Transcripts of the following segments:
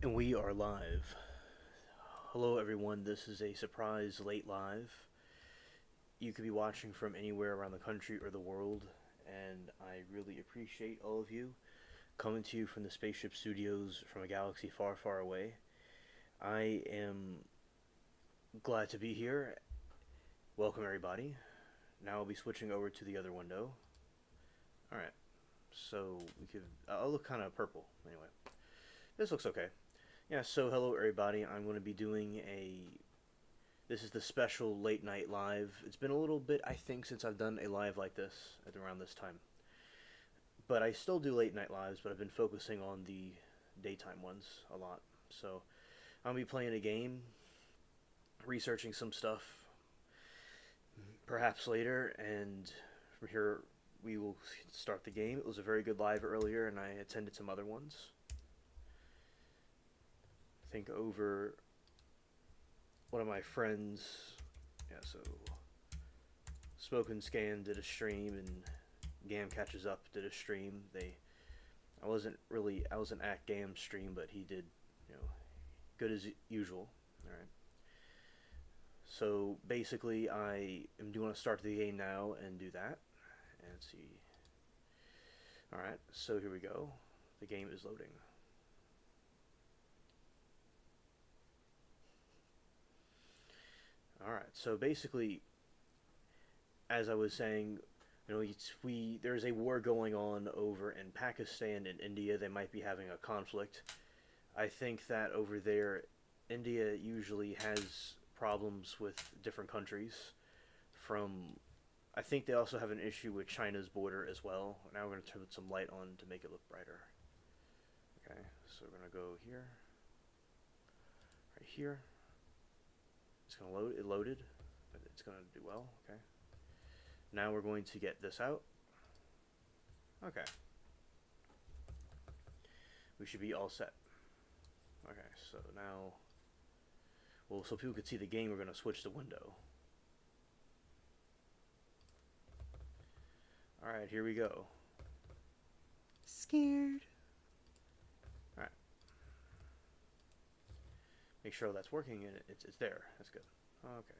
And we are live. Hello, everyone. This is a surprise late live. You could be watching from anywhere around the country or the world, and I really appreciate all of you coming to you from the spaceship studios from a galaxy far, far away. I am glad to be here. Welcome, everybody. Now I'll be switching over to the other window. All right. So we could. I'll look kind of purple anyway. This looks okay. Yeah. So hello, everybody. I'm going to be doing a This is the special late night live. It's been a little bit, I think, since I've done a live like this at around this time. But I still do late night lives, but I've been focusing on the daytime ones a lot. So I'll be playing a game, researching some stuff, perhaps later, and from here we will start the game. It was a very good live earlier, and I attended some other ones. I think over one of my friends, yeah, so Spoken Scan did a stream and Gam Catches Up did a stream. I wasn't at Gam's stream, but he did, good as usual. All right. So basically, I am doing to start the game now and do that and see. All right. So here we go. The game is loading. All right. So basically, as I was saying, there's a war going on over in Pakistan and India. They might be having a conflict. I think that over there, India usually has problems with different countries. From I think they also have an issue with China's border as well. Now we're going to turn some light on to make it look brighter. Okay, so we're going to go here, right here. It's going to load. It loaded, but it's going to do well. Okay. Now we're going to get this out. Okay. We should be all set. Okay, so now, well, so people could see the game, we're going to switch the window. Alright, here we go. Scared. Alright. Make sure that's working and it's there. That's good. Okay.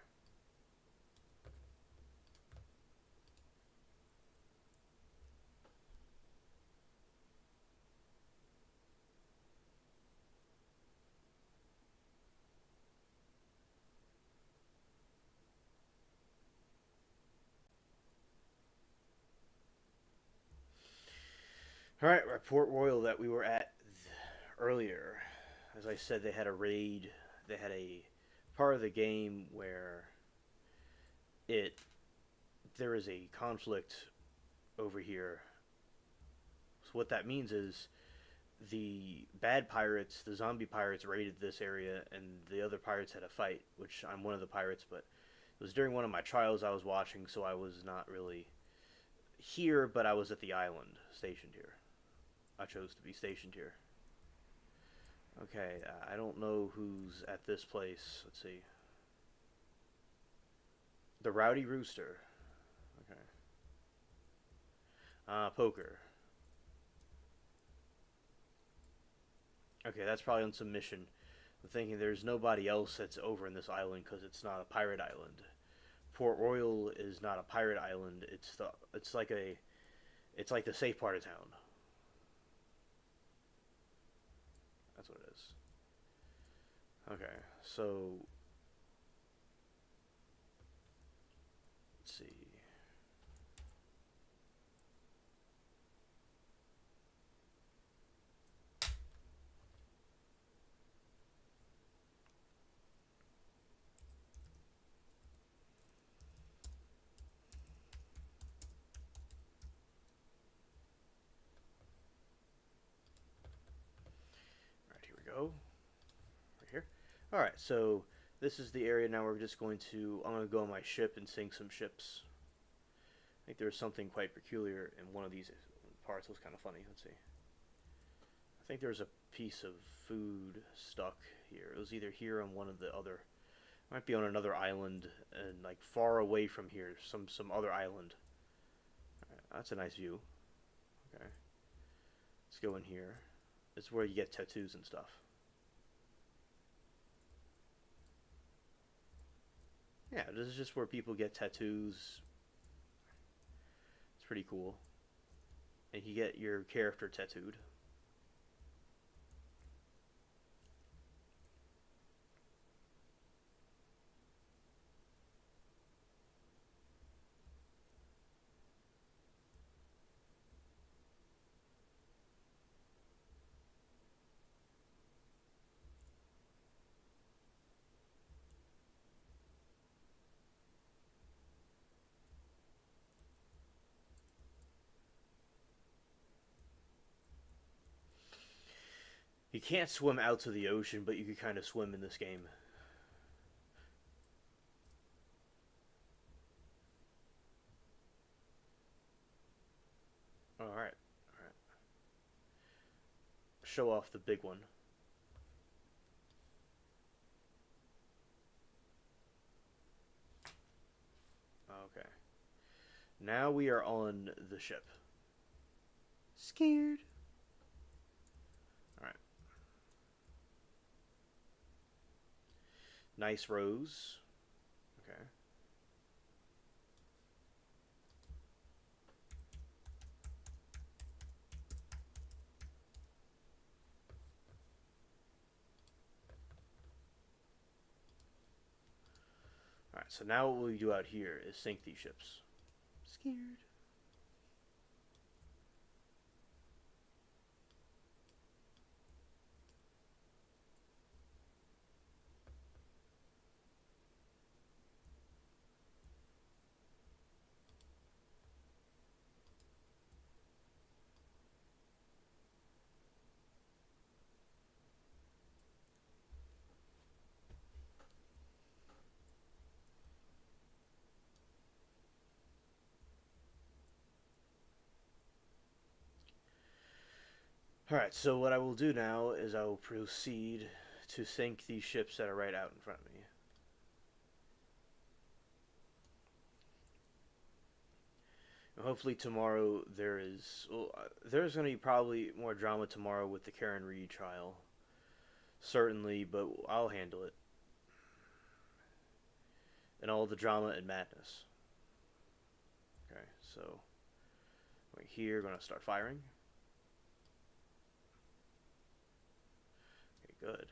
Alright, Port Royal that we were at earlier. As I said, they had a raid. They had a part of the game where it there is a conflict over here. So what that means is the bad pirates, the zombie pirates, raided this area, and the other pirates had a fight. Which I'm one of the pirates, but it was during one of my trials I was watching, so I was not really here, but I was at the island, stationed here. I chose to be stationed here. Okay, I don't know who's at this place. Let's see. The Rowdy Rooster. Okay. Poker. Okay, that's probably on some mission. I'm thinking there's nobody else that's over in this island because it's not a pirate island. Port Royal is not a pirate island. It's like the safe part of town. That's what it is. Okay, so let's see. All right, here we go. Right here. All right, so this is the area now. I'm going to go on my ship and sink some ships. I think there was something quite peculiar in one of these parts. It was kind of funny. Let's see. I think there was a piece of food stuck here. It was either here on one of the other, might be on another island and like far away from here, some other island. Right, that's a nice view. Okay, let's go in here. It's where you get tattoos and stuff. Yeah, this is just where people get tattoos. It's pretty cool. And you get your character tattooed. You can't swim out to the ocean, but you can kind of swim in this game. All right, all right. Show off the big one. Okay. Now we are on the ship. Scared. All right. Nice rose. Okay. All right. So now what we do out here is sink these ships. Scared. All right. So what I will do now is I will proceed to sink these ships that are right out in front of me. Hopefully tomorrow there's going to be probably more drama tomorrow with the Karen Reed trial. Certainly, but I'll handle it. And all the drama and madness. Okay, so right here, going to start firing. Okay, good.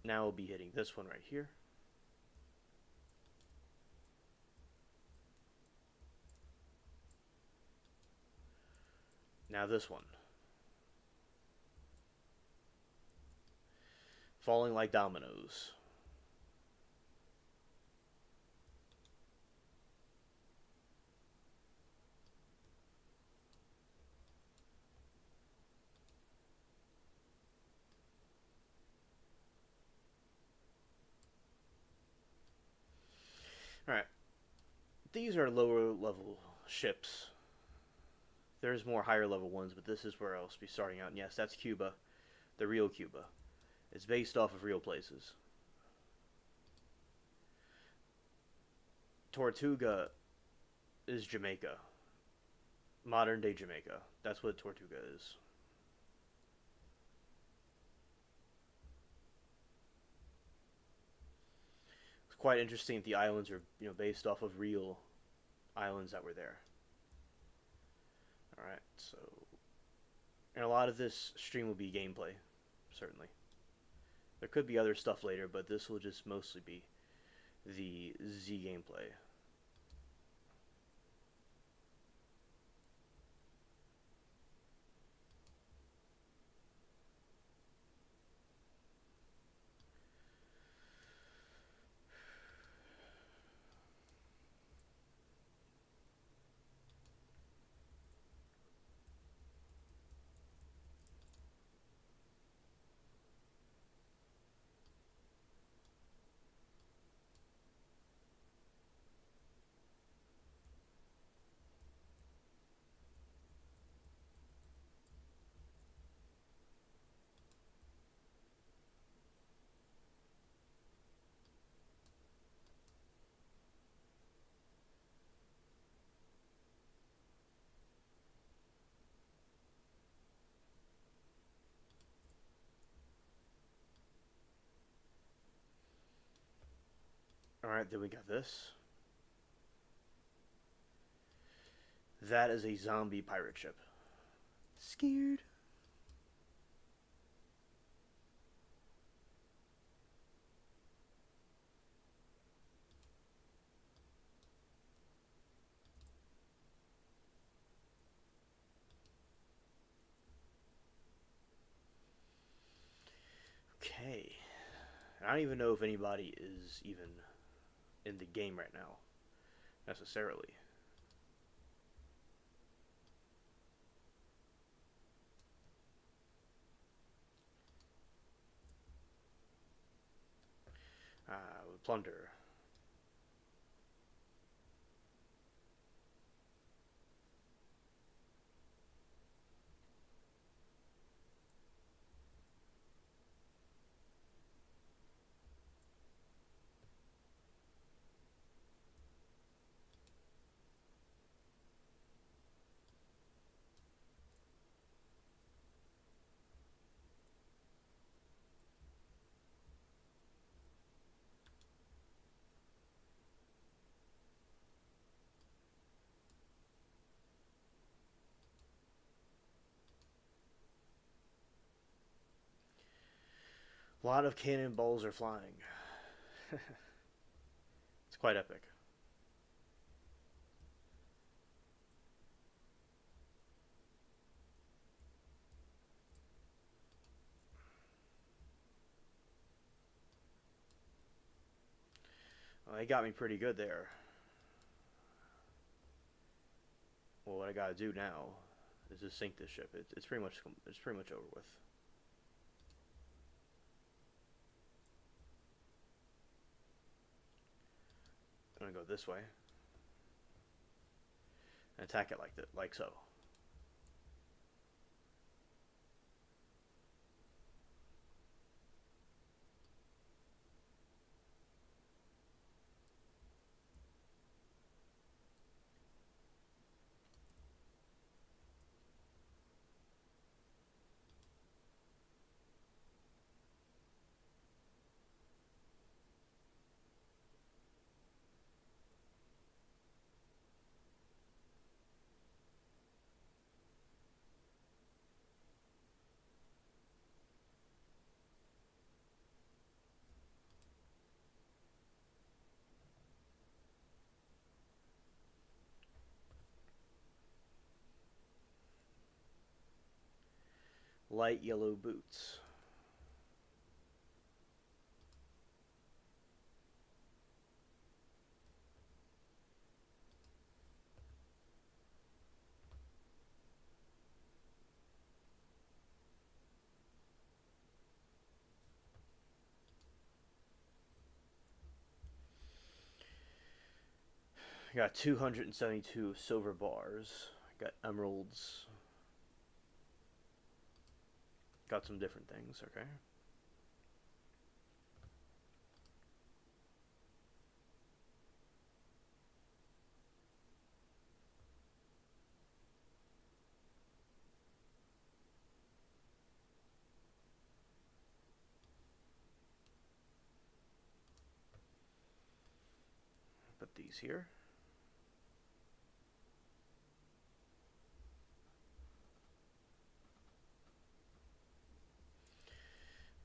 Now we'll be hitting this one right here. Now this one. Falling like dominoes. Alright. These are lower level ships. There's more higher level ones, but this is where I'll be starting out. And yes, that's Cuba. The real Cuba. It's based off of real places. Tortuga is Jamaica. Modern day Jamaica. That's what Tortuga is. It's quite interesting that the islands are, based off of real islands that were there. All right, so and a lot of this stream will be gameplay, certainly. There could be other stuff later, but this will just mostly be the Z gameplay. Alright, then we got this. That is a zombie pirate ship. Scared. Okay. I don't even know if anybody is even in the game right now, necessarily. Plunder. A lot of cannonballs are flying. It's quite epic. Well, they got me pretty good there. Well, what I gotta do now is just sink this ship. It's pretty much over with. I'm gonna go this way and attack it like so. Light yellow boots. I got 272 silver bars. I got emeralds. Got some different things, okay? Put these here.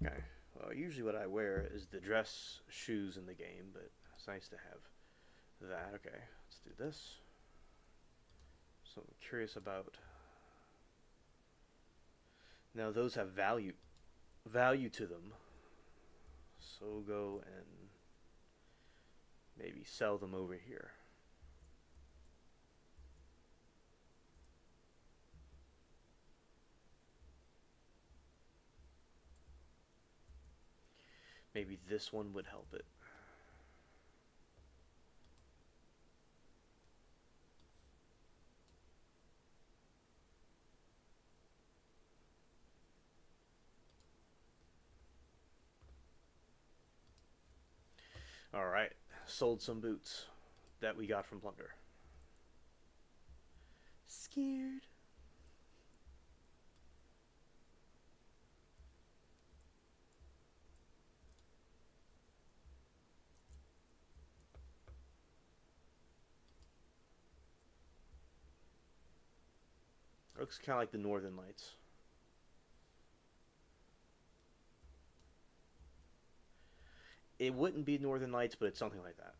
Okay. Well, usually what I wear is the dress shoes in the game, but it's nice to have that. Okay, let's do this. So I'm curious about. Now those have value to them. So go and maybe sell them over here. Maybe this one would help it. Alright, sold some boots that we got from plunder. Scared. Looks kind of like the Northern Lights. It wouldn't be Northern Lights, but it's something like that.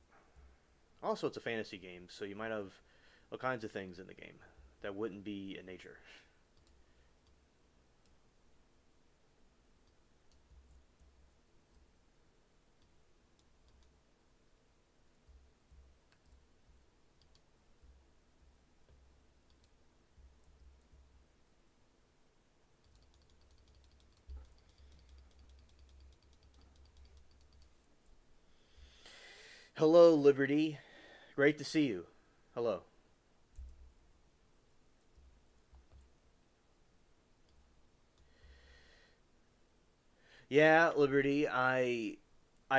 Also, it's a fantasy game, so you might have all kinds of things in the game that wouldn't be in nature. Hello, Liberty. Great to see you. Hello. Yeah, Liberty. I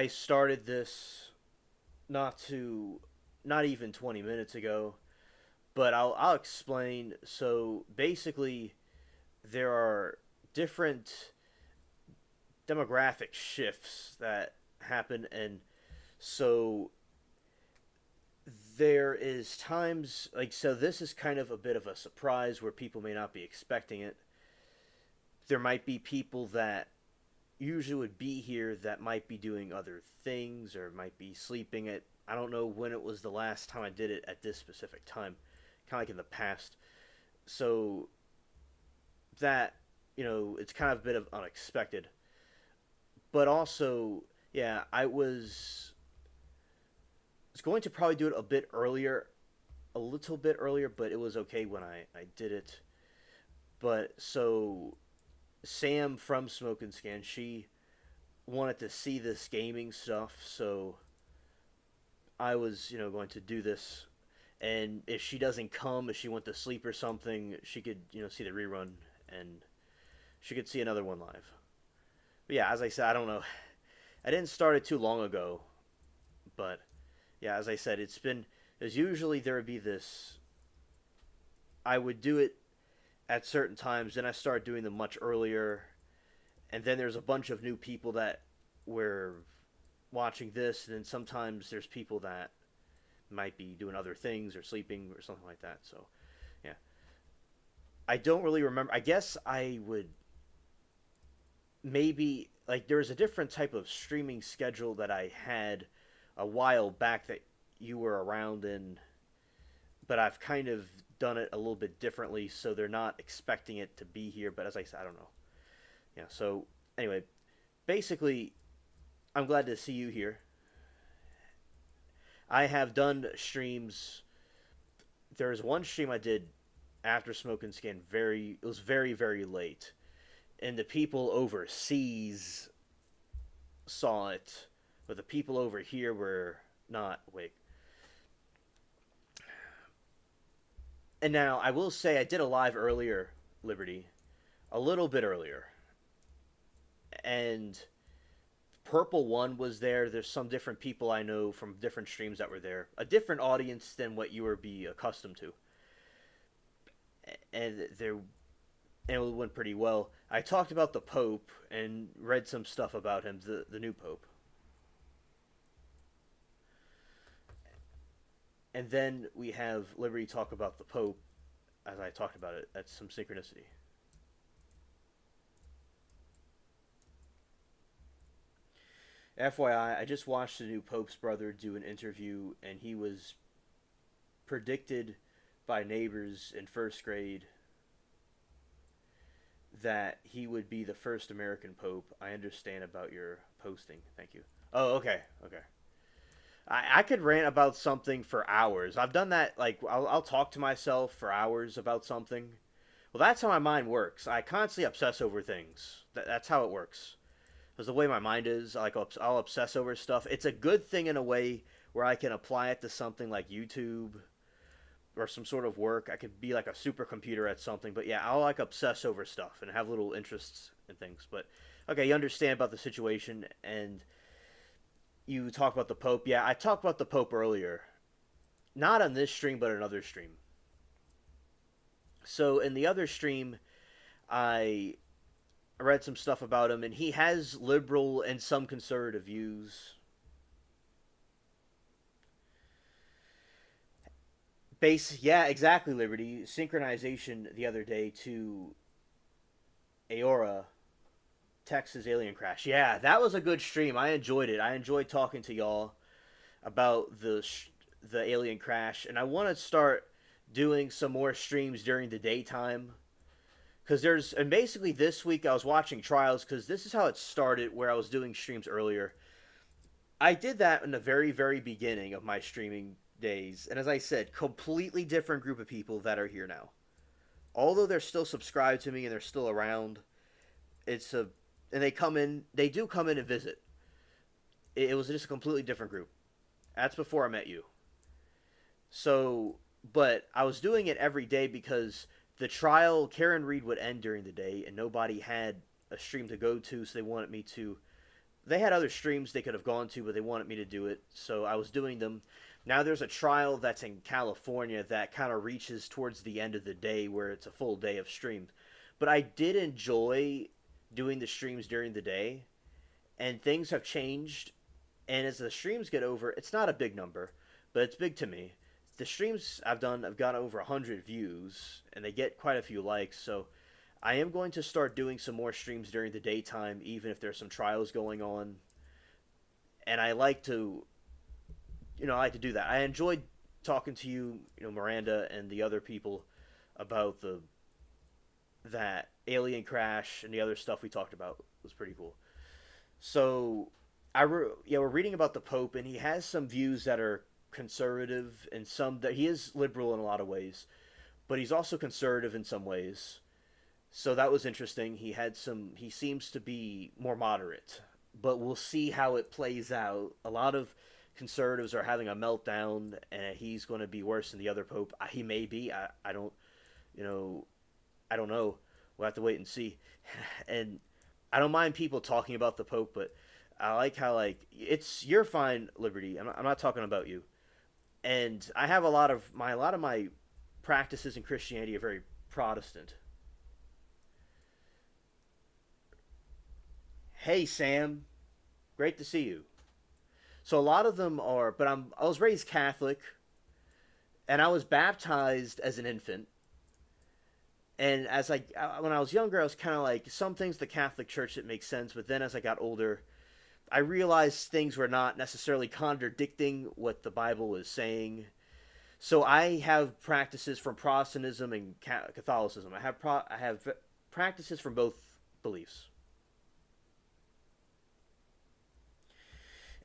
started this not to not even 20 minutes ago, but I'll explain. So basically, there are different demographic shifts that happen, and so there is times like so this is kind of a bit of a surprise where people may not be expecting it. There might be people that usually would be here that might be doing other things or might be sleeping at I don't know when it was the last time I did it at this specific time, kind of like in the past. So that it's kind of a bit of unexpected, but also yeah, I was going to probably do it a bit earlier, a little bit earlier, but it was okay when I did it. But so Sam from Smoke and Scan, she wanted to see this gaming stuff, so I was, going to do this. And if she doesn't come, if she went to sleep or something, she could, see the rerun and she could see another one live. But yeah, as I said, I don't know. I didn't start it too long ago, but yeah, as I said, it's been. There's usually there would be this. I would do it at certain times, then I start doing them much earlier, and then there's a bunch of new people that were watching this, and then sometimes there's people that might be doing other things or sleeping or something like that. So yeah, I don't really remember. I guess I would maybe like there was a different type of streaming schedule that I had a while back that you were around in, but I've kind of done it a little bit differently, so they're not expecting it to be here. But as I said, I don't know. Yeah. So anyway, basically, I'm glad to see you here. I have done streams. There's one stream I did after Smoke and Scan. It was very late, and the people overseas saw it, but the people over here were not awake. And now I will say I did a live earlier, Liberty, a little bit earlier, and Purple One was there. There's some different people I know from different streams that were there, a different audience than what you were be accustomed to, and there and it went pretty well. I talked about the Pope and read some stuff about him, the new Pope, and then we have Liberty talk about the Pope as I talked about it. That's some synchronicity. FYI, I just watched the new Pope's brother do an interview, and he was predicted by neighbors in first grade that he would be the first American Pope. I understand about your posting. Thank you. Oh, okay, okay. I could rant about something for hours. I've done that. Like I'll talk to myself for hours about something. Well, that's how my mind works. I constantly obsess over things. That's how it works. Because the way my mind is, like I'll obsess over stuff. It's a good thing in a way where I can apply it to something like YouTube or some sort of work. I could be like a supercomputer at something. But yeah, I'll like obsess over stuff and have little interests and things. But okay, you understand about the situation, and you talk about the Pope. Yeah, I talked about the Pope earlier. Not on this stream, but another stream. So in the other stream, I read some stuff about him, and he has liberal and some conservative views. Base, yeah, exactly, Liberty. Synchronization the other day to Aora, Texas Alien Crash. Yeah, that was a good stream. I enjoyed it. I enjoyed talking to y'all about the Alien Crash, and I want to start doing some more streams during the daytime. Because there's, and basically this week I was watching Trials, because this is how it started, where I was doing streams earlier. I did that in the very, very beginning of my streaming days, and as I said, completely different group of people that are here now. Although they're still subscribed to me and they're still around, it's a, and they do come in and visit. It was just a completely different group. That's before I met you. So, but I was doing it every day because the trial, Karen Reed would end during the day, and nobody had a stream to go to, so they wanted me to. They had other streams they could have gone to, but they wanted me to do it, so I was doing them. Now there's a trial that's in California that kind of reaches towards the end of the day where it's a full day of streams. But I did enjoy doing the streams during the day, and things have changed. And as the streams get over, it's not a big number, but it's big to me. The streams I've done, I've got over 100 views, and they get quite a few likes. So I am going to start doing some more streams during the daytime, even if there's some trials going on. And I like to, I like to do that. I enjoyed talking to you, Miranda and the other people about the that alien crash and the other stuff we talked about. It was pretty cool. So we're reading about the Pope, and he has some views that are conservative, and some that he is liberal in a lot of ways, but he's also conservative in some ways. So that was interesting. He seems to be more moderate, but we'll see how it plays out. A lot of conservatives are having a meltdown, and he's going to be worse than the other Pope. He may be. I don't, you know, I don't know. We'll have to wait and see. And I don't mind people talking about the Pope, but I like how you're fine, Liberty. I'm not talking about you. And I have a lot of my practices in Christianity are very Protestant. Hey Sam, great to see you. So a lot of them are, but I was raised Catholic, and I was baptized as an infant. And when I was younger, I was kind of like some things the Catholic Church that makes sense, but then as I got older, I realized things were not necessarily contradicting what the Bible is saying. So I have practices from Protestantism and Catholicism. I have practices from both beliefs.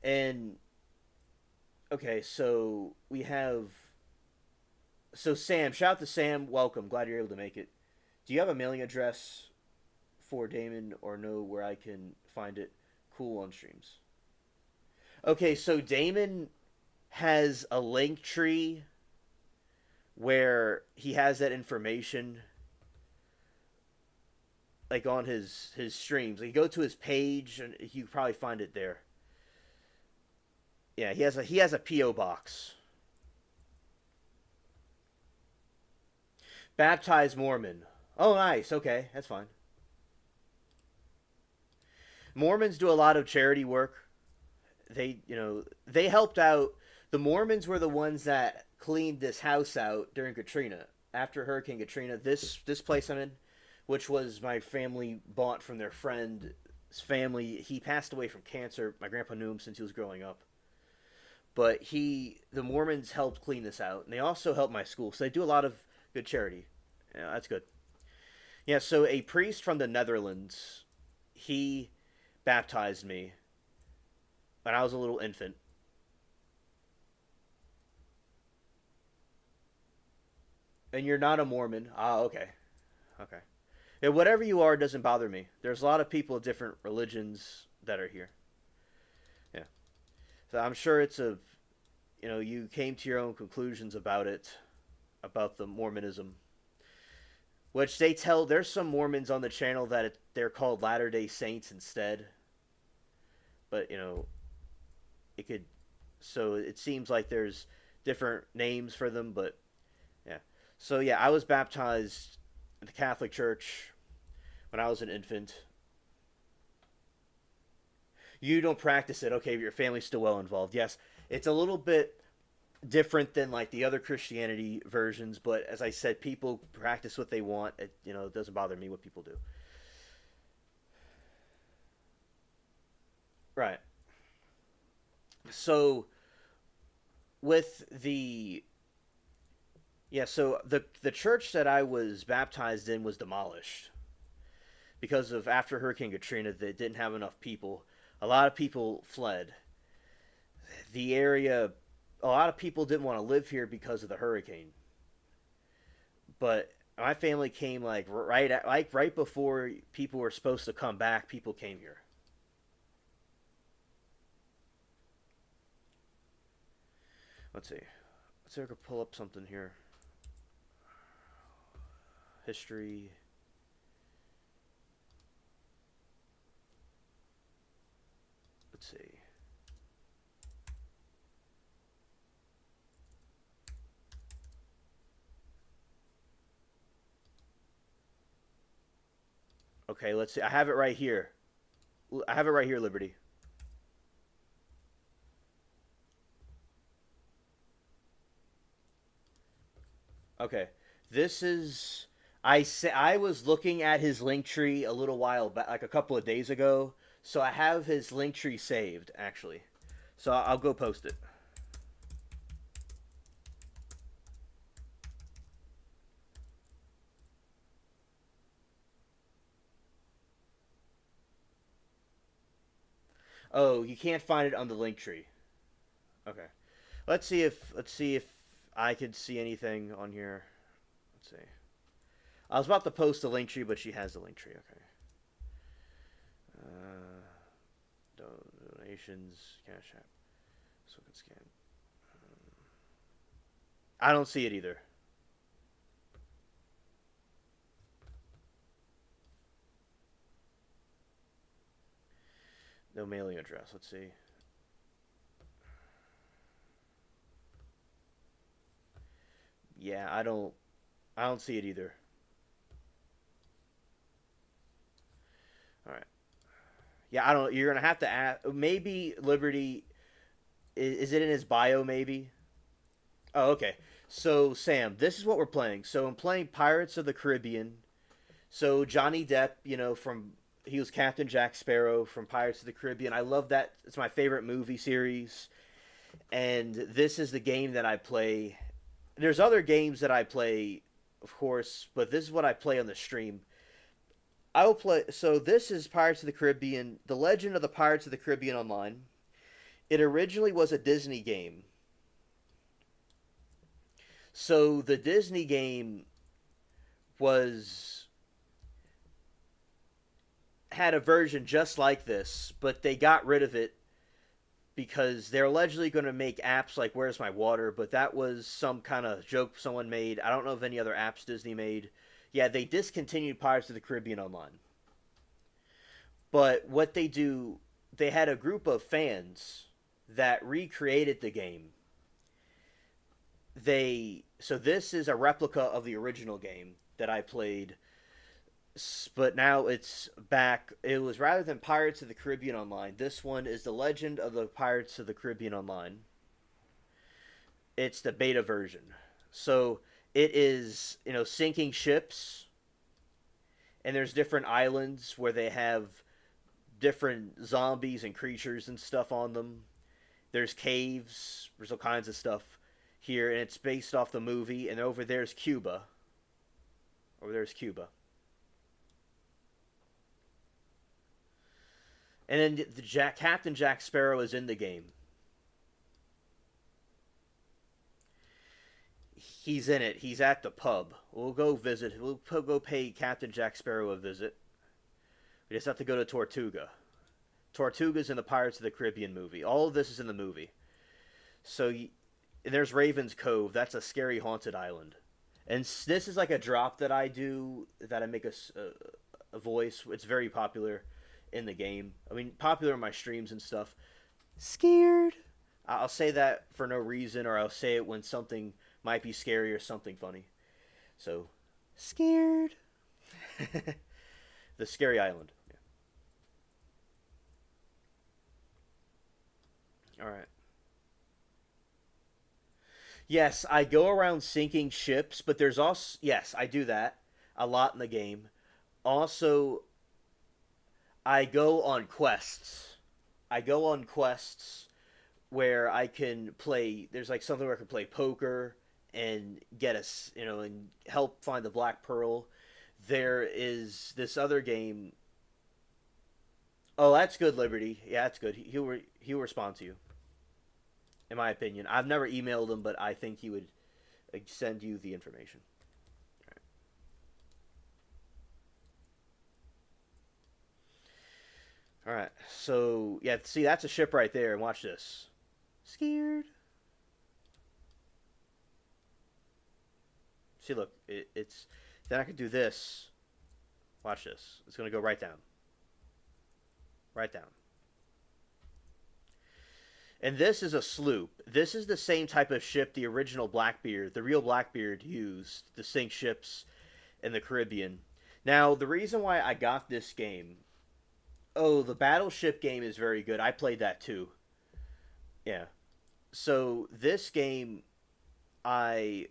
And okay, so Sam, shout out to Sam, welcome. Glad you're able to make it. Do you have a mailing address for Damon or know where I can find it? Cool on streams. Okay, so Damon has a link tree where he has that information like on his streams. Like, you go to his page and you probably find it there. Yeah, he has a PO box. Baptized Mormon. Oh, nice. Okay, that's fine. Mormons do a lot of charity work. They helped out. The Mormons were the ones that cleaned this house out during Katrina. After Hurricane Katrina, this place I'm in, which was my family bought from their friend's family. He passed away from cancer. My grandpa knew him since he was growing up. But the Mormons helped clean this out, and they also helped my school. So they do a lot of good charity. Yeah, that's good. Yeah, so a priest from the Netherlands, he baptized me when I was a little infant. And you're not a Mormon. Ah, okay. Okay. Yeah, whatever you are doesn't bother me. There's a lot of people of different religions that are here. Yeah. So I'm sure you came to your own conclusions about it, about the Mormonism. Which there's some Mormons on the channel that they're called Latter Day Saints instead. But, it could, so it seems like there's different names for them, but yeah. So yeah, I was baptized in the Catholic Church when I was an infant. You don't practice it, okay, but your family's still well involved. Yes, it's a little bit. different than like the other Christianity versions. But as I said, people practice what they want. It doesn't bother me what people do. Right. So with the yeah, so the church that I was baptized in was demolished because of after Hurricane Katrina. They didn't have enough people. A lot of people fled the area. A lot of people didn't want to live here because of the hurricane. But my family came like right before people were supposed to come back. People came here. Let's see. Let's see if I can pull up something here. History. Let's see. Okay, let's see. I have it right here. I have it right here, Liberty. Okay. This is I was looking at his link tree a little while back, like a couple of days ago. So I have his link tree saved actually. So I'll go post it. Oh, you can't find it on the link tree. Okay. Let's see if I could see anything on here. Let's see. I was about to post the link tree, but she has the link tree. Okay. Uh, Donations, Cash App, so I can scan. I don't see it either. No mailing address. Let's see. Yeah, I don't see it either. All right. Yeah, I don't. You're gonna have to ask. Maybe Liberty. Is it in his bio? Maybe. Oh, okay. So Sam, this is what we're playing. So I'm playing Pirates of the Caribbean. So Johnny Depp, from he was Captain Jack Sparrow from Pirates of the Caribbean. I love that. It's my favorite movie series. And this is the game that I play. There's other games that I play, of course, but this is what I play on the stream. I will play. So this is Pirates of the Caribbean, The Legend of the Pirates of the Caribbean Online. It originally was a Disney game. So the Disney game was had a version just like this, but they got rid of it because they're allegedly going to make apps like Where's My Water, but that was some kind of joke someone made. I don't know of any other apps Disney made. Yeah, they discontinued Pirates of the Caribbean Online. But what they do, they had a group of fans that recreated the game. So this is a replica of the original game that I played, but now it's back. It was rather than Pirates of the Caribbean Online. This one is The Legend of the Pirates of the Caribbean Online. It's the beta version. So it is, sinking ships, and there's different islands where they have different zombies and creatures and stuff on them. There's caves. There's all kinds of stuff here, and it's based off the movie. And over there's Cuba. Over there's Cuba. And then Captain Jack Sparrow is in the game. He's in it. He's at the pub. We'll go visit. We'll go pay Captain Jack Sparrow a visit. We just have to go to Tortuga. Tortuga's in the Pirates of the Caribbean movie. All of this is in the movie. So there's Raven's Cove. That's a scary haunted island. And this is like a drop that I do, that I make a voice. It's very popular in the game. I mean, popular in my streams and stuff. Scared. I'll say that for no reason, or I'll say it when something might be scary or something funny. So, scared. The scary island. Yeah. All right. Yes, I go around sinking ships, but there's also yes, I do that a lot in the game. Also, I go on quests. I go on quests where I can play. There's like something where I can play poker and get us, and help find the Black Pearl. There is this other game. Oh, that's good, Liberty. Yeah, that's good. He'll respond to you, in my opinion. I've never emailed him, but I think he would send you the information. All right. So yeah, see, that's a ship right there. And watch this. Scared. See, look, it's. Then I can do this. Watch this. It's gonna go right down. Right down. And this is a sloop. This is the same type of ship the original Blackbeard, the real Blackbeard, used to sink ships in the Caribbean. Now, the reason why I got this game. Oh, the Battleship game is very good. I played that too. Yeah. So this game, I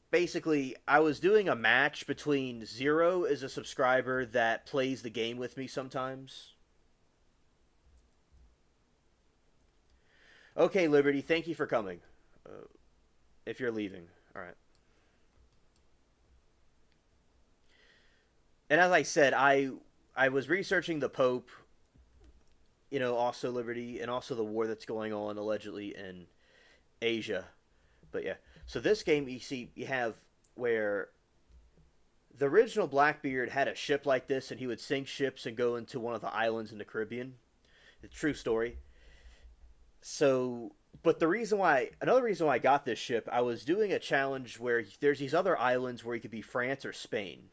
basically I was doing a match between Zero is a subscriber that plays the game with me sometimes. Okay, Liberty, thank you for coming. If you're leaving, all right. And as I said, I was researching the Pope, also Liberty, and also the war that's going on allegedly in Asia. But yeah, so this game you see you have where the original Blackbeard had a ship like this, and he would sink ships and go into one of the islands in the Caribbean. It's a true story. So, but another reason why I got this ship, I was doing a challenge where there's these other islands where you could be France or Spain,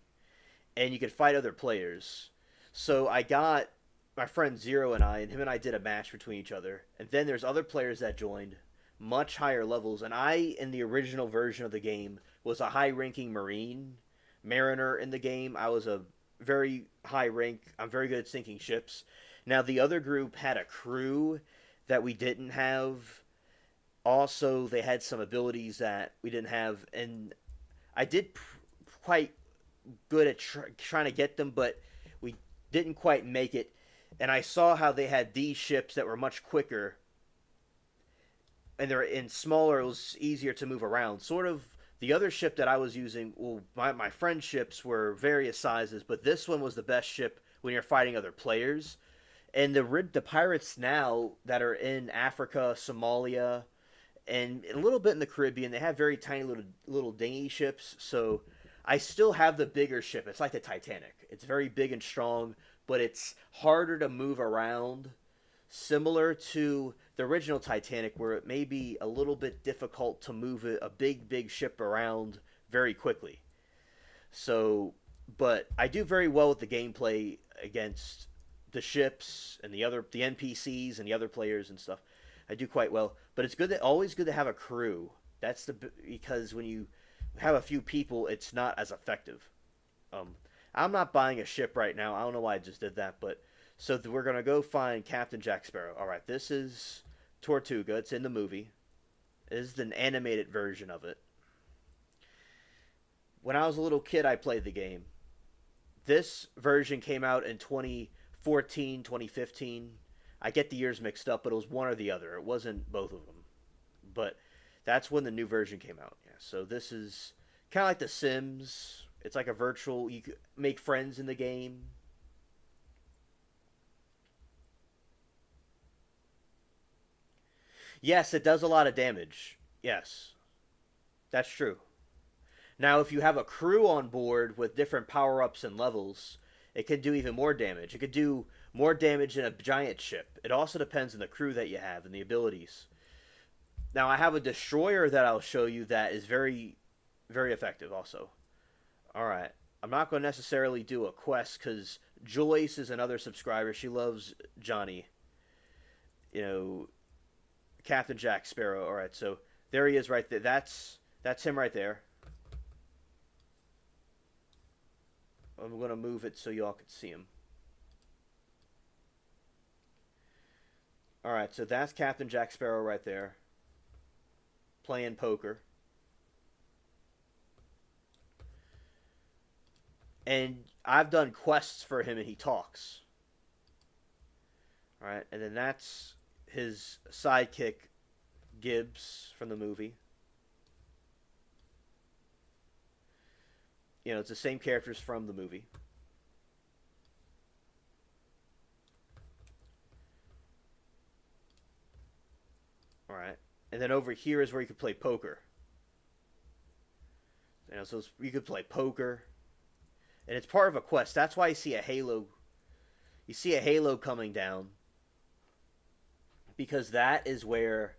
and you could fight other players. So I got my friend Zero and him and I did a match between each other, and then there's other players that joined, much higher levels, and I in the original version of the game was a high-ranking mariner in the game. I was a very high rank. I'm very good at sinking ships. Now the other group had a crew that we didn't have. Also, they had some abilities that we didn't have, and I did quite good at trying to get them, but we didn't quite make it. And I saw how they had these ships that were much quicker, and they're in smaller. It was easier to move around. Sort of the other ship that I was using. Well, my friend ships were various sizes, but this one was the best ship when you're fighting other players. And the pirates now that are in Africa, Somalia, and a little bit in the Caribbean, they have very tiny little dinghy ships. So I still have the bigger ship. It's like the Titanic. It's very big and strong, but it's harder to move around. Similar to the original Titanic, where it may be a little bit difficult to move a big ship around very quickly. So, but I do very well with the gameplay against the ships and the NPCs and the other players and stuff. I do quite well, but it's always good to have a crew. Because when you have a few people, it's not as effective. Um, I'm not buying a ship right now. I don't know why I just did that, but so we're gonna go find Captain Jack Sparrow. All right, this is Tortuga. It's in the movie. This is an animated version of it. When I was a little kid, I played the game. This version came out in 2014, 2015. I get the years mixed up, but it was one or the other. It wasn't both of them. But that's when the new version came out. Yeah. So this is kind of like The Sims. It's like a virtual. You could make friends in the game. Yes, it does a lot of damage. Yes, that's true. Now, if you have a crew on board with different power ups and levels, it can do even more damage. It could do more damage than a giant ship. It also depends on the crew that you have and the abilities. Now, I have a destroyer that I'll show you that is very effective also. All right. I'm not going to necessarily do a quest because Joyce is another subscriber. She loves Johnny, you know, Captain Jack Sparrow. All right, so there he is right there. That's him right there. I'm going to move it so y'all can see him. All right, so that's Captain Jack Sparrow right there, playing poker. And I've done quests for him, and he talks. All right, and then that's his sidekick, Gibbs, from the movie. You know, it's the same characters from the movie. All right, and then over here is where you could play poker. You know, so you could play poker, and it's part of a quest. That's why you see a halo. You see a halo coming down, because that is where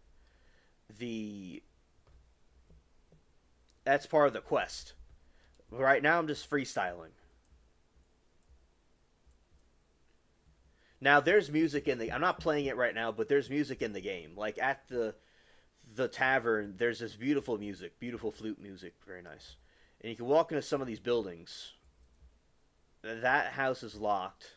the that's part of the quest. Right now, I'm just freestyling. Now, there's music in the. I'm not playing it right now, but there's music in the game. Like at the tavern, there's this beautiful music, beautiful flute music, very nice. And you can walk into some of these buildings. That house is locked.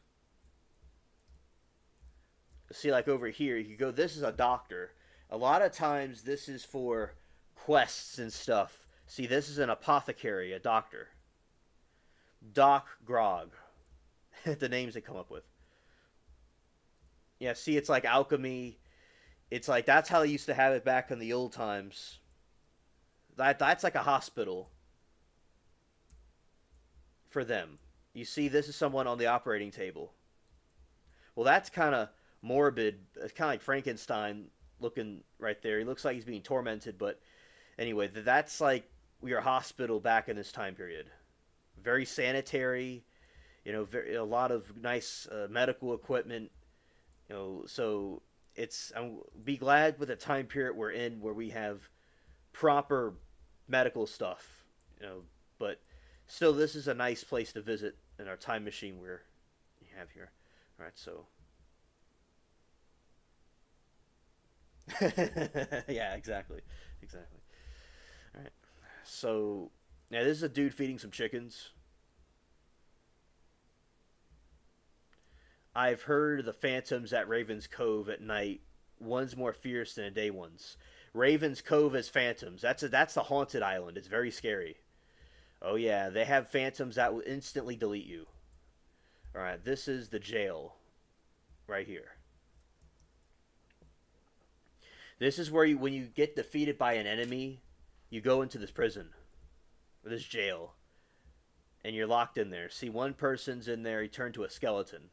See, like over here, you go. This is a doctor. A lot of times, this is for quests and stuff. See, this is an apothecary, a doctor. Doc Grog. The names they come up with. Yeah, see, it's like alchemy. It's like that's how they used to have it back in the old times. That's like a hospital for them. You see, this is someone on the operating table. Well, that's kind of morbid. It's kind of like Frankenstein looking right there. He looks like he's being tormented, but anyway, that's like your hospital back in this time period. Very sanitary, you know, a lot of nice medical equipment. You know, so I'm be glad with the time period we're in where we have proper medical stuff. You know, but still, this is a nice place to visit in our time machine we have here. All right, so. Yeah, exactly. Exactly. All right. So, now this is a dude feeding some chickens. I've heard the phantoms at Raven's Cove at night. One's more fierce than a day one's. Raven's Cove is phantoms. That's the haunted island. It's very scary. Oh yeah, they have phantoms that will instantly delete you. All right, this is the jail right here. This is where when you get defeated by an enemy, you go into this prison, or this jail, and you're locked in there. See, one person's in there, he turned to a skeleton.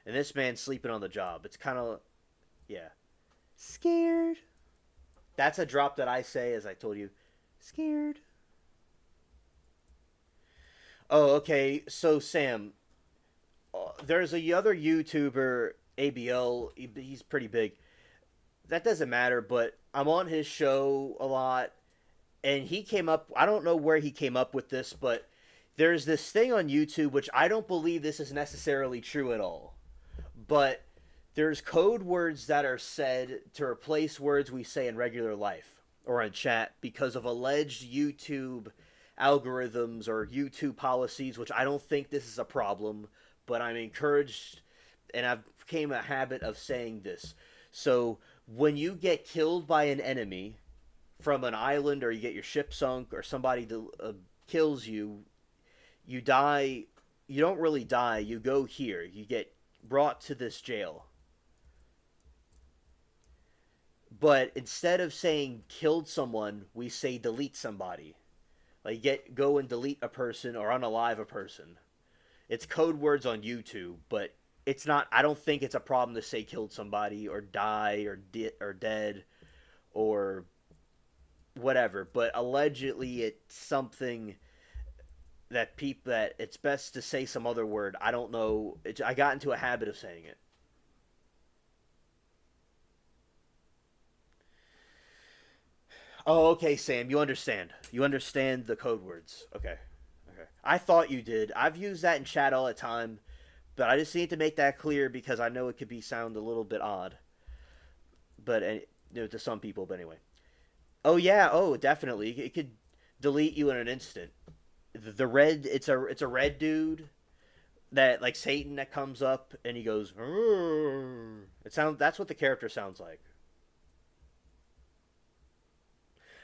And this man's sleeping on the job. It's kind of, yeah. Scared. That's a drop that I say, as I told you. Scared. Oh, okay. So, Sam, there's a other YouTuber, ABL. He's pretty big. That doesn't matter, but I'm on his show a lot. And he came up, I don't know where he came up with this, but there's this thing on YouTube, which I don't believe this is necessarily true at all. But there's code words that are said to replace words we say in regular life or in chat because of alleged YouTube algorithms or YouTube policies, which I don't think this is a problem, but I'm encouraged and I've became a habit of saying this. So when you get killed by an enemy from an island or you get your ship sunk or somebody kills you, you die. You don't really die. You go here. You get brought to this jail. But instead of saying killed someone, we say delete somebody. Like go and delete a person or unalive a person. It's code words on YouTube, but it's not. I don't think it's a problem to say killed somebody or die or dead or whatever. But allegedly, it's something that it's best to say some other word. I don't know. I got into a habit of saying it. Oh, okay, Sam. You understand. You understand the code words. Okay. Okay. I thought you did. I've used that in chat all the time, but I just need to make that clear because I know it could sound a little bit odd. But to some people, but anyway. Oh yeah. Oh, definitely. It could delete you in an instant. The red. It's a red dude. that like Satan that comes up and he goes. "Rrrr." It sounds. That's what the character sounds like.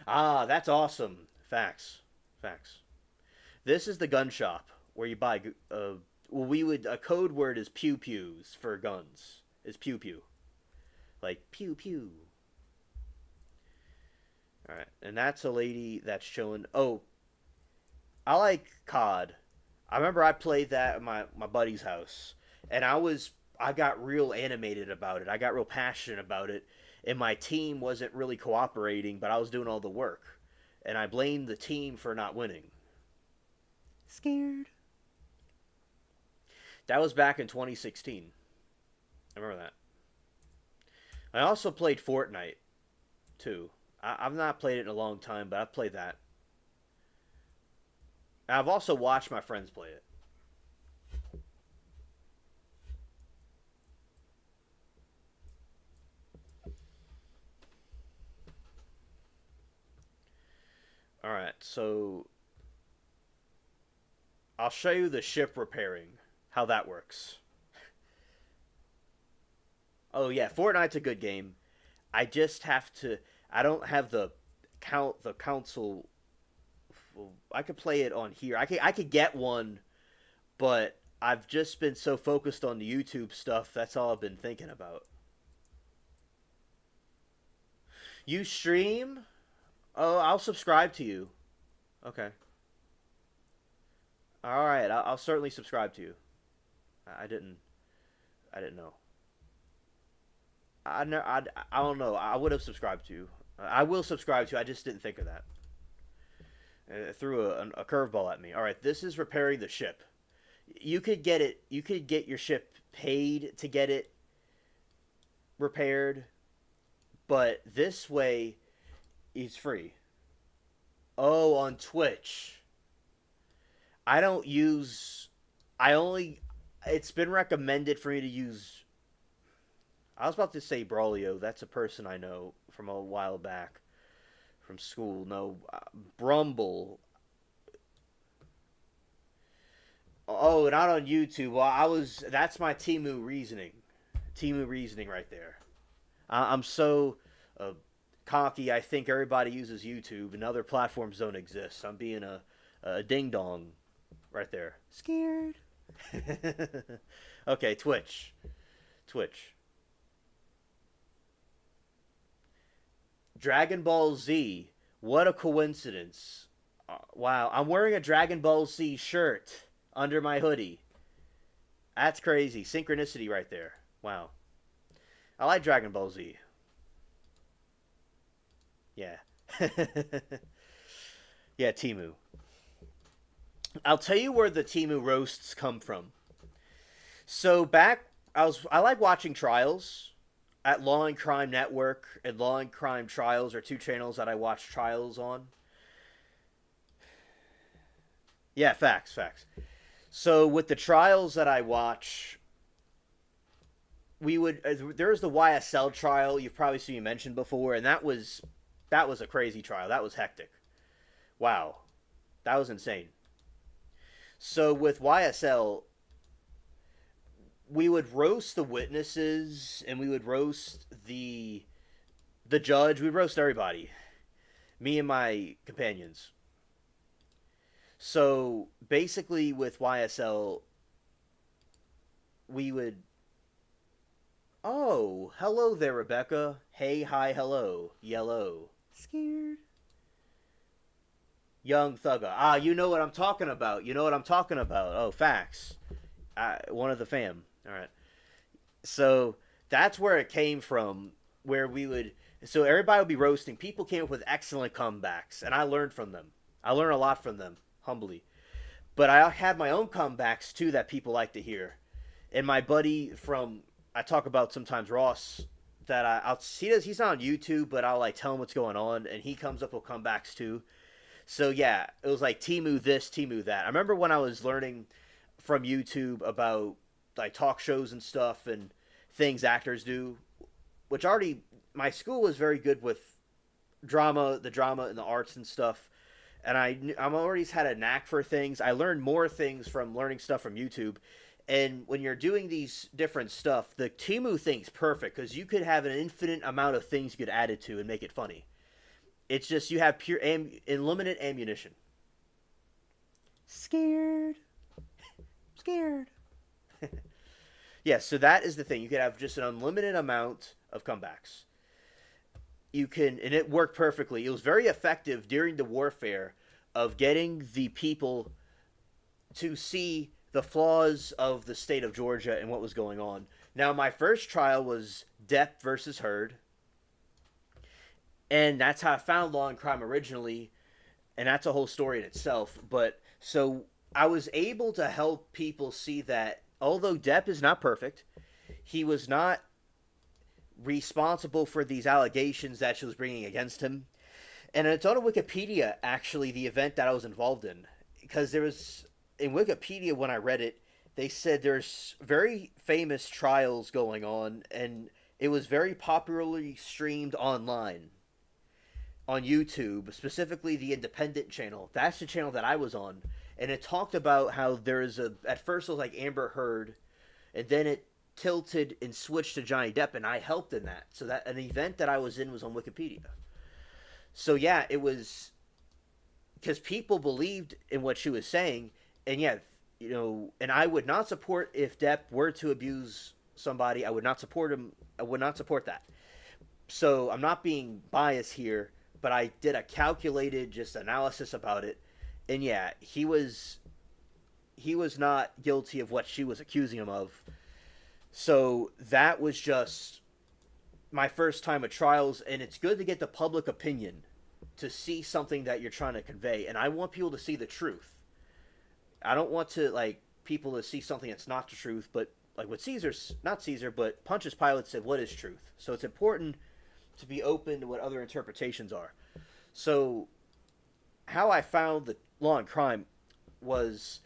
Ah, that's awesome. Facts. Facts. This is the gun shop where you buy. Well, we would a code word is pew pews for guns. Is pew pew like pew pew. All right, and that's a lady that's showing. Oh, I like COD. I remember I played that at my buddy's house, and I got real animated about it. I got real passionate about it, and my team wasn't really cooperating, but I was doing all the work, and I blamed the team for not winning. Scared. That was back in 2016. I remember that. I also played Fortnite too. I've not played it in a long time, but I've played that. I've also watched my friends play it. All right, so I'll show you the ship repairing, how that works. Oh yeah, Fortnite's a good game. I just have to. I don't have the console. I could play it on here. I could get one, but I've just been so focused on the YouTube stuff. That's all I've been thinking about. You stream? Oh, I'll subscribe to you. Okay. All right. I'll certainly subscribe to you. I didn't. I didn't know. I don't know. I would have subscribed to you. I will subscribe to you. I just didn't think of that. It threw a curveball at me. All right. This is repairing the ship. You could get it. You could get your ship paid to get it repaired, but this way it's free. Oh, on Twitch. I don't use. I only. It's been recommended for me to use. I was about to say Braulio. That's a person I know from a while back from school. No, Brumble. Oh, not on YouTube. Well, I was. That's my Timu reasoning. Timu reasoning right there. I'm so uh, cocky. I think everybody uses YouTube and other platforms don't exist. I'm being a ding dong right there. Scared. Okay, Twitch. Twitch. Dragon Ball Z. What a coincidence. Wow, I'm wearing a Dragon Ball Z shirt under my hoodie. That's crazy. Synchronicity right there. Wow. I like Dragon Ball Z. Yeah. Yeah, Timu. I'll tell you where the Timu roasts come from. So back I like watching trials at Law and Crime Network and Law and Crime Trials are two channels that I watch trials on. Yeah, facts, facts. So with the trials that I watch, we would there was the YSL trial you've probably seen me mentioned before, and that was a crazy trial. That was hectic. Wow, that was insane. So with YSL, we would roast the witnesses and we would roast the judge. We'd roast everybody. Me and my companions. So basically, with YSL, we would. Oh, hello there, Rebecca. Hey, hi, hello, yellow. Scared. Young Thugga. Ah, you know what I'm talking about. You know what I'm talking about. Oh, facts. One of the fam. All right. So that's where it came from. Where we would. So everybody would be roasting. People came up with excellent comebacks, and I learned from them. I learned a lot from them, humbly. But I had my own comebacks too that people like to hear. And my buddy from I talk about sometimes Ross that he's not on YouTube, but I'll like tell him what's going on, and he comes up with comebacks too. So yeah, it was like Timu this, Timu that. I remember when I was learning from YouTube about like talk shows and stuff and things actors do, which already my school was very good with drama and the arts and stuff. And I'm already had a knack for things. I learned more things from learning stuff from YouTube, And when you're doing these different stuff, the Timu thing's perfect because you could have an infinite amount of things you could add it to and make it funny. It's just you have unlimited ammunition. Scared. Scared. Yeah, so that is the thing. You could have just an unlimited amount of comebacks. You can, and it worked perfectly. It was very effective during the warfare of getting the people to see the flaws of the state of Georgia and what was going on. Now, my first trial was Depp versus Heard, and that's how I found Law and Crime originally, and that's a whole story in itself. But so I was able to help people see that although Depp is not perfect, he was not responsible for these allegations that she was bringing against him. And it's on Wikipedia, actually, the event that I was involved in. Because there was, in Wikipedia, when I read it, they said there's very famous trials going on, and it was very popularly streamed online on YouTube, specifically the Independent channel. That's the channel that I was on. And it talked about how there's at first it was like Amber Heard, and then it tilted and switched to Johnny Depp, and I helped in that. So that an event that I was in was on Wikipedia. So yeah, it was because people believed in what she was saying, and yeah, you know, and I would not support if Depp were to abuse somebody. I would not support him. I would not support that. So I'm not being biased here, but I did a calculated just analysis about it, and yeah, he was not guilty of what she was accusing him of. So that was just my first time at trials, and it's good to get the public opinion to see something that you're trying to convey, and I want people to see the truth. I don't want to like people to see something that's not the truth, but like what Caesar's not Caesar, but Pontius Pilate said, "What is truth?" So it's important to be open to what other interpretations are. So how I found the Law and Crime was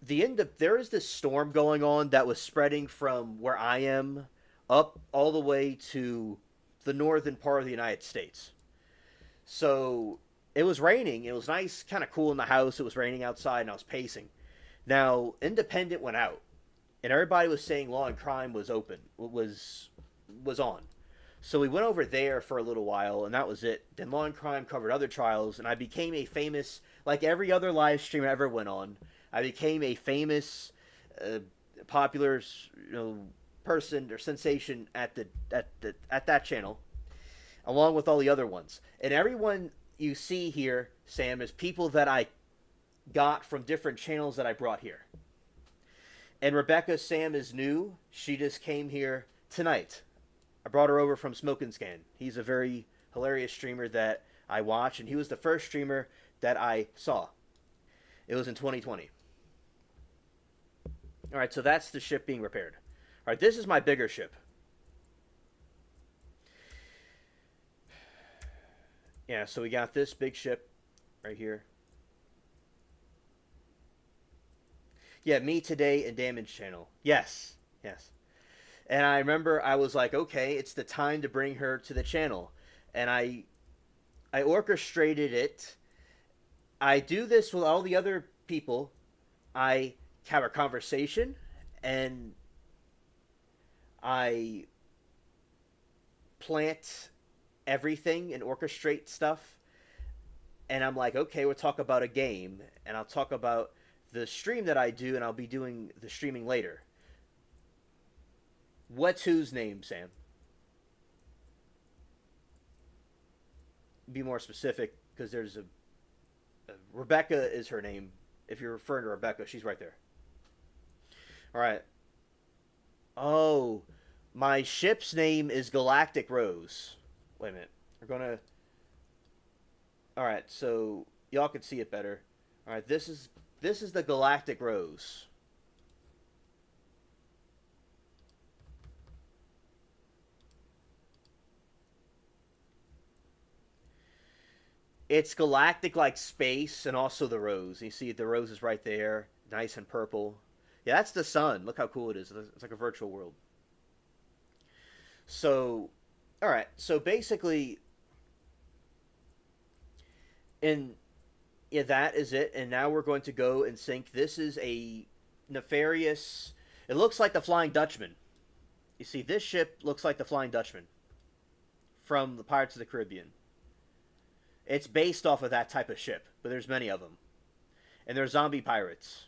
there is this storm going on that was spreading from where I am up all the way to the northern part of the United States. So it was raining. It was nice, kind of cool in the house. It was raining outside, and I was pacing. Now, Independent went out, and everybody was saying Law and Crime was open, was on. So we went over there for a little while, and that was it. Then Law and Crime covered other trials, and I became a famous, like every other live stream I ever went on, I became a famous, popular, person or sensation at that channel, along with all the other ones. And everyone you see here, Sam, is people that I got from different channels that I brought here. And Rebecca, Sam, is new. She just came here tonight. I brought her over from Smoke and Scan. He's a very hilarious streamer that I watch, and he was the first streamer that I saw. It was in 2020. All right, so that's the ship being repaired. All right, this is my bigger ship. Yeah, so we got this big ship right here. Yeah, me today and Damage Channel. Yes, yes. And I remember I was like, okay, it's the time to bring her to the channel. And I orchestrated it. I do this with all the other people. I have a conversation, and I plant everything and orchestrate stuff. And I'm like, okay, we'll talk about a game, and I'll talk about the stream that I do, and I'll be doing the streaming later. What's whose name, Sam? Be more specific, because there's a Rebecca is her name. If you're referring to Rebecca, she's right there. All right. Oh, my ship's name is Galactic Rose. Wait a minute. We're gonna. All right, so y'all can see it better. All right, this is the Galactic Rose. It's galactic like space, and also the rose. You see the rose is right there, nice and purple. Yeah, that's the sun. Look how cool it is. It's like a virtual world. So, all right. So basically, and yeah, that is it. And now we're going to go and sync. This is a nefarious It looks like the Flying Dutchman. You see, this ship looks like the Flying Dutchman from the Pirates of the Caribbean. It's based off of that type of ship, but there's many of them. And they're zombie pirates.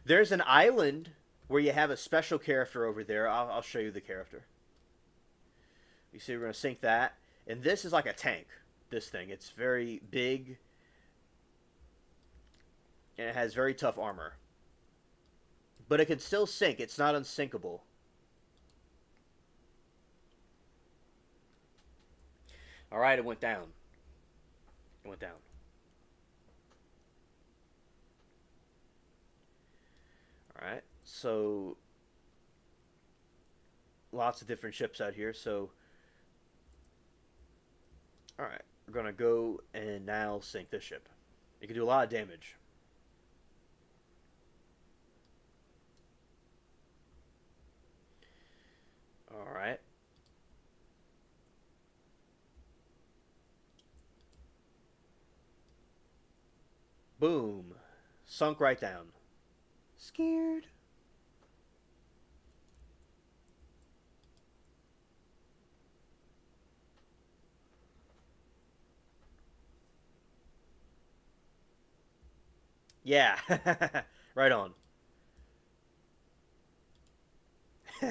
There's an island where you have a special character over there. I'll show you the character. You see, we're going to sink that. And this is like a tank, this thing. It's very big. And it has very tough armor. But it can still sink. It's not unsinkable. Alright, it went down. It went down. Alright, so lots of different ships out here, so alright, we're gonna go and now sink this ship. It can do a lot of damage. Alright. Boom. Sunk right down. Scared. Yeah. Right on.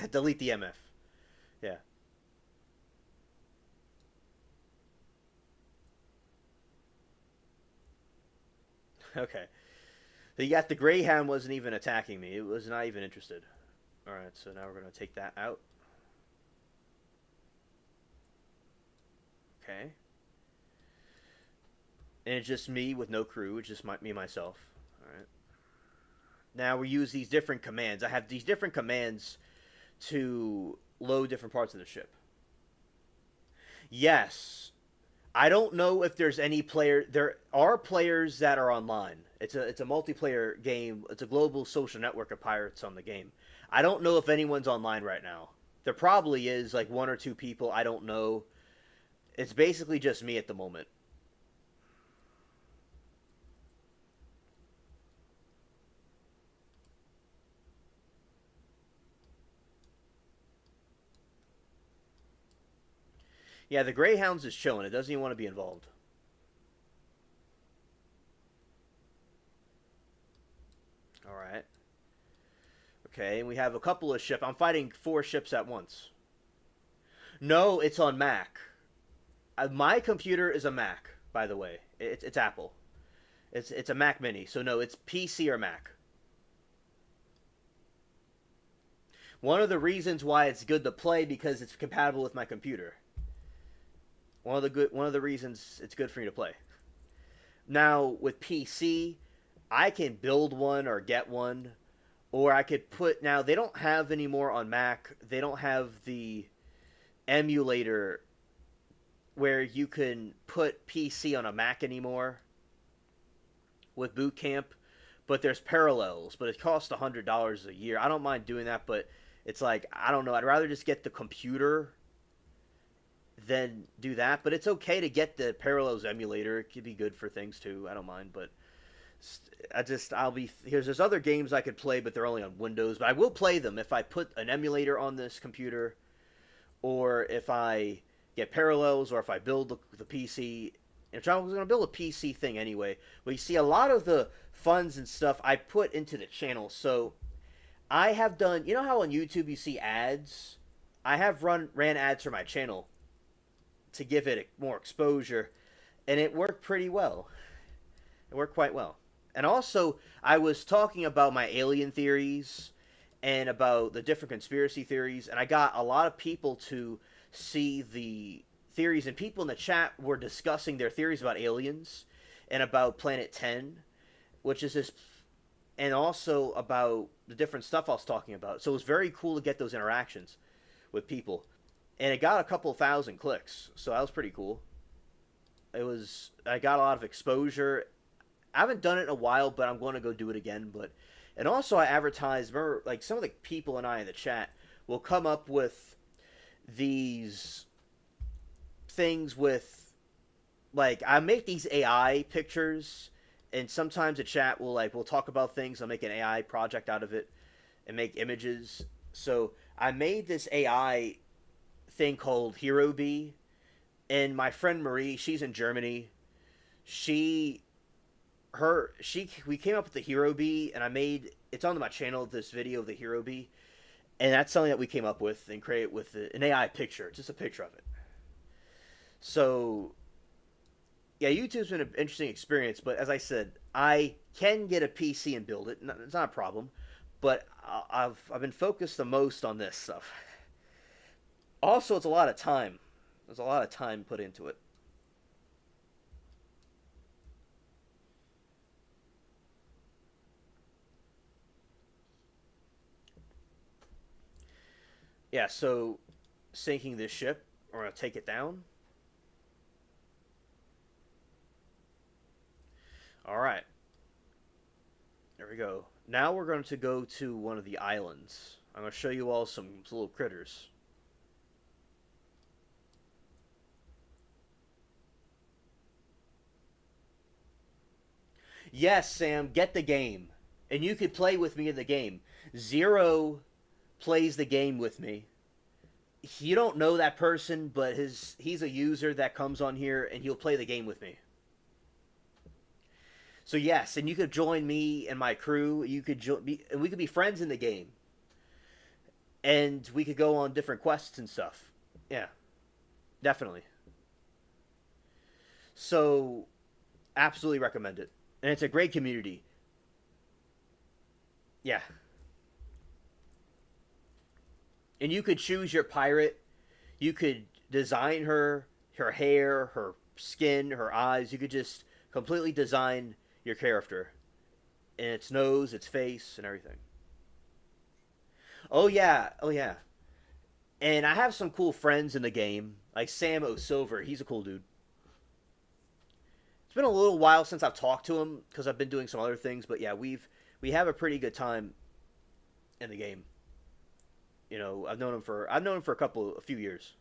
Delete the MF. Yeah. Okay. So you got the Greyhound wasn't even attacking me. It was not even interested. Alright, so now we're going to take that out. Okay. And it's just me with no crew. It's just me, myself. Alright. Now we use these different commands. I have these different commands to load different parts of the ship. Yes. I don't know if there's any player. There are players that are online. It's a multiplayer game. It's a global social network of pirates on the game. I don't know if anyone's online right now. There probably is like one or two people. I don't know. It's basically just me at the moment. Yeah, the Greyhounds is chilling. It doesn't even want to be involved. Alright. Okay, and we have a couple of ships. I'm fighting 4 ships at once. No, it's on Mac. My computer is a Mac, by the way. It's Apple. It's a Mac Mini. So no, it's PC or Mac. One of the reasons why it's good to play because it's compatible with my computer. One of the reasons it's good for me to play. Now with PC, I can build one or get one, or I could put. Now they don't have anymore on Mac. They don't have the emulator where you can put PC on a Mac anymore with Boot Camp, but there's Parallels. But it costs $100 a year. I don't mind doing that, but it's like I don't know. I'd rather just get the computer than do that. But it's okay to get the Parallels emulator. It could be good for things too. I don't mind, but there's other games I could play, but they're only on Windows. But I will play them if I put an emulator on this computer, or if I get Parallels, or if I build the PC. Which I was going to build a PC thing anyway. But you see, a lot of the funds and stuff I put into the channel. So I have done. You know how on YouTube you see ads? I have ran ads for my channel to give it more exposure, and it worked pretty well. It worked quite well. And also, I was talking about my alien theories and about the different conspiracy theories, and I got a lot of people to see the theories, and people in the chat were discussing their theories about aliens and about Planet 10, which is this, and also about the different stuff I was talking about. So it was very cool to get those interactions with people. And it got a couple thousand clicks, so that was pretty cool. I got a lot of exposure. I haven't done it in a while, but I'm going to go do it again. And also I advertise. Remember, like some of the people and I in the chat will come up with these things with, like, I make these AI pictures, and sometimes the chat will we'll talk about things. I'll make an AI project out of it, and make images. So I made this AI thing called Hero Bee, and my friend Marie, she's in Germany. She we came up with the Hero Bee, and I made it's on my channel this video of the Hero Bee, and that's something that we came up with and create with an AI picture, just a picture of it. So yeah, YouTube's been an interesting experience, but as I said, I can get a PC and build it. It's not a problem, but I've been focused the most on this stuff. Also, it's a lot of time. There's a lot of time put into it. Yeah, so sinking this ship, we're gonna take it down. All right, there we go. Now we're going to go to one of the islands. I'm gonna show you all some little critters. Yes, Sam, get the game. And you could play with me in the game. Zero plays the game with me. You don't know that person, but he's a user that comes on here and he'll play the game with me. So yes, and you could join me and my crew. You could and we could be friends in the game, and we could go on different quests and stuff. Yeah, definitely. So absolutely recommend it, and it's a great community. Yeah, and you could choose your pirate. You could design her hair, her skin, her eyes. You could just completely design your character and its nose, its face, and everything. Oh yeah, oh yeah. And I have some cool friends in the game, like Sam O'Silver. He's a cool dude. It's been a little while since I've talked to him because I've been doing some other things, but yeah, we have a pretty good time in the game. You know, I've known him for a few years.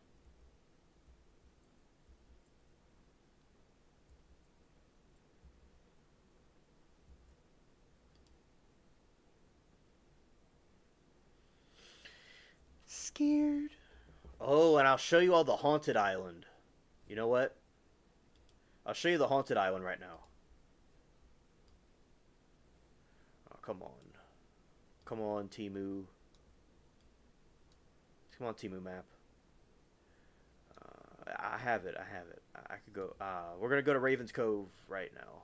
Scared. Oh, and I'll show you all the haunted island. You know what? I'll show you the haunted island right now. Oh, come on. Come on, Timu. Come on, Timu map. I have it. I have it. I could go. We're gonna go to Ravens Cove right now.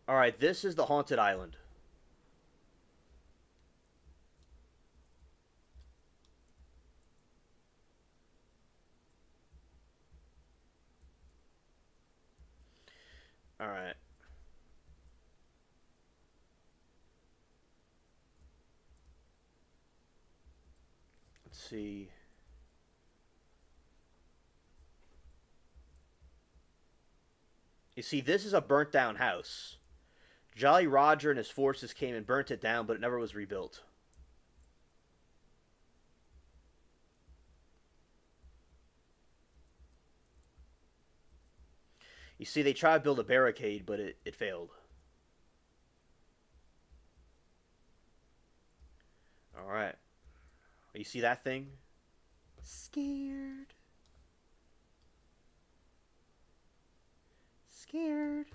All right, this is the haunted island. All right. Let's see. You see, this is a burnt down house. Jolly Roger and his forces came and burnt it down, but it never was rebuilt. You see, they tried to build a barricade, but it failed. All right. You see that thing? Scared. Scared.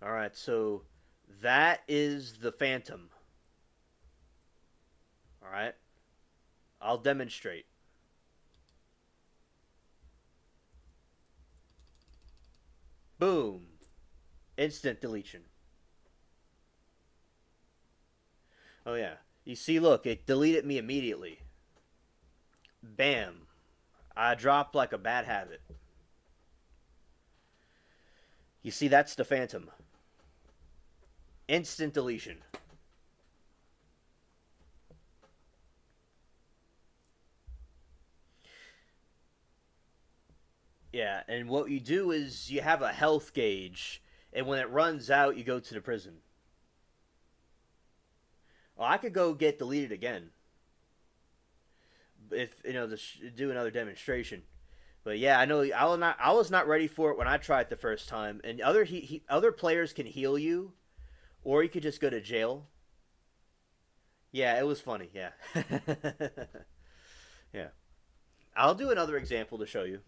All right, so that is the Phantom. All right. I'll demonstrate. Boom. Instant deletion. Oh, yeah. You see, look, it deleted me immediately. Bam. I dropped like a bad habit. You see, that's the Phantom. Instant deletion. Yeah, and what you do is you have a health gauge, and when it runs out, you go to the prison. Well, I could go get deleted again, if to do another demonstration. But yeah, I know I was not ready for it when I tried it the first time. And other players can heal you, or you could just go to jail. Yeah, it was funny. Yeah, yeah. I'll do another example to show you.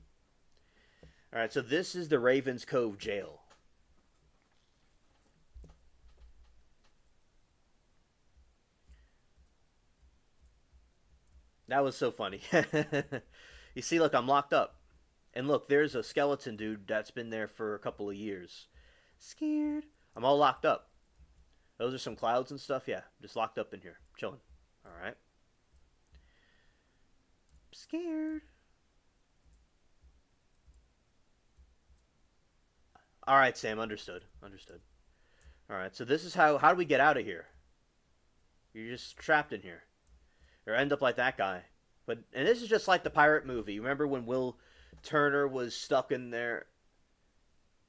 All right, so this is the Ravens Cove jail. That was so funny. You see, look, I'm locked up. And look, there's a skeleton dude that's been there for a couple of years. Scared. I'm all locked up. Those are some clouds and stuff. Yeah, just locked up in here, chilling. All right. Scared. All right, Sam. Understood. Understood. All right. So this is how do we get out of here? You're just trapped in here, or end up like that guy. And this is just like the pirate movie. Remember when Will Turner was stuck in there?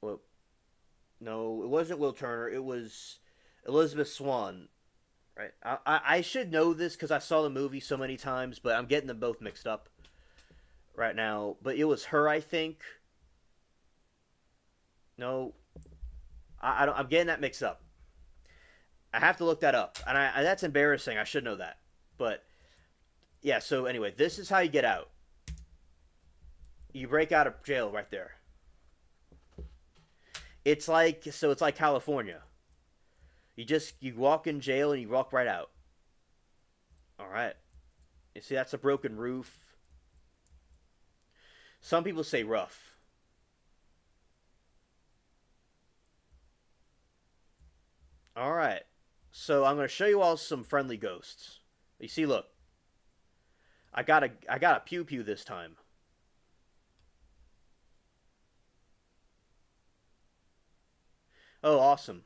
Well, no, it wasn't Will Turner. It was Elizabeth Swan. Right. I should know this because I saw the movie so many times, but I'm getting them both mixed up right now. But it was her, I think. No, I don't. I'm getting that mixed up. I have to look that up, and that's embarrassing. I should know that. But yeah. So anyway, this is how you get out. You break out of jail right there. It's like California. You walk in jail and you walk right out. All right. You see that's a broken roof. Some people say rough. All right. So I'm going to show you all some friendly ghosts. You see, look. I got a pew pew this time. Oh, awesome.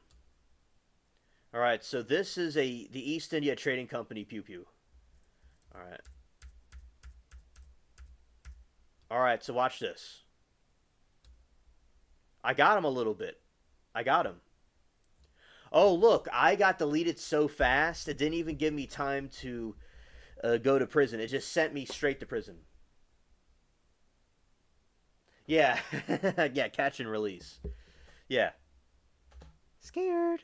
All right. So this is the East India Trading Company pew pew. All right. All right. So watch this. I got him a little bit. I got him. Oh, look, I got deleted so fast, it didn't even give me time to go to prison. It just sent me straight to prison. Yeah. Yeah, catch and release. Yeah. Scared.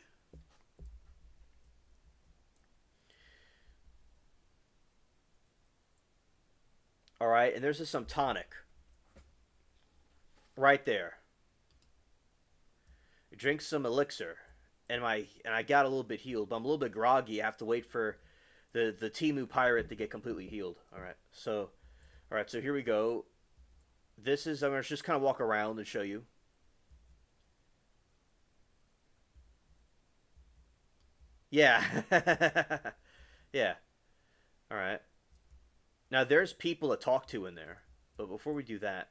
All right, and there's just some tonic right there. Drink some elixir. And I got a little bit healed, but I'm a little bit groggy. I have to wait for the Timu pirate to get completely healed. All right, so here we go. I'm gonna just kind of walk around and show you. Yeah, yeah. All right. Now there's people to talk to in there, but before we do that,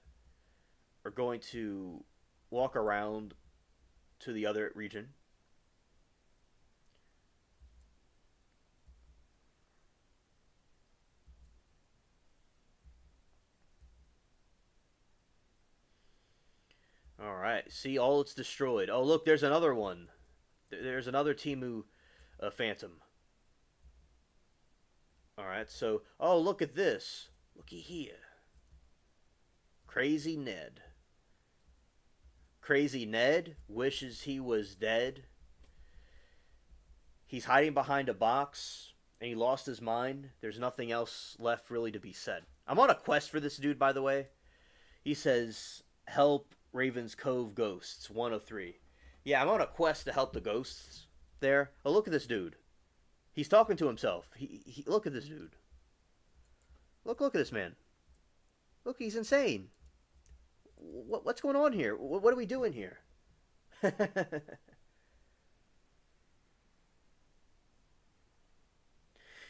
we're going to walk around to the other region. All right. See, all it's destroyed. Oh, look, there's another one. There's another Timu Phantom. All right. So, oh, look at this. Looky here. Crazy Ned. Crazy Ned wishes he was dead. He's hiding behind a box and he lost his mind. There's nothing else left really to be said. I'm on a quest for this dude, by the way. He says, help Raven's Cove ghosts, 103. Yeah, I'm on a quest to help the ghosts there. Oh, look at this dude. He's talking to himself. Look at this dude. Look at this man. Look, he's insane. What's going on here? What are we doing here?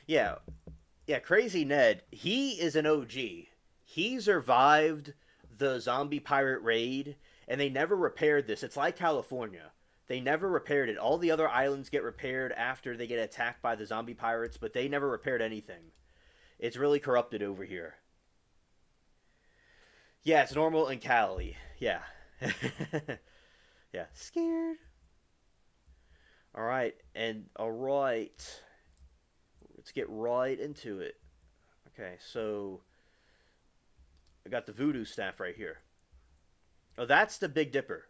Yeah, yeah, Crazy Ned. He is an OG. He survived the zombie pirate raid, and they never repaired this. It's like California. They never repaired it. All the other islands get repaired after they get attacked by the zombie pirates, but they never repaired anything. It's really corrupted over here. Yeah, it's normal in Cali. Yeah. Yeah. Scared. All right. And all right. Let's get right into it. Okay, so I got the voodoo staff right here. Oh, that's the Big Dipper.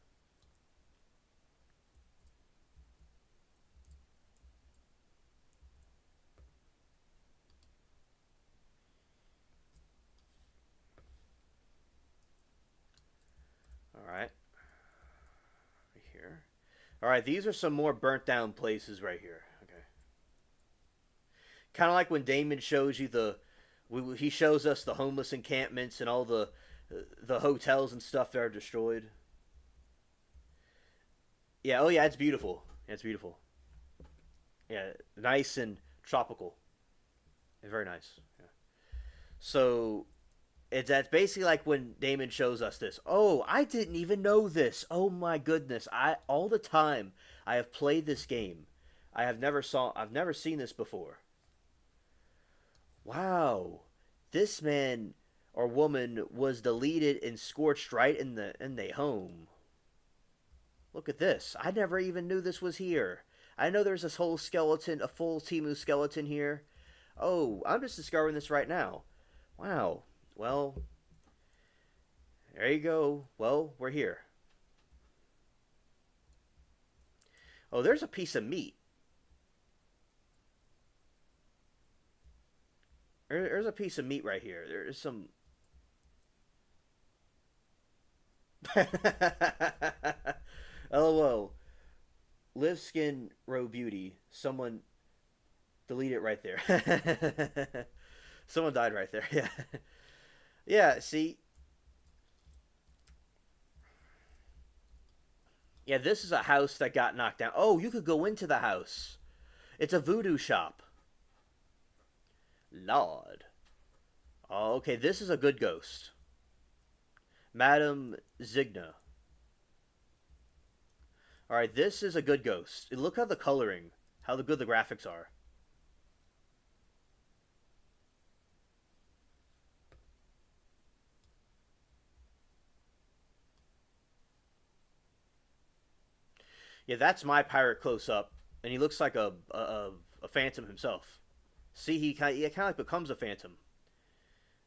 All right. Right here. All right, these are some more burnt down places right here. Okay. Kind of like when Damon shows you he shows us the homeless encampments and all the hotels and stuff that are destroyed. Yeah. Oh yeah, it's beautiful. Yeah, it's beautiful. Yeah, nice and tropical. Yeah, very nice. Yeah. So that's basically like when Damon shows us this. Oh, I didn't even know this. Oh my goodness! I all the time I have played this game. I've never seen this before. Wow, this man or woman was deleted and scorched right in the home. Look at this. I never even knew this was here. I know there's this whole skeleton, a full Timu skeleton here. Oh, I'm just discovering this right now. Wow. Well, there you go. Well, we're here. Oh, there's a piece of meat. There's a piece of meat right here. There's some. LOL. Live skin row beauty. Someone delete it right there. Someone died right there. Yeah. Yeah, see? Yeah, this is a house that got knocked down. Oh, you could go into the house. It's a voodoo shop. Lord. Oh, okay, this is a good ghost. Madam Zigna. Alright, this is a good ghost. Look how the coloring, how the good the graphics are. Yeah, that's my pirate close up, and he looks like a phantom himself. See, he kind of like becomes a phantom.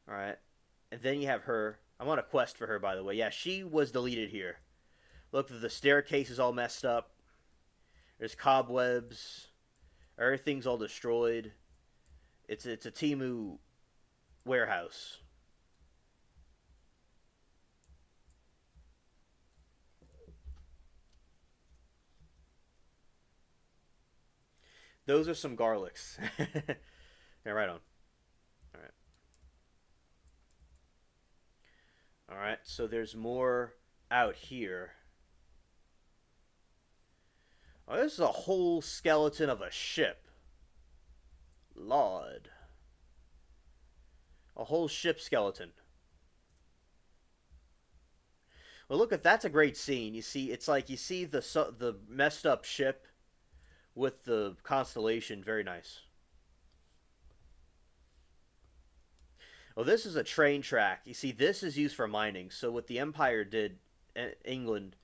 All right, and then you have her. I'm on a quest for her, by the way. Yeah, she was deleted here. Look, the staircase is all messed up. There's cobwebs. Everything's all destroyed. It's a Timu warehouse. Those are some garlics. Yeah, right on. All right. All right. So there's more out here. Oh, this is a whole skeleton of a ship. Lord. A whole ship skeleton. Well, look at that's a great scene. You see, it's like you see the messed up ship with the constellation. Very nice. Oh, this is a train track. You see, this is used for mining. So what the Empire did, England,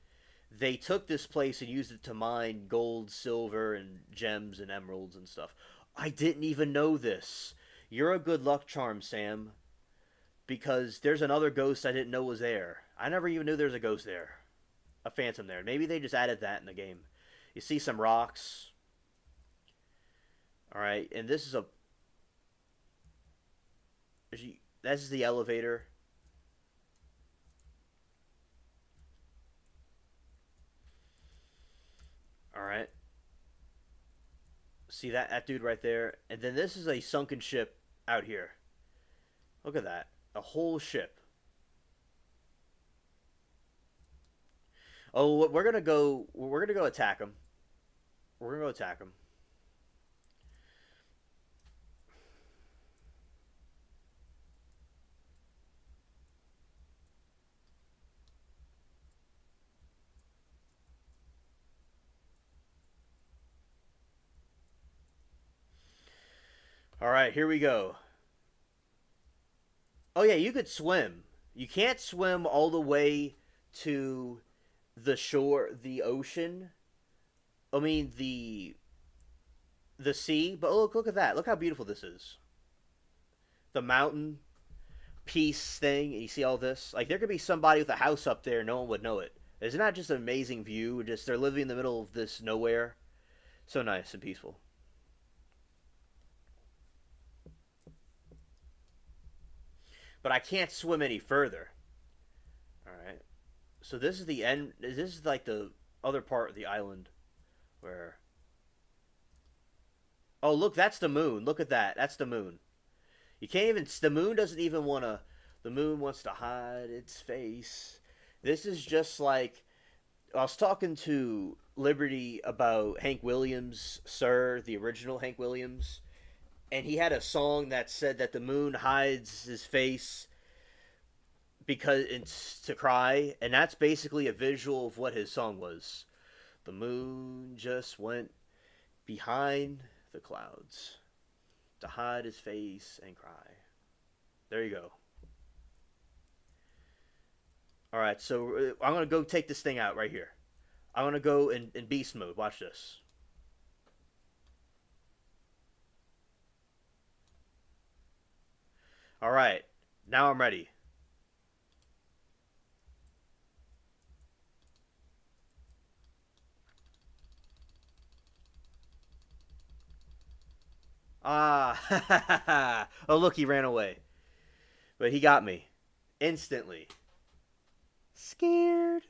they took this place and used it to mine gold, silver, and gems and emeralds and stuff. I didn't even know this. You're a good luck charm, Sam, because there's another ghost I didn't know was there. I never even knew there was a ghost there, a phantom there. Maybe they just added that in the game. You see some rocks. All right, and this is a. This is the elevator. All right. See that dude right there, and then this is a sunken ship out here. Look at that, a whole ship. Oh, we're gonna go. We're gonna go attack him. We're gonna go attack him. All right, here we go. Oh yeah, you could swim. You can't swim all the way to the shore, the ocean. I mean the sea. But look at that. Look how beautiful this is. The mountain. peace thing, and you see all this. Like there could be somebody with a house up there, no one would know it. Isn't that just an amazing view? Just they're living in the middle of this nowhere, so nice and peaceful. But I can't swim any further. All right. So this is the end. This is like the other part of the island where. Oh, look, that's the moon. Look at that. That's the moon. You can't even. The moon doesn't even want to. The moon wants to hide its face. This is just like. I was talking to Liberty about Hank Williams, Sir, the original Hank Williams, and he had a song that said that the moon hides his face because it's to cry, and that's basically a visual of what his song was. The moon just went behind the clouds to hide his face and cry. There you go. All right, so I'm gonna go take this thing out right here. I'm gonna go in beast mode. Watch this. All right, now I'm ready. Ah, oh look, he ran away, but he got me instantly. Scared.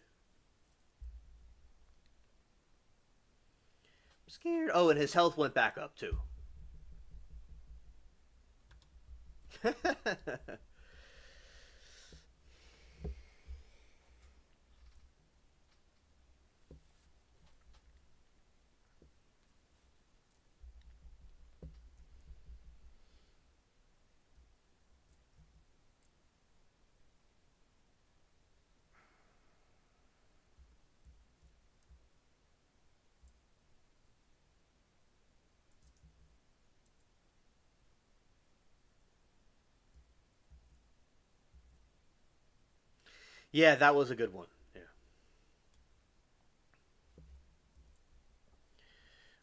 I'm scared. Oh, and his health went back up too. Yeah, that was a good one. Yeah.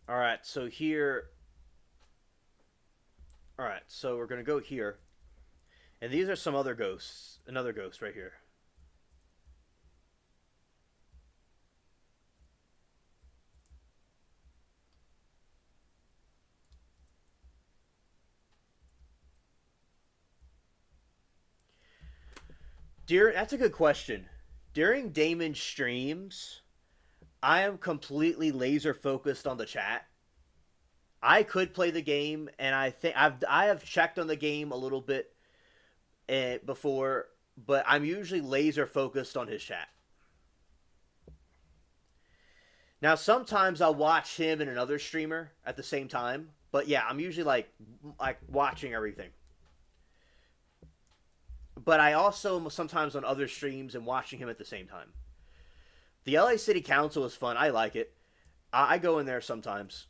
All right, so here. All right, so we're gonna go here, and these are some other ghosts. Another ghost right here. That's a good question. During Damon's streams, I am completely laser focused on the chat. I could play the game, and I have checked on the game a little bit before, but I'm usually laser focused on his chat. Now sometimes I'll watch him and another streamer at the same time, but yeah, I'm usually like watching everything. But I also am sometimes on other streams and watching him at the same time. The LA City Council is fun. I like it. I go in there sometimes,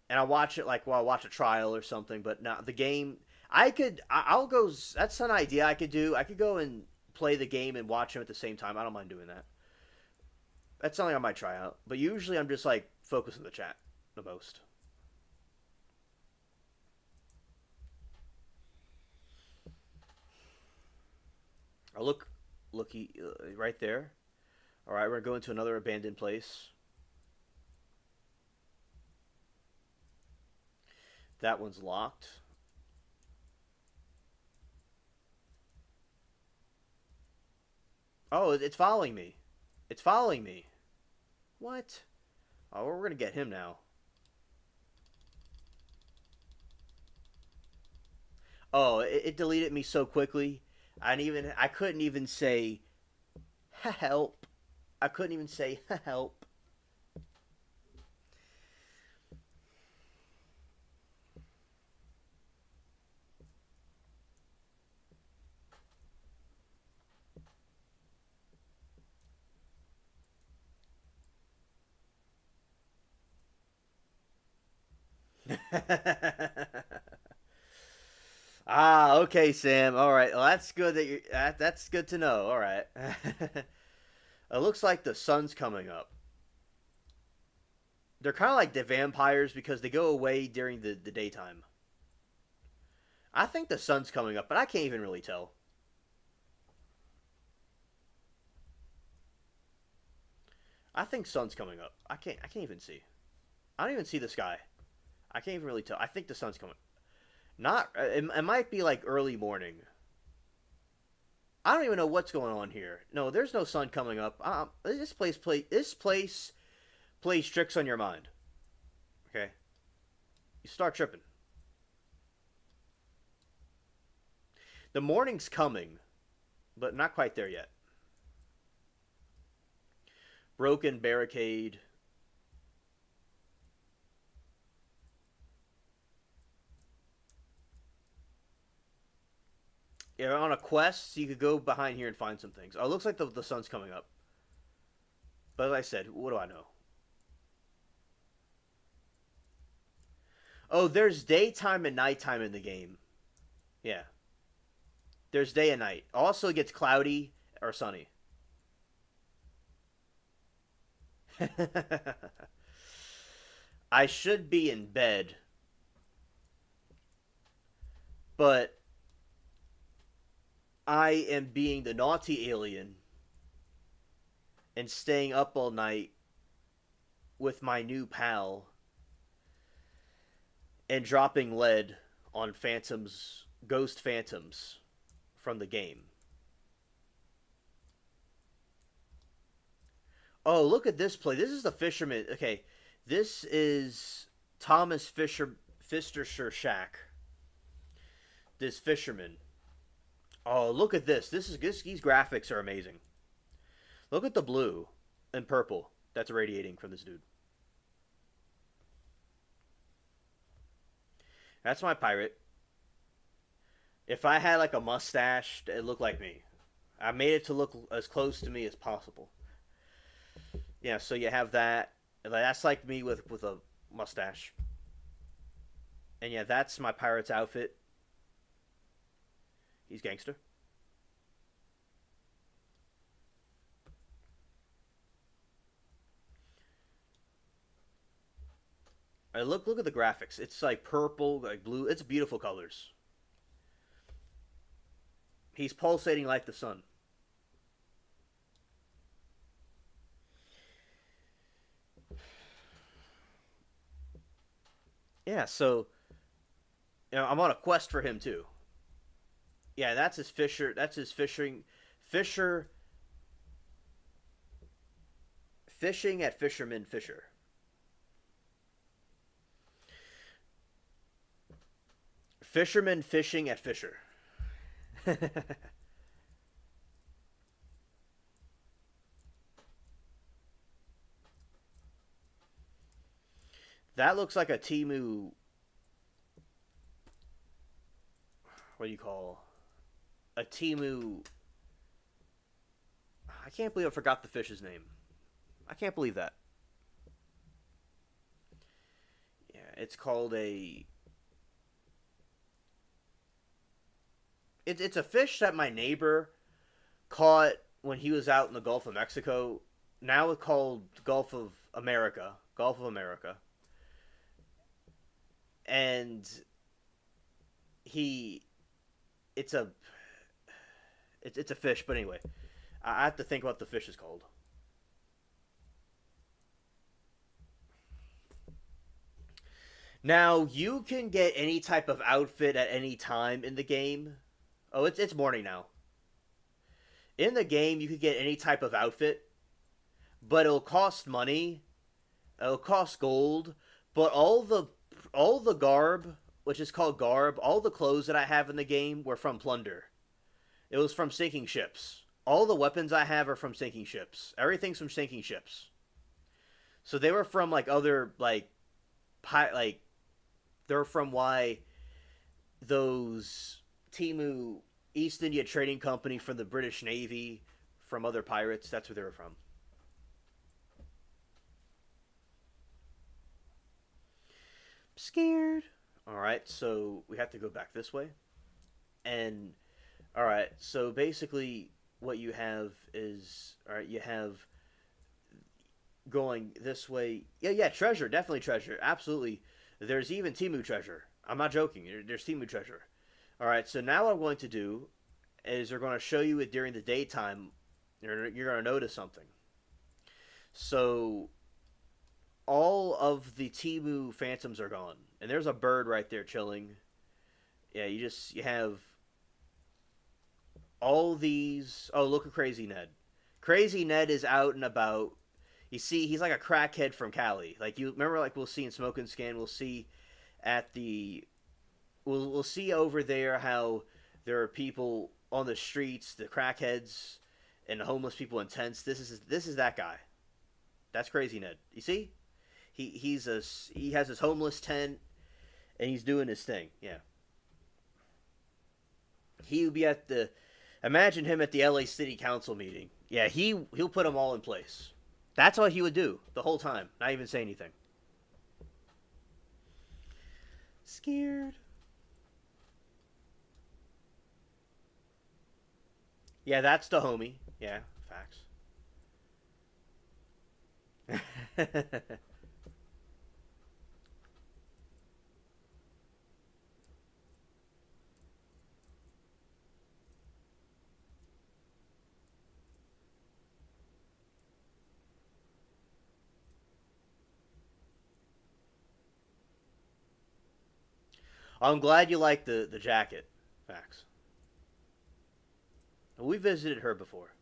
and I watch it like while I watch a trial or something. But now the game, I'll go. That's an idea I could do. I could go and play the game and watch him at the same time. I don't mind doing that. That's something I might try out. But usually I'm just like focused on the chat the most. Oh, looky right there. All right, we're gonna go into another abandoned place. That one's locked. Oh, it's following me. It's following me. What? Oh, we're gonna get him now. Oh, it deleted me so quickly. I couldn't even say help. I couldn't even say help. Ah, okay, Sam. All right. Well, that's good that's good to know. All right. It looks like the sun's coming up. They're kind of like the vampires because they go away during the daytime. I think the sun's coming up, but I can't even really tell. I think sun's coming up. I can't even see. I don't even see the sky. I can't even really tell. I think the sun's coming. Not. It might be like early morning. I don't even know what's going on here. No, there's no sun coming up. This place plays tricks on your mind. Okay, you start tripping. The morning's coming, but not quite there yet. Broken barricade. Yeah, on a quest, so you could go behind here and find some things. Oh, it looks like the sun's coming up. But as I said, what do I know? Oh, there's daytime and nighttime in the game. Yeah. There's day and night. Also, it gets cloudy or sunny. I should be in bed, but I am being the naughty alien and staying up all night with my new pal and dropping lead on ghost phantoms from the game. Oh, look at this play. This is the fisherman. Okay, this is Thomas Fisher Shack. This fisherman. Oh, look at this. These graphics are amazing. Look at the blue and purple that's radiating from this dude. That's my pirate. If I had like a mustache, it looked like me. I made it to look as close to me as possible. Yeah, so you have that. That's like me with a mustache. And yeah, that's my pirate's outfit. He's gangster. Look at the graphics. It's like purple, like blue. It's beautiful colors. He's pulsating like the sun. Yeah, so I'm on a quest for him too. Yeah, that's his fisher. That's his fisher fishing at Fisherman Fisher. Fisherman fishing at Fisher. That looks like a Timu. What do you call a Timu? I can't believe I forgot the fish's name. I can't believe that. Yeah, it's called a. It's a fish that my neighbor caught when he was out in the Gulf of Mexico. Now it's called Gulf of America. Gulf of America. And he it's a it's a fish, but anyway, I have to think what the fish is called. Now you can get any type of outfit at any time in the game. Oh, it's morning now. In the game, you can get any type of outfit, but it'll cost money. It'll cost gold, but all the garb, which is called garb, all the clothes that I have in the game were from plunder. It was from sinking ships. All the weapons I have are from sinking ships. Everything's from sinking ships. So they were from like other like they're from why those Timu East India Trading Company from the British Navy, from other pirates. That's where they were from. Scared. All right, so we have to go back this way. And all right, so basically what you have is all right, you have going this way. Yeah, yeah, treasure, definitely treasure. Absolutely. There's even Timu treasure. I'm not joking. There's Timu treasure. All right, so now what I'm going to do is they're going to show you it during the daytime. You're going to notice something. So all of the Timu phantoms are gone, and there's a bird right there chilling. Yeah, you have all these. Oh, look at Crazy Ned. Crazy Ned is out and about. You see, he's like a crackhead from Cali. Like you remember, like we'll see in Smoke and Scan. We'll see at the. We'll see over there how there are people on the streets, the crackheads, and the homeless people in tents. This is that guy. That's Crazy Ned. You see, he has his homeless tent and he's doing his thing. Yeah, he would be at the. Imagine him at the LA City Council meeting. Yeah, he'll put them all in place. That's what he would do the whole time, not even say anything. Scared. Yeah, that's the homie. Yeah, facts. I'm glad you like the jacket. Facts. We visited her before.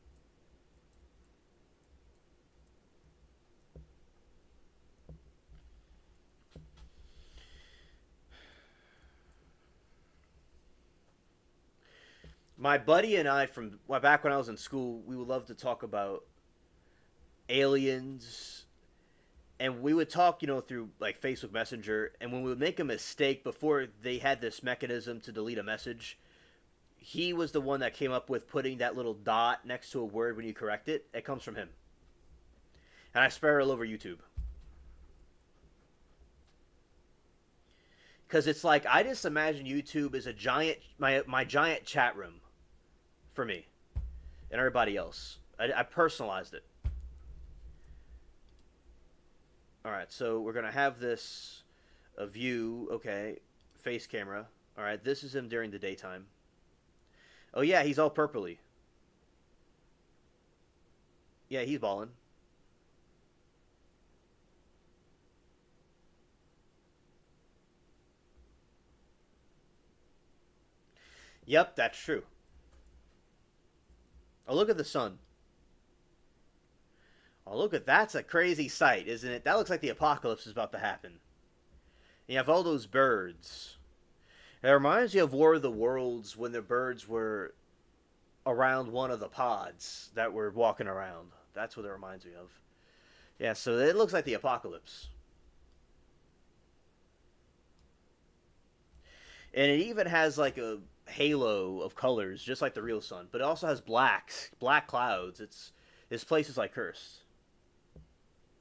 My buddy and I from back when I was in school, we would love to talk about aliens, and we would talk, through like Facebook Messenger. And when we would make a mistake before they had this mechanism to delete a message, he was the one that came up with putting that little dot next to a word when you correct it. It comes from him, and I spread it all over YouTube. Because it's like I just imagine YouTube is a giant my giant chat room for me and everybody else. I personalized it. All right, so we're gonna have this a view. Okay, face camera. All right, this is him during the daytime. Oh yeah, he's all purpley. Yeah, he's balling. Yep, that's true. Oh, look at the sun. Oh, look at that's a crazy sight, isn't it? That looks like the apocalypse is about to happen. And you have all those birds. It reminds me of War of the Worlds when the birds were around one of the pods that were walking around. That's what it reminds me of. Yeah, so it looks like the apocalypse. And it even has like a halo of colors, just like the real sun. But it also has black clouds. This place is like cursed.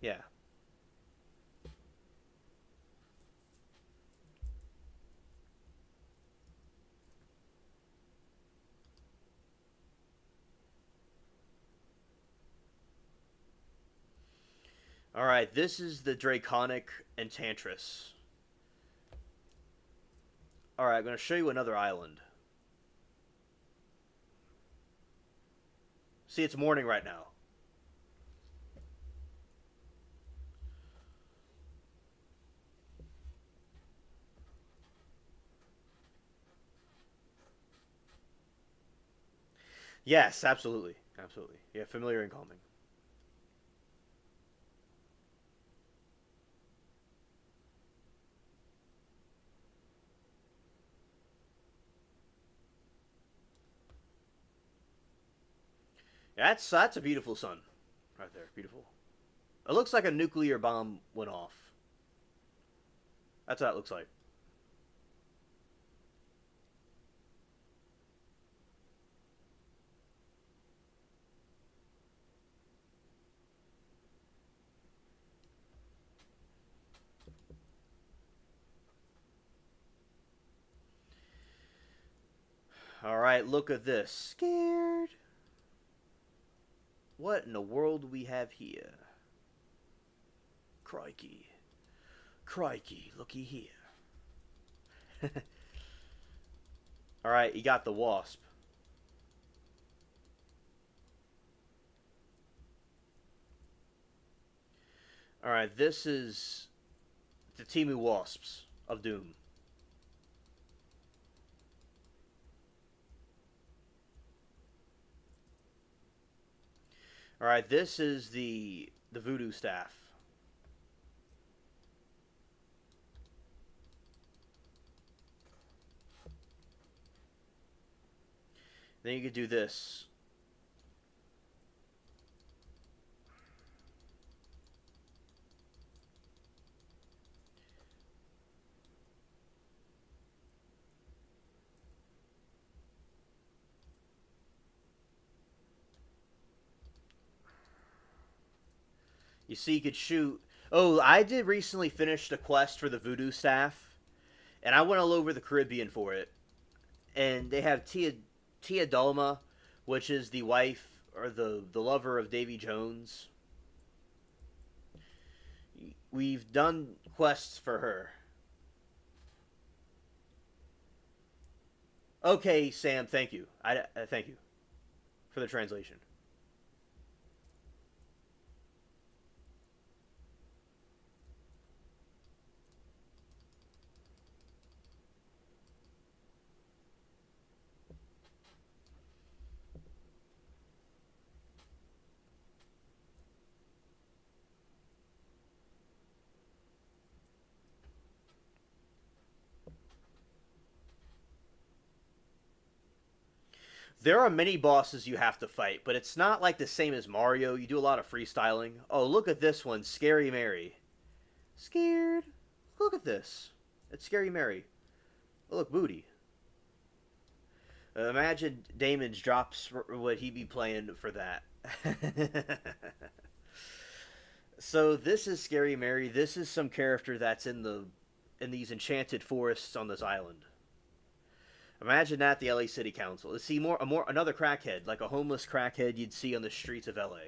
Yeah. All right, this is the Draconic Enchantress. All right, I'm going to show you another island. See, it's morning right now. Yes, absolutely. Absolutely. Yeah, familiar and calming. Yeah, that's a beautiful sun right there. Beautiful. It looks like a nuclear bomb went off. That's what it looks like. All right, look at this. Scared. What in the world do we have here? Crikey. Crikey, looky here. All right, you got the wasp. Alright, this is the Timu Wasps of Doom. Alright, this is the Voodoo Staff. Then you could do this. You see, you could shoot. Oh, I did recently finish the quest for the Voodoo Staff, and I went all over the Caribbean for it. And they have Tia Dalma, which is the wife or the lover of Davy Jones. We've done quests for her. Okay, Sam, thank you. I thank you for the translation. There are many bosses you have to fight, but it's not like the same as Mario. You do a lot of freestyling. Oh, look at this one, Scary Mary. Scared? Look at this. It's Scary Mary. Oh, look, booty. Imagine Damon's drops what he'd be playing for that. So this is Scary Mary. This is some character that's in these enchanted forests on this island. Imagine that the LA City Council. See another crackhead, like a homeless crackhead you'd see on the streets of LA.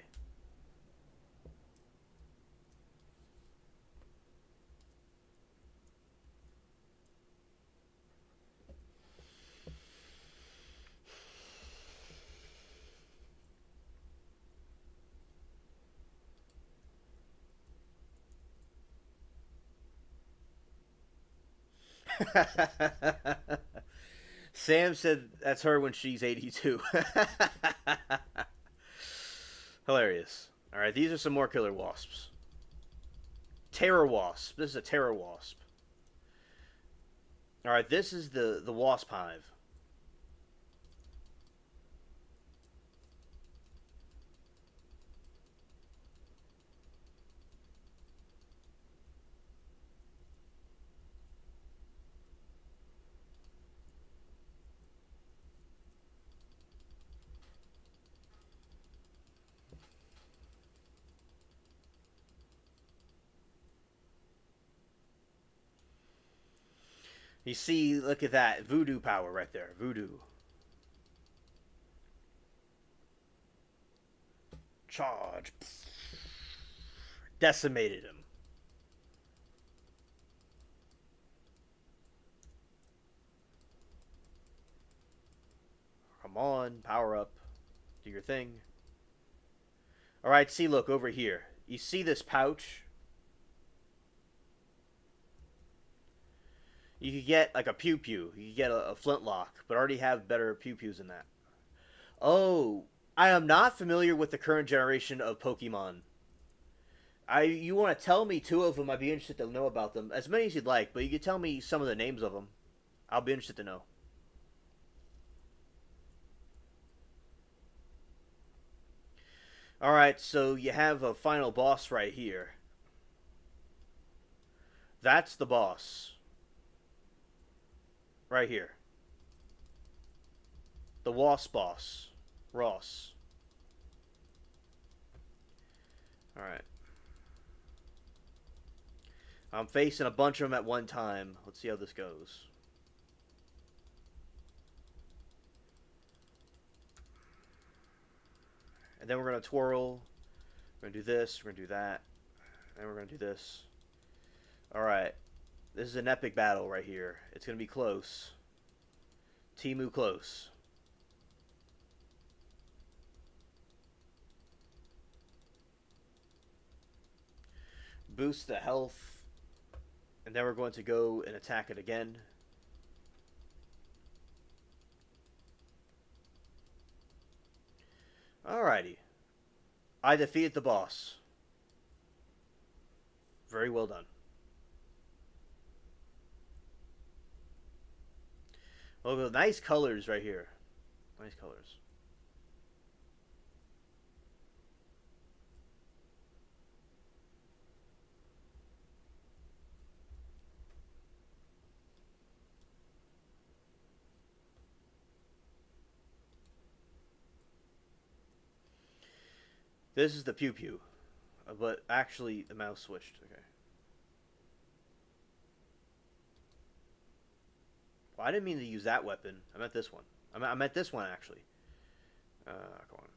Sam said that's her when she's 82. Hilarious. All right, these are some more killer wasps. Terror wasp. This is a terror wasp. All right, this is the wasp hive. You see, look at that voodoo power right there. Voodoo. Charge. Decimated him. Come on, power up. Do your thing. Alright, see, look, over here. You see this pouch? You could get, like, a pew-pew. You could get a flintlock, but already have better pew-pews than that. Oh, I am not familiar with the current generation of Pokemon. You want to tell me two of them, I'd be interested to know about them. As many as you'd like, but you could tell me some of the names of them. I'll be interested to know. Alright, so you have a final boss right here. That's the boss. Right here. The Wasp boss. Ross. Alright. I'm facing a bunch of them at one time. Let's see how this goes. And then we're going to twirl. We're going to do this. We're going to do that. And we're going to do this. Alright. This is an epic battle right here. It's going to be close. Timu close. boost the health, and then we're going to go and attack it again. Alrighty. I defeated the boss. Very well done. Oh, nice colors right here. Nice colors. This is the pew pew, but actually the mouse switched. Okay. Well, I didn't mean to use that weapon. I meant this one. I meant this one actually. Come on.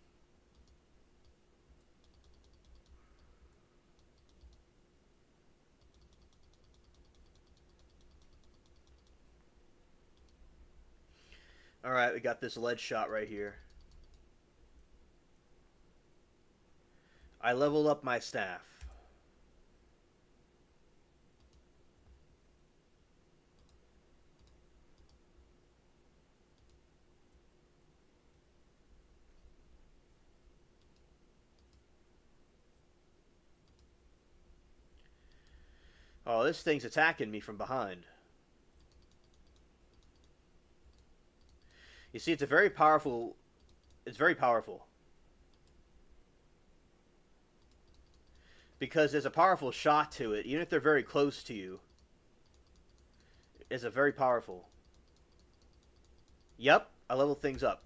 All right, we got this lead shot right here. I leveled up my staff. Oh, this thing's attacking me from behind. You see, it's a very powerful... It's very powerful. Because there's a powerful shot to it, even if they're very close to you. It's a very powerful. Yep, I leveled things up.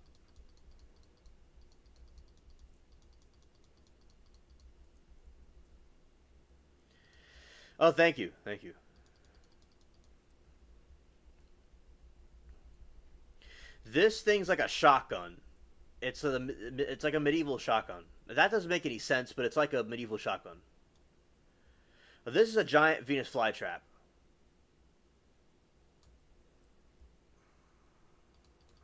Oh, thank you. Thank you. This thing's like a shotgun. It's like a medieval shotgun. That doesn't make any sense, but it's like a medieval shotgun. This is a giant Venus flytrap.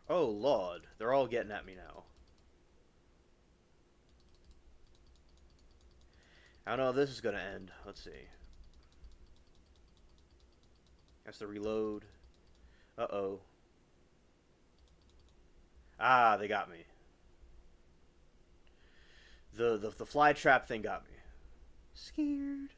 Oh, Lord. They're all getting at me now. I don't know how this is going to end. Let's see. That's the reload. Uh-oh. Ah, they got me. The fly trap thing got me. Scared.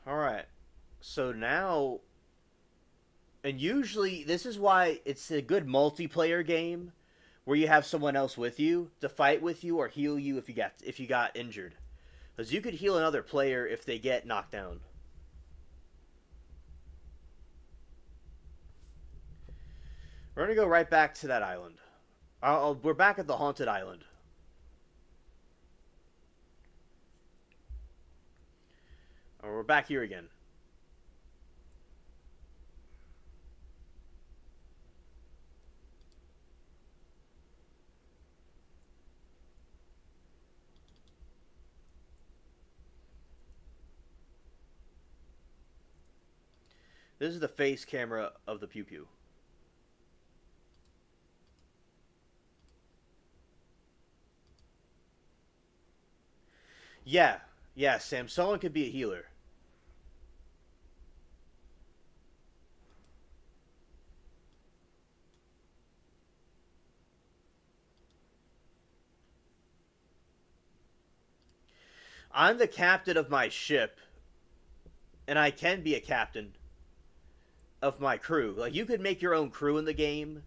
Alright. So now... And usually, this is why it's a good multiplayer game, where you have someone else with you to fight with you or heal you if you got injured. Because you could heal another player if they get knocked down. We're going to go right back to that island. We're back at the haunted island. We're back here again. This is the face camera of the pew pew. Yeah, Sam. Someone could be a healer. I'm the captain of my ship, and I can be a captain of my crew. Like, you could make your own crew in the game.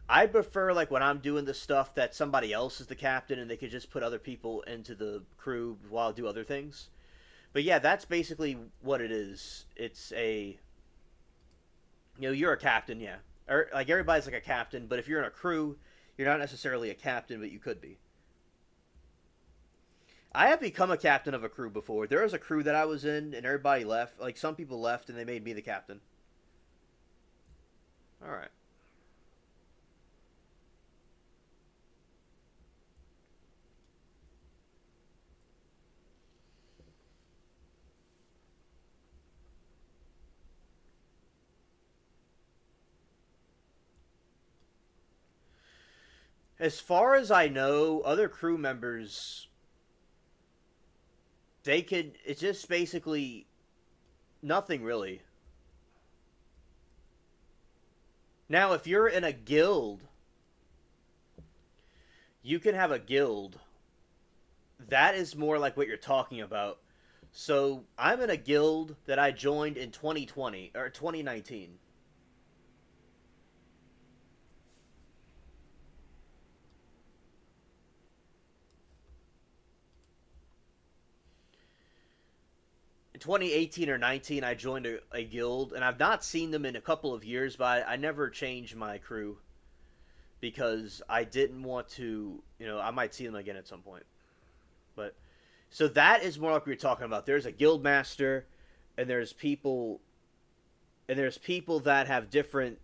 I prefer, like, when I'm doing the stuff that somebody else is the captain and they could just put other people into the crew while I do other things. But yeah, that's basically what it is. It's a... You know, you're a captain, yeah. Or, like, everybody's like a captain, but if you're in a crew, you're not necessarily a captain, but you could be. I have become a captain of a crew before. There was a crew that I was in, and everybody left. Like, some people left, and they made me the captain. Alright. As far as I know, other crew members, they could. It's just basically nothing really. Now, if you're in a guild, you can have a guild. That is more like what you're talking about. So I'm in a guild that I joined in 2020 or 2019. In 2018 or 19, I joined a guild, and I've not seen them in a couple of years, but I never changed my crew because I didn't want to, I might see them again at some point. But so that is more like we were talking about. There's a guild master, and there's people that have different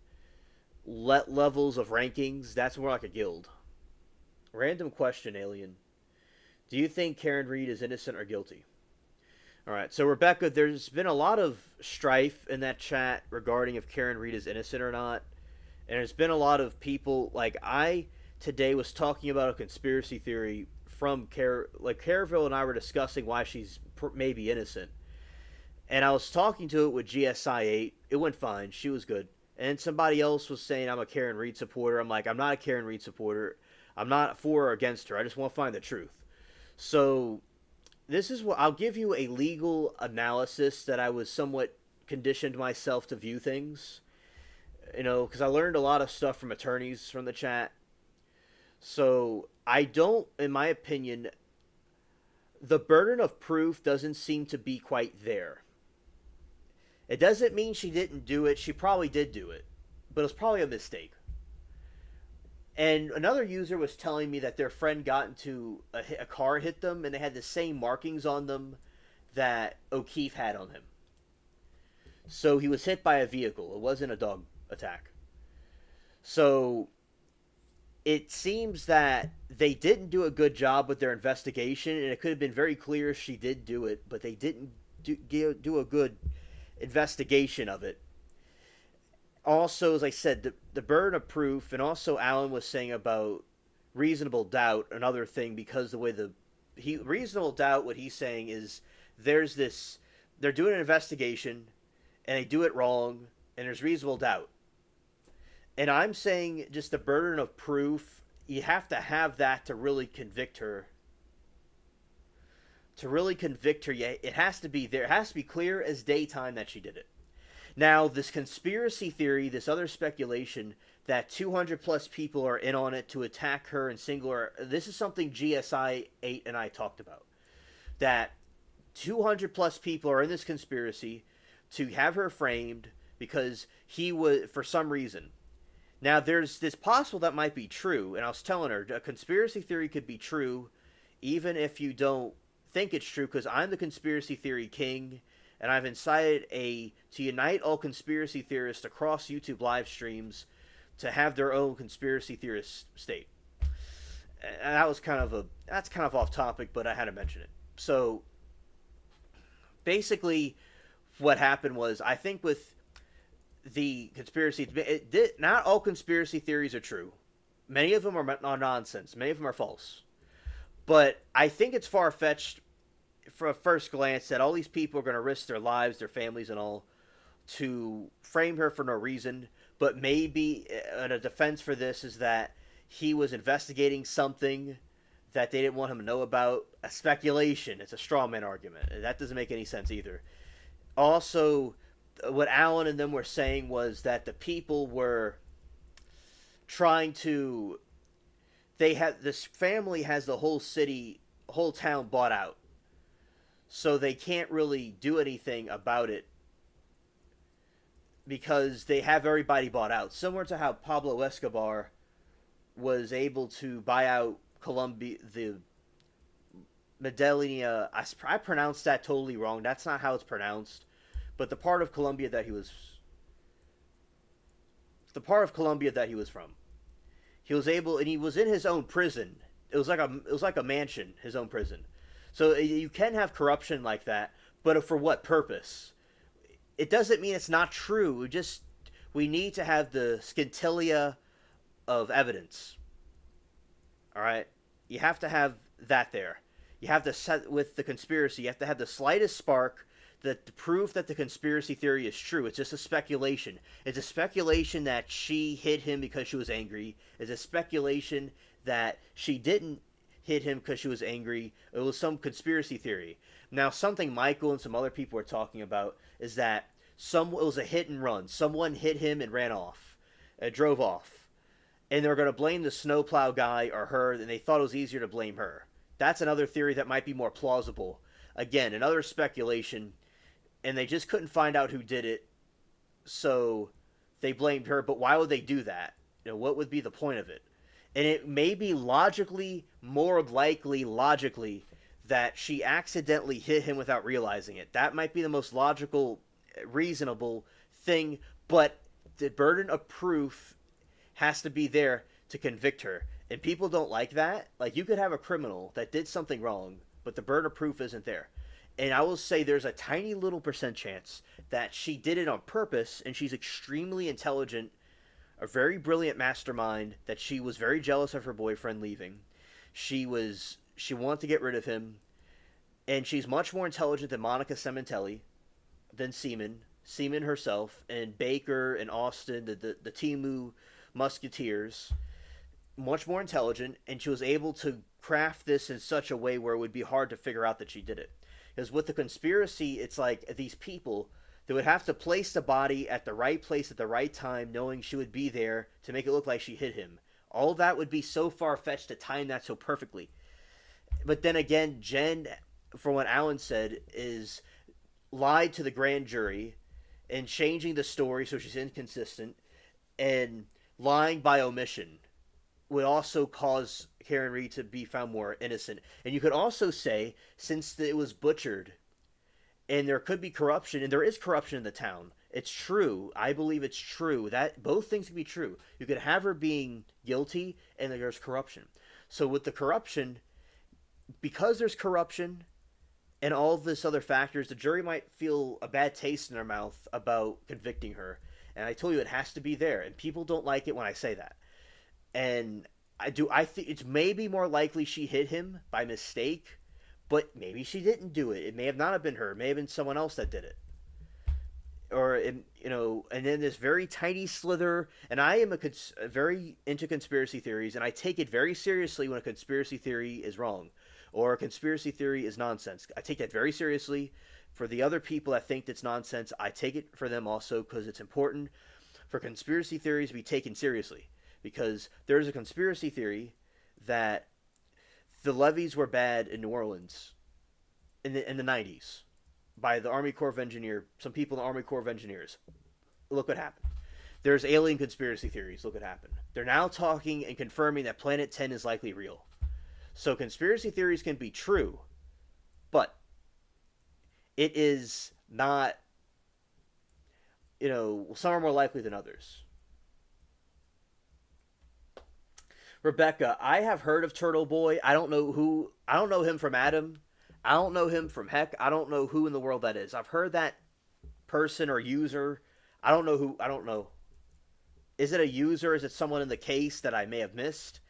levels of rankings. That's more like a guild. Random question, alien. Do you think Karen Reed is innocent or guilty? All right, so Rebecca, there's been a lot of strife in that chat regarding if Karen Reed is innocent or not, and there's been a lot of people like I today was talking about a conspiracy theory from Caraville and I were discussing why she's maybe innocent, and I was talking to it with GSI 8. It went fine. She was good. And somebody else was saying I'm a Karen Reed supporter. I'm like, I'm not a Karen Reed supporter. I'm not for or against her. I just want to find the truth. So this is what I'll give you a legal analysis that I was somewhat conditioned myself to view things. Because I learned a lot of stuff from attorneys from the chat. So I don't, in my opinion, the burden of proof doesn't seem to be quite there. It doesn't mean she didn't do it. She probably did do it. But it was probably a mistake. And another user was telling me that their friend got into a car hit them, and they had the same markings on them that O'Keefe had on him. So he was hit by a vehicle. It wasn't a dog attack. So it seems that they didn't do a good job with their investigation, and it could have been very clear she did do it, but they didn't do a good investigation of it. Also, as I said, the burden of proof, and also Alan was saying about reasonable doubt, another thing, because the way reasonable doubt, what he's saying is they're doing an investigation, and they do it wrong, and there's reasonable doubt. And I'm saying just the burden of proof, you have to have that to really convict her. It has to be there. It has to be clear as daytime that she did it. Now, this conspiracy theory, this other speculation that 200 plus people are in on it to attack her and single her, this is something GSI 8 and I talked about. That 200 plus people are in this conspiracy to have her framed because he was, for some reason. Now, there's this possible that might be true, and I was telling her, a conspiracy theory could be true even if you don't think it's true, because I'm the conspiracy theory king, and I've incited to unite all conspiracy theorists across YouTube live streams to have their own conspiracy theorist state. And that's kind of off topic, but I had to mention it. So basically, what happened was, I think with the conspiracy, not all conspiracy theories are true. Many of them are nonsense. Many of them are false. But I think it's far-fetched from a first glance that all these people are going to risk their lives, their families and all, to frame her for no reason. But maybe a defense for this is that he was investigating something that they didn't want him to know about. A speculation. It's a straw man argument. That doesn't make any sense either. Also, what Alan and them were saying was that the people were trying to... this family has the whole town bought out. So they can't really do anything about it because they have everybody bought out. Similar to how Pablo Escobar was able to buy out Colombia, the Medellin. I pronounced that totally wrong. That's not how it's pronounced. But the part of Colombia that he was from. He was able, and he was in his own prison. It was like a mansion, his own prison. So you can have corruption like that, but for what purpose? It doesn't mean it's not true. We need to have the scintilla of evidence. All right, you have to have that there. You have to set with the conspiracy. You have to have the slightest spark that the proof that the conspiracy theory is true. It's just a speculation. It's a speculation that she hit him because she was angry. It's a speculation that she didn't hit him because she was angry. It was some conspiracy theory. Now, something Michael and some other people are talking about is that it was a hit and run. Someone hit him and ran off, drove off, and they're going to blame the snowplow guy or her, and they thought it was easier to blame her. That's another theory that might be more plausible. Again, another speculation, and they just couldn't find out who did it, so they blamed her. But why would they do that? What would be the point of it? And it may be more likely logically, that she accidentally hit him without realizing it. That might be the most logical, reasonable thing, but the burden of proof has to be there to convict her. And people don't like that. Like, you could have a criminal that did something wrong, but the burden of proof isn't there. And I will say there's a tiny little percent chance that she did it on purpose, and she's extremely intelligent, a very brilliant mastermind, that she was very jealous of her boyfriend leaving. She wanted to get rid of him, and she's much more intelligent than Monica Cementelli, than Seaman herself, and Baker and Austin, the Timu Musketeers. Much more intelligent, and she was able to craft this in such a way where it would be hard to figure out that she did it. Because with the conspiracy, it's like these people, they would have to place the body at the right place at the right time, knowing she would be there to make it look like she hit him. All that would be so far-fetched to time that so perfectly. But then again, Jen, from what Alan said, is lied to the grand jury and changing the story so she's inconsistent, and lying by omission would also cause Karen Reed to be found more innocent. And you could also say, since it was butchered, and there could be corruption, and there is corruption in the town, it's true. I believe it's true. That both things could be true. You could have her being guilty, and there's corruption. So with the corruption, because there's corruption and all of this other factors, the jury might feel a bad taste in their mouth about convicting her. And I told you it has to be there, and people don't like it when I say that. And I think it's maybe more likely she hit him by mistake, but maybe she didn't do it. It may have not have been her. It may have been someone else that did it. Or, and then this very tiny slither, and I am very into conspiracy theories, and I take it very seriously when a conspiracy theory is wrong, or a conspiracy theory is nonsense. I take that very seriously. For the other people that think it's nonsense, I take it for them also, because it's important for conspiracy theories to be taken seriously. Because there's a conspiracy theory that the levees were bad in New Orleans in the 90s by the Army Corps of Engineers, some people in the Army Corps of Engineers. Look what happened. There's alien conspiracy theories. Look what happened. They're now talking and confirming that Planet 10 is likely real. So conspiracy theories can be true, but it is not, some are more likely than others. Rebecca, I have heard of Turtle Boy. I don't know him from Adam. I don't know him from Heck. I don't know who in the world that is. I've heard that person or user. I don't know. Is it a user? Is it someone in the case that I may have missed?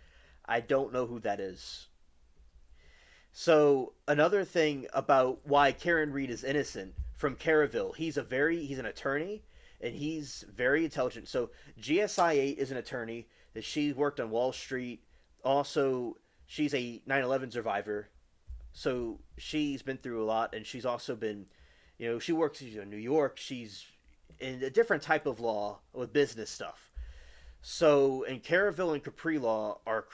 I don't know who that is. So another thing about why Karen Reed is innocent, from Caraville, he's an attorney, and he's very intelligent. So GSI 8 is an attorney that she worked on Wall Street. Also, she's a 9/11 survivor, so she's been through a lot, and she's also been, she works in New York. She's in a different type of law with business stuff. So, and Caraville and Capri Law are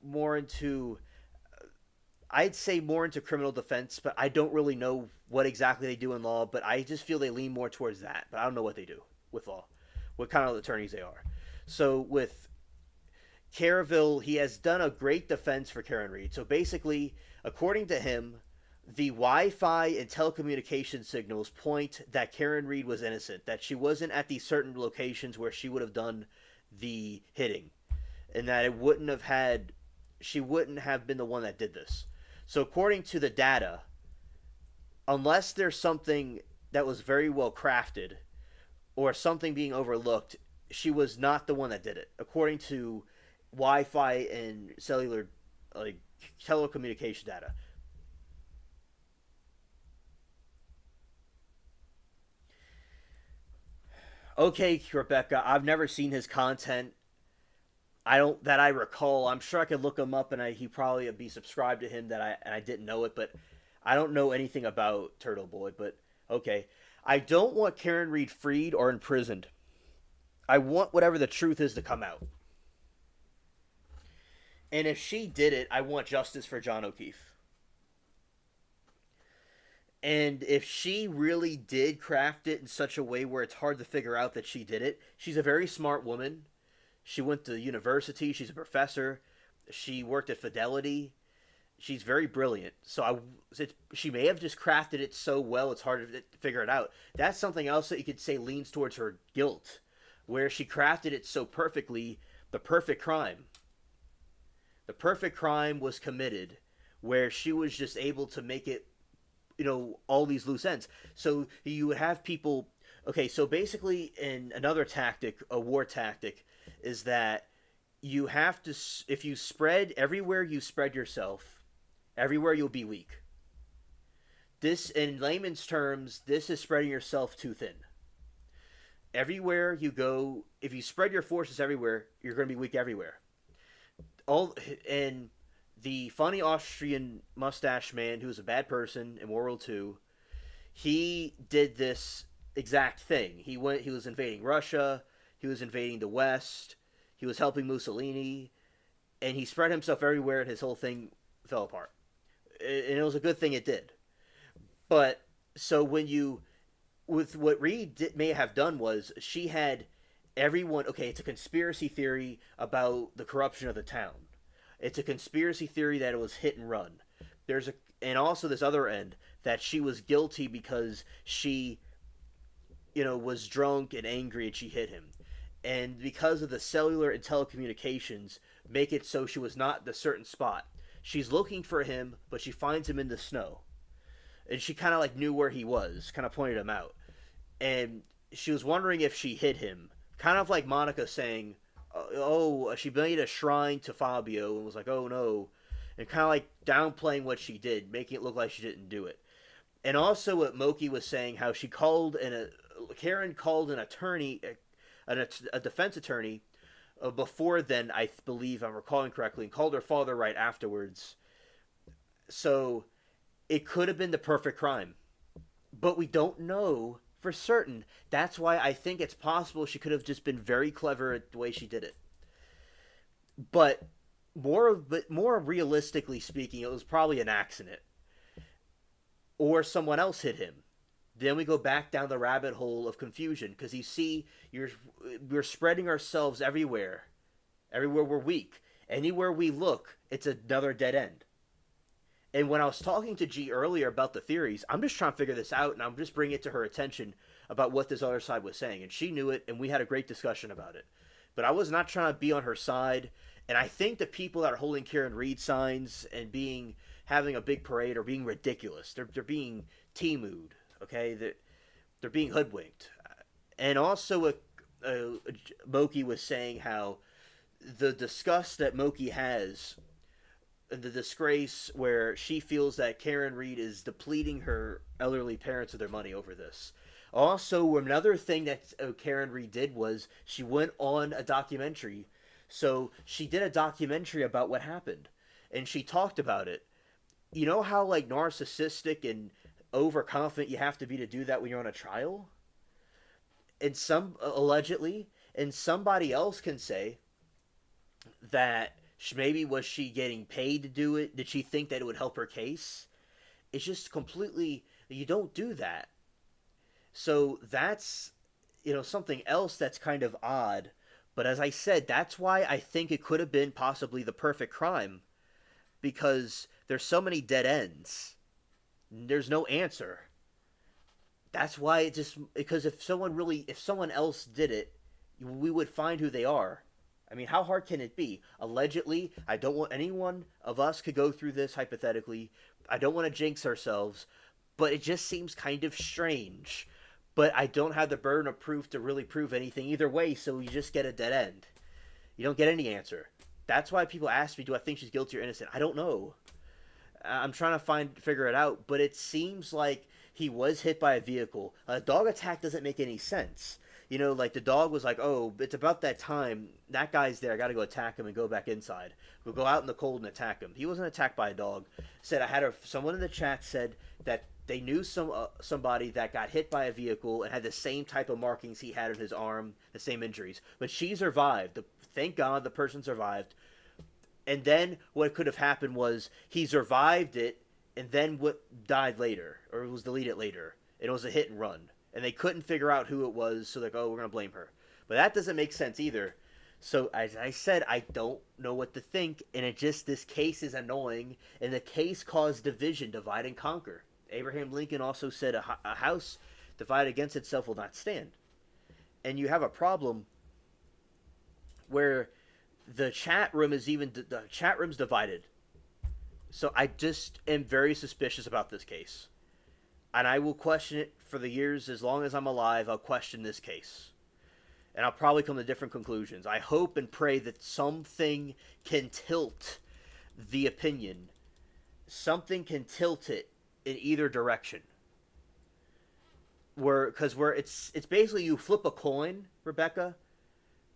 more into, I'd say more into criminal defense, but I don't really know what exactly they do in law, but I just feel they lean more towards that. But I don't know what they do with law, what kind of attorneys they are. So with Caraville, he has done a great defense for Karen Reed. So basically, according to him, the Wi-Fi and telecommunication signals point that Karen Reed was innocent, that she wasn't at these certain locations where she would have done the hitting, and that she wouldn't have been the one that did this. So according to the data, unless there's something that was very well crafted or something being overlooked, she was not the one that did it, according to Wi-Fi and cellular like telecommunication data. Okay, Rebecca, I've never seen his content. I don't that I recall. I'm sure I could look him up, and he probably would be subscribed to him that I didn't know it, but I don't know anything about Turtle Boy. But okay, I don't want Karen Reed freed or imprisoned. I want whatever the truth is to come out. And if she did it, I want justice for John O'Keefe. And if she really did craft it in such a way where it's hard to figure out that she did it, she's a very smart woman. She went to university. She's a professor. She worked at Fidelity. She's very brilliant. She may have just crafted it so well it's hard to figure it out. That's something else that you could say leans towards her guilt, where she crafted it so perfectly. The perfect crime. The perfect crime was committed, where she was just able to make it, all these loose ends. So you would have people. Okay, so basically, in another tactic, a war tactic, is that you have to, if you spread everywhere you spread yourself, everywhere you'll be weak. This, in layman's terms, this is spreading yourself too thin. Everywhere you go, if you spread your forces everywhere, you're going to be weak everywhere. And the funny Austrian mustache man who was a bad person in World War II, he did this exact thing. He was invading Russia, he was invading the West, he was helping Mussolini, and he spread himself everywhere, and his whole thing fell apart. And it was a good thing it did. But so with what Reed may have done was she had everyone. Okay, it's a conspiracy theory about the corruption of the town. It's a conspiracy theory that it was hit and run. And also this other end that she was guilty because she, was drunk and angry and she hit him. And because of the cellular and telecommunications, make it so she was not at a certain spot. She's looking for him, but she finds him in the snow. And she kind of knew where he was, kind of pointed him out. And she was wondering if she hit him. Kind of like Monica saying, she made a shrine to Fabio and was like, oh no. And kind of downplaying what she did, making it look like she didn't do it. And also what Moki was saying, how Karen called an attorney, a defense attorney, before then, I believe I'm recalling correctly, and called her father right afterwards. So it could have been the perfect crime. But we don't know for certain. That's why I think it's possible she could have just been very clever at the way she did it. But more realistically speaking, it was probably an accident. Or someone else hit him. Then we go back down the rabbit hole of confusion, because you see, we're spreading ourselves everywhere. Everywhere we're weak. Anywhere we look, it's another dead end. And when I was talking to G earlier about the theories, I'm just trying to figure this out, and I'm just bringing it to her attention about what this other side was saying. And she knew it, and we had a great discussion about it. But I was not trying to be on her side. And I think the people that are holding Karen Reed signs and having a big parade are being ridiculous. They're being Timu'd. Okay, they're being hoodwinked. And also, Moki was saying how the disgust that Moki has, the disgrace where she feels that Karen Reed is depleting her elderly parents of their money over this. Also, another thing that Karen Reed did was she went on a documentary. So she did a documentary about what happened, and she talked about it. You know how narcissistic and overconfident you have to be to do that when you're on a trial? And allegedly, and somebody else can say that maybe was she getting paid to do it? Did she think that it would help her case? It's just completely, you don't do that. So that's, something else that's kind of odd. But as I said, that's why I think it could have been possibly the perfect crime, because there's so many dead ends. There's no answer. That's why because if someone else did it, we would find who they are. I mean, how hard can it be? Allegedly, I don't want anyone of us could go through this hypothetically. I don't want to jinx ourselves, but it just seems kind of strange. But I don't have the burden of proof to really prove anything either way, so you just get a dead end. You don't get any answer. That's why people ask me, do I think she's guilty or innocent? I don't know. I'm trying to figure it out, but it seems like he was hit by a vehicle. A dog attack doesn't make any sense. You know, like the dog was like, "Oh, it's about that time. That guy's there. I got to go attack him and go back inside. We'll go out in the cold and attack him." He wasn't attacked by a dog. Said I had someone in the chat said that they knew somebody that got hit by a vehicle and had the same type of markings he had on his arm, the same injuries, but she survived. Thank God the person survived. And then what could have happened was he survived it, and then what died later, or it was deleted later. And it was a hit and run, and they couldn't figure out who it was, so they're like, "Oh, we're gonna blame her." But that doesn't make sense either. So as I said, I don't know what to think, and this case is annoying, and the case caused division, divide and conquer. Abraham Lincoln also said a house divided against itself will not stand. And you have a problem where the chat room's divided. So I just am very suspicious about this case. And I will question it for the years as long as I'm alive. I'll question this case. And I'll probably come to different conclusions. I hope and pray that something can tilt the opinion. Something can tilt it in either direction. Because it's basically you flip a coin, Rebecca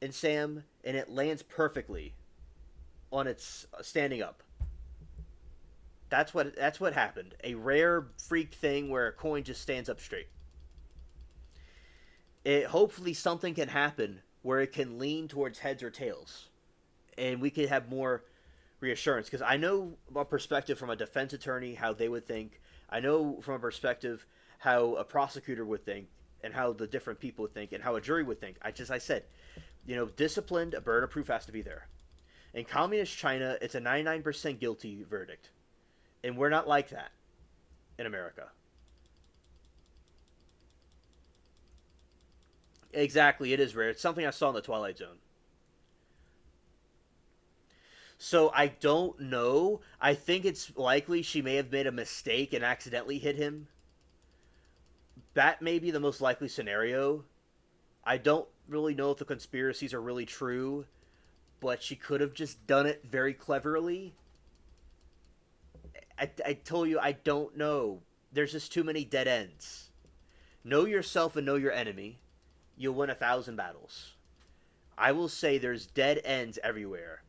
and Sam, and it lands perfectly on its standing up. That's what happened. A rare freak thing where a coin just stands up straight. Hopefully something can happen where it can lean towards heads or tails, and we could have more reassurance. Because I know a perspective from a defense attorney how they would think. I know from a perspective how a prosecutor would think, and how the different people would think, and how a jury would think. I said, disciplined, a burden of proof has to be there. In communist China, it's a 99% guilty verdict. And we're not like that in America. Exactly, it is rare. It's something I saw in the Twilight Zone. So I don't know. I think it's likely she may have made a mistake and accidentally hit him. That may be the most likely scenario. I don't really know if the conspiracies are really true, but she could have just done it very cleverly. I told you, I don't know. There's just too many dead ends. Know yourself and know your enemy. You'll win 1,000 battles. I will say there's dead ends everywhere.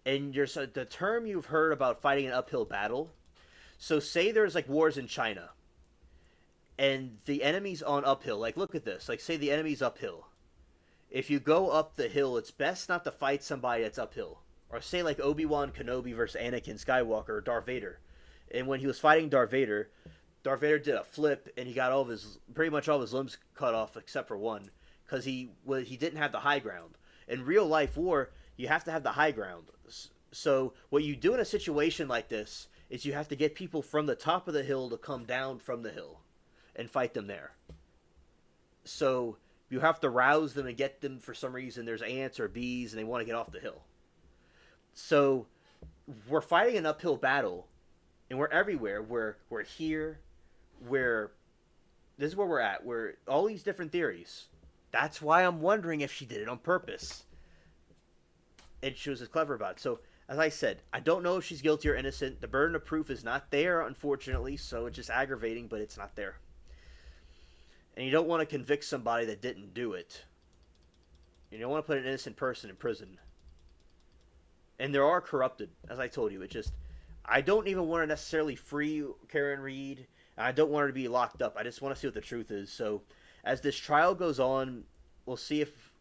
And the term you've heard about fighting an uphill battle. So say there's like wars in China. And the enemy's on uphill. Like, look at this. Like, say the enemy's uphill. If you go up the hill, it's best not to fight somebody that's uphill. Or say like Obi-Wan Kenobi versus Anakin Skywalker or Darth Vader. And when he was fighting Darth Vader did a flip, and he got pretty much all of his limbs cut off except for one, because he didn't have the high ground. In real life war, you have to have the high ground. So what you do in a situation like this is you have to get people from the top of the hill to come down from the hill and fight them there. So you have to rouse them and get them. For some reason, there's ants or bees, and they want to get off the hill. So we're fighting an uphill battle. And we're everywhere. We're here. This is where we're at. We're all these different theories. That's why I'm wondering if she did it on purpose. And she was as clever about it. So, as I said, I don't know if she's guilty or innocent. The burden of proof is not there, unfortunately. So it's just aggravating, but it's not there. And you don't want to convict somebody that didn't do it. You don't want to put an innocent person in prison. And there are corrupted, as I told you. I don't even want to necessarily free Karen Reed. And I don't want her to be locked up. I just want to see what the truth is. So, as this trial goes on, we'll see if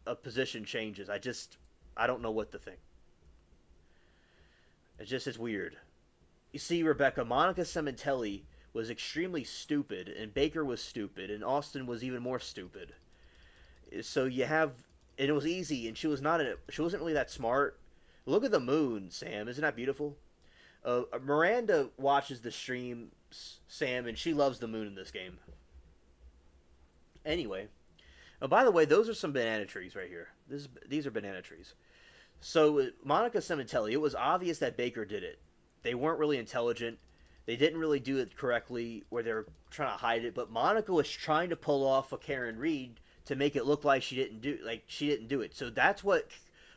a position changes. I don't know what to think. It's weird. You see, Rebecca, Monica Cementelli was extremely stupid, and Baker was stupid, and Austin was even more stupid. So and it was easy, and she wasn't really that smart. Look at the moon, Sam. Isn't that beautiful? Miranda watches the stream, Sam, and she loves the moon in this game. Anyway. Oh, by the way, those are some banana trees right here. These are banana trees. So, Monica Cementelli, it was obvious that Baker did it. They weren't really intelligent. They didn't really do it correctly, where they were trying to hide it. But Monica was trying to pull off a Karen Reed to make it look like she didn't do it. So that's what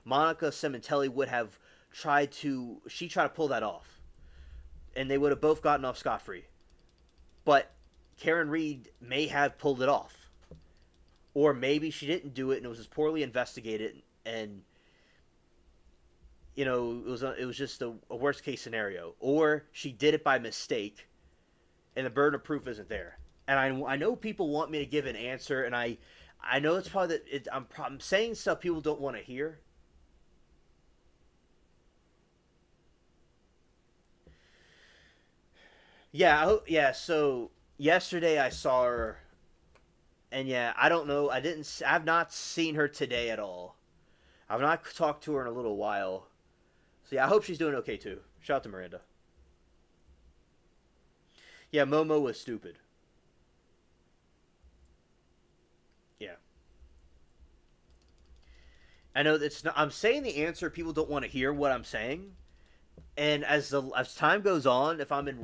Monica Cementelli would have she tried to pull that off, and they would have both gotten off scot free. But Karen Reed may have pulled it off, or maybe she didn't do it and it was just poorly investigated, and it was just a worst case scenario, or she did it by mistake, and the burden of proof isn't there. And I know people want me to give an answer, and I know it's probably that I'm saying stuff people don't want to hear. Yeah. So yesterday I saw her, and yeah, I don't know. I've not seen her today at all. I've not talked to her in a little while. So yeah, I hope she's doing okay too. Shout out to Miranda. Yeah, Momo was stupid. Yeah, I know it's not. I'm saying the answer. People don't want to hear what I'm saying, and as time goes on, if I'm in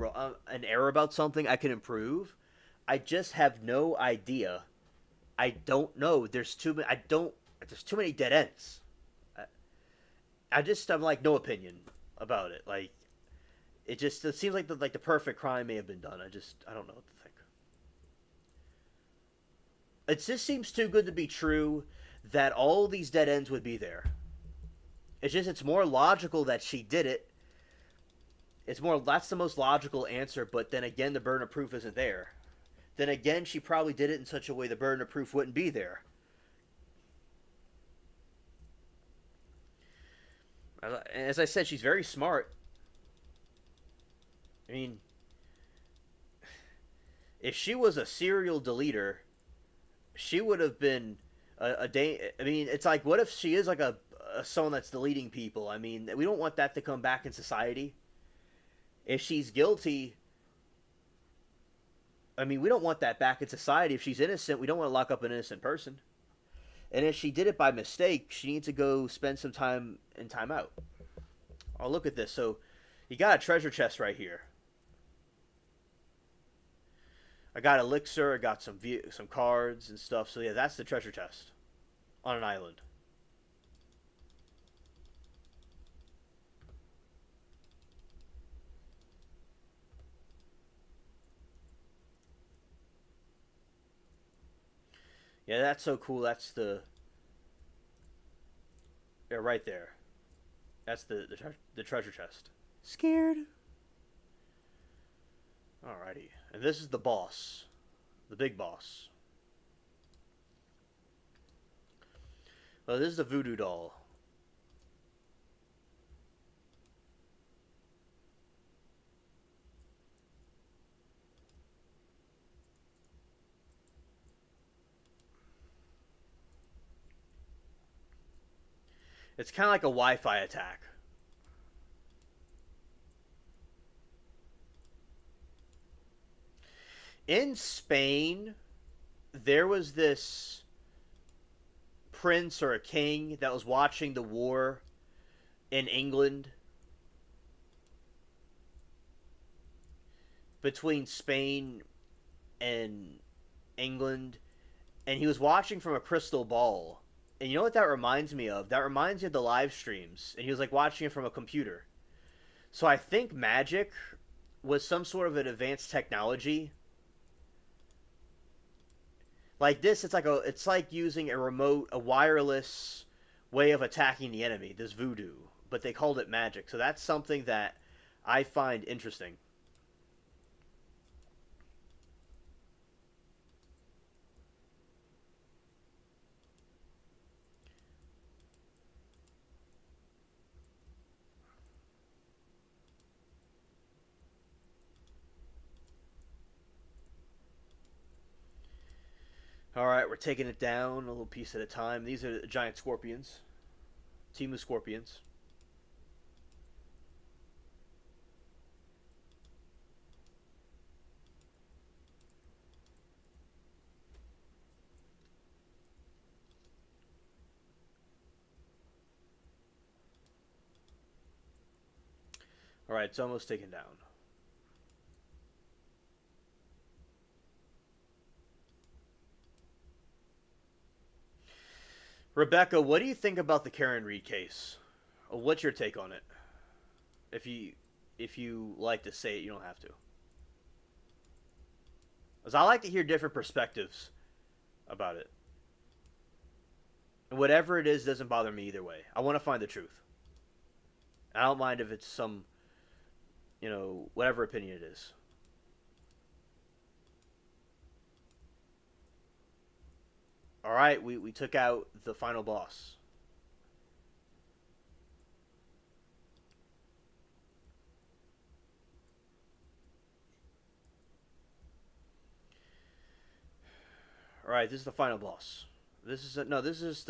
an error about something, I can improve. I just have no idea. I don't know. There's too many. I don't. There's too many dead ends. I'm like no opinion about it. Like it seems like the perfect crime may have been done. I don't know what to think. It just seems too good to be true that all these dead ends would be there. It's more logical that she did it. That's the most logical answer, but then again the burden of proof isn't there. Then again she probably did it in such a way the burden of proof wouldn't be there. As I said, she's very smart. I mean, if she was a serial deleter, she would have been a day. I mean, it's like, what if she is like a someone that's deleting people? I mean, we don't want that to come back in society. If she's guilty, I mean, we don't want that back in society. If she's innocent, we don't want to lock up an innocent person. And if she did it by mistake, she needs to go spend some time in timeout. Oh, look at this. So, you got a treasure chest right here. I got elixir. I got some cards and stuff. So yeah, that's the treasure chest on an island. Yeah, that's so cool. That's right there. That's the treasure chest. Scared. Alrighty, and this is the boss, the big boss. Well, this is the voodoo doll. It's kind of like a Wi-Fi attack. In Spain, there was this prince or a king that was watching the war in England between Spain and England, and he was watching from a crystal ball. And you know what that reminds me of? That reminds me of the live streams, and he was like watching it from a computer. So I think magic was some sort of an advanced technology. Like this, it's like using a remote, a wireless way of attacking the enemy. This voodoo, but they called it magic. So that's something that I find interesting. All right, we're taking it down a little piece at a time. These are the giant scorpions. Team of scorpions. All right, it's almost taken down. Rebecca, what do you think about the Karen Reed case? What's your take on it? If you if you like to say it, you don't have to. Because I like to hear different perspectives about it. And whatever it is doesn't bother me either way. I want to find the truth. I don't mind if it's some, whatever opinion it is. All right, we took out the final boss. All right, this is the final boss. This is no, this is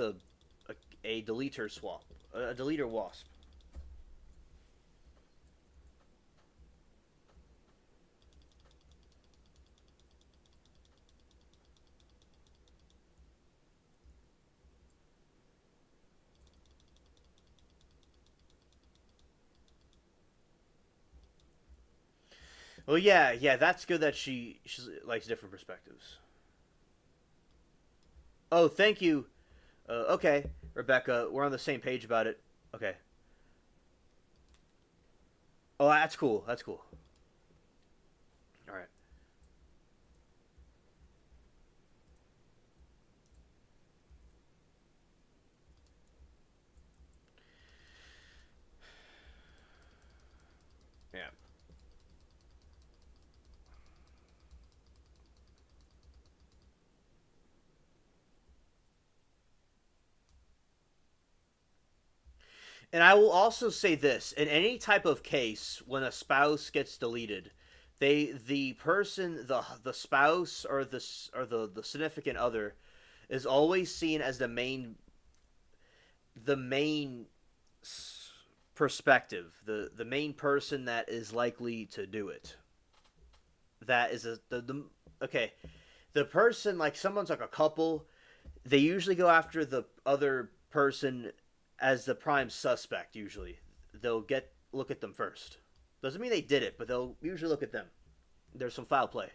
a deleter swap, a deleter wasp. Well, yeah, yeah, that's good that she likes different perspectives. Oh, thank you. Okay, Rebecca, we're on the same page about it. Okay. Oh, that's cool. That's cool. All right. Yeah. And I will also say this: in any type of case, when a spouse gets deleted, the person, the spouse or the significant other, is always seen as the main perspective, the main person that is likely to do it. That is the okay. The person, like someone's like a couple, they usually go after the other person as the prime suspect. Usually, they'll get look at them first. Doesn't mean they did it, but they'll usually look at them. There's some foul play.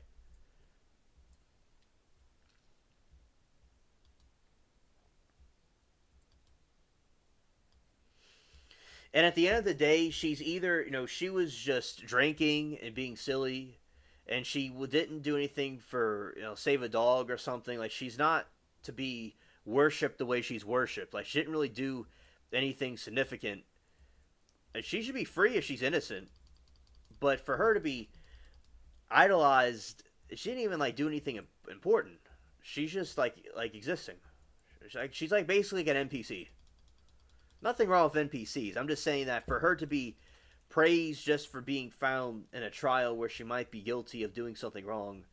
And at the end of the day, she's either, she was just drinking and being silly, and she didn't do anything for, save a dog or something. Like, she's not to be worshipped the way she's worshipped. Like, she didn't really do anything significant. And she should be free if she's innocent. But for her to be idolized, she didn't even, like, do anything important. She's just, like existing. She's like basically like an NPC. Nothing wrong with NPCs. I'm just saying that for her to be praised just for being found in a trial where she might be guilty of doing something wrong,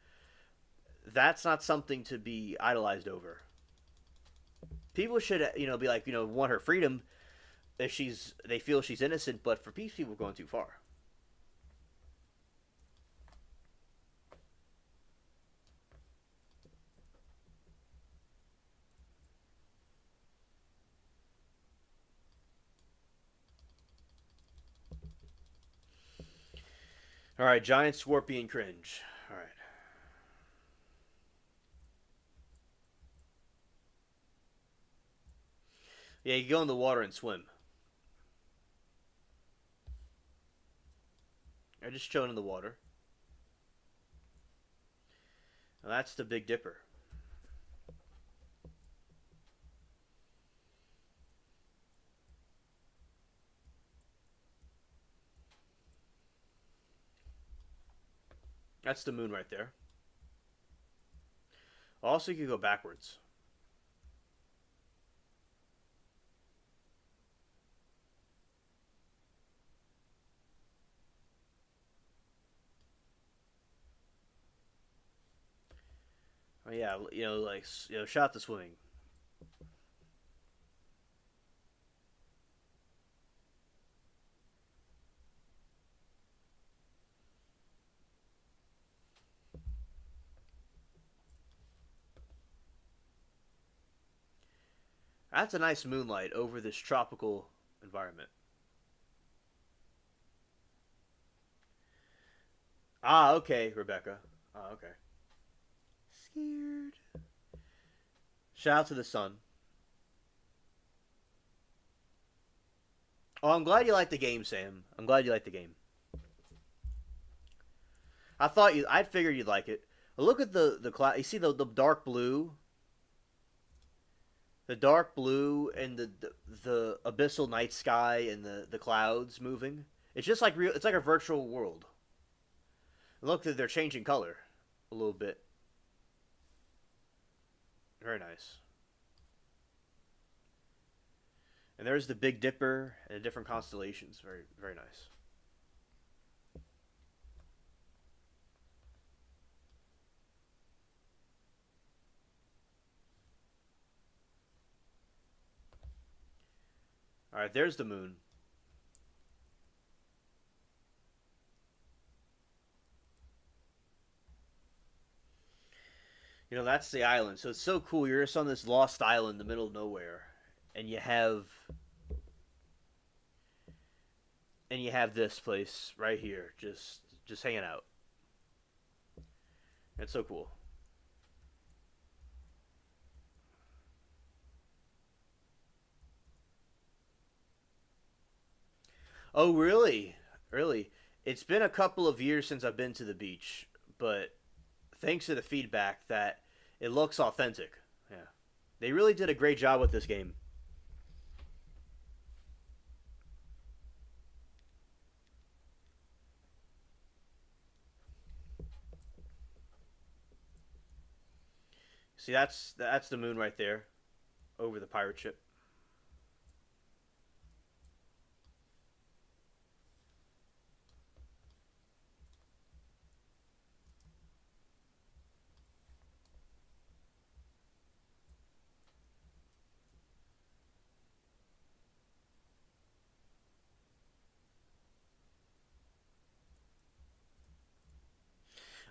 that's not something to be idolized over. People should, be like, want her freedom if they feel she's innocent, but for these people, going too far. All right, giant scorpion cringe. All right. Yeah, you go in the water and swim. I just chilling in the water. Now that's the Big Dipper. That's the moon right there. Also, you can go backwards. Oh yeah, like shot the swimming. That's a nice moonlight over this tropical environment. Ah, okay, Rebecca. Ah, okay. Scared. Shout out to the sun. Oh, I'm glad you like the game, Sam. I'm glad you like the game. I figured you'd like it. Look at the cloud. You see the dark blue, and the abyssal night sky and the clouds moving. It's just like real. It's like a virtual world. Look, they're changing color a little bit. Very nice. And there's the Big Dipper and the different constellations. Very very nice. All right, there's the moon. That's the island. So it's so cool. You're just on this lost island in the middle of nowhere, and you have this place right here, just hanging out. It's so cool. Oh, really? Really? It's been a couple of years since I've been to the beach, but thanks to the feedback that it looks authentic. Yeah. They really did a great job with this game. See, that's the moon right there over the pirate ship.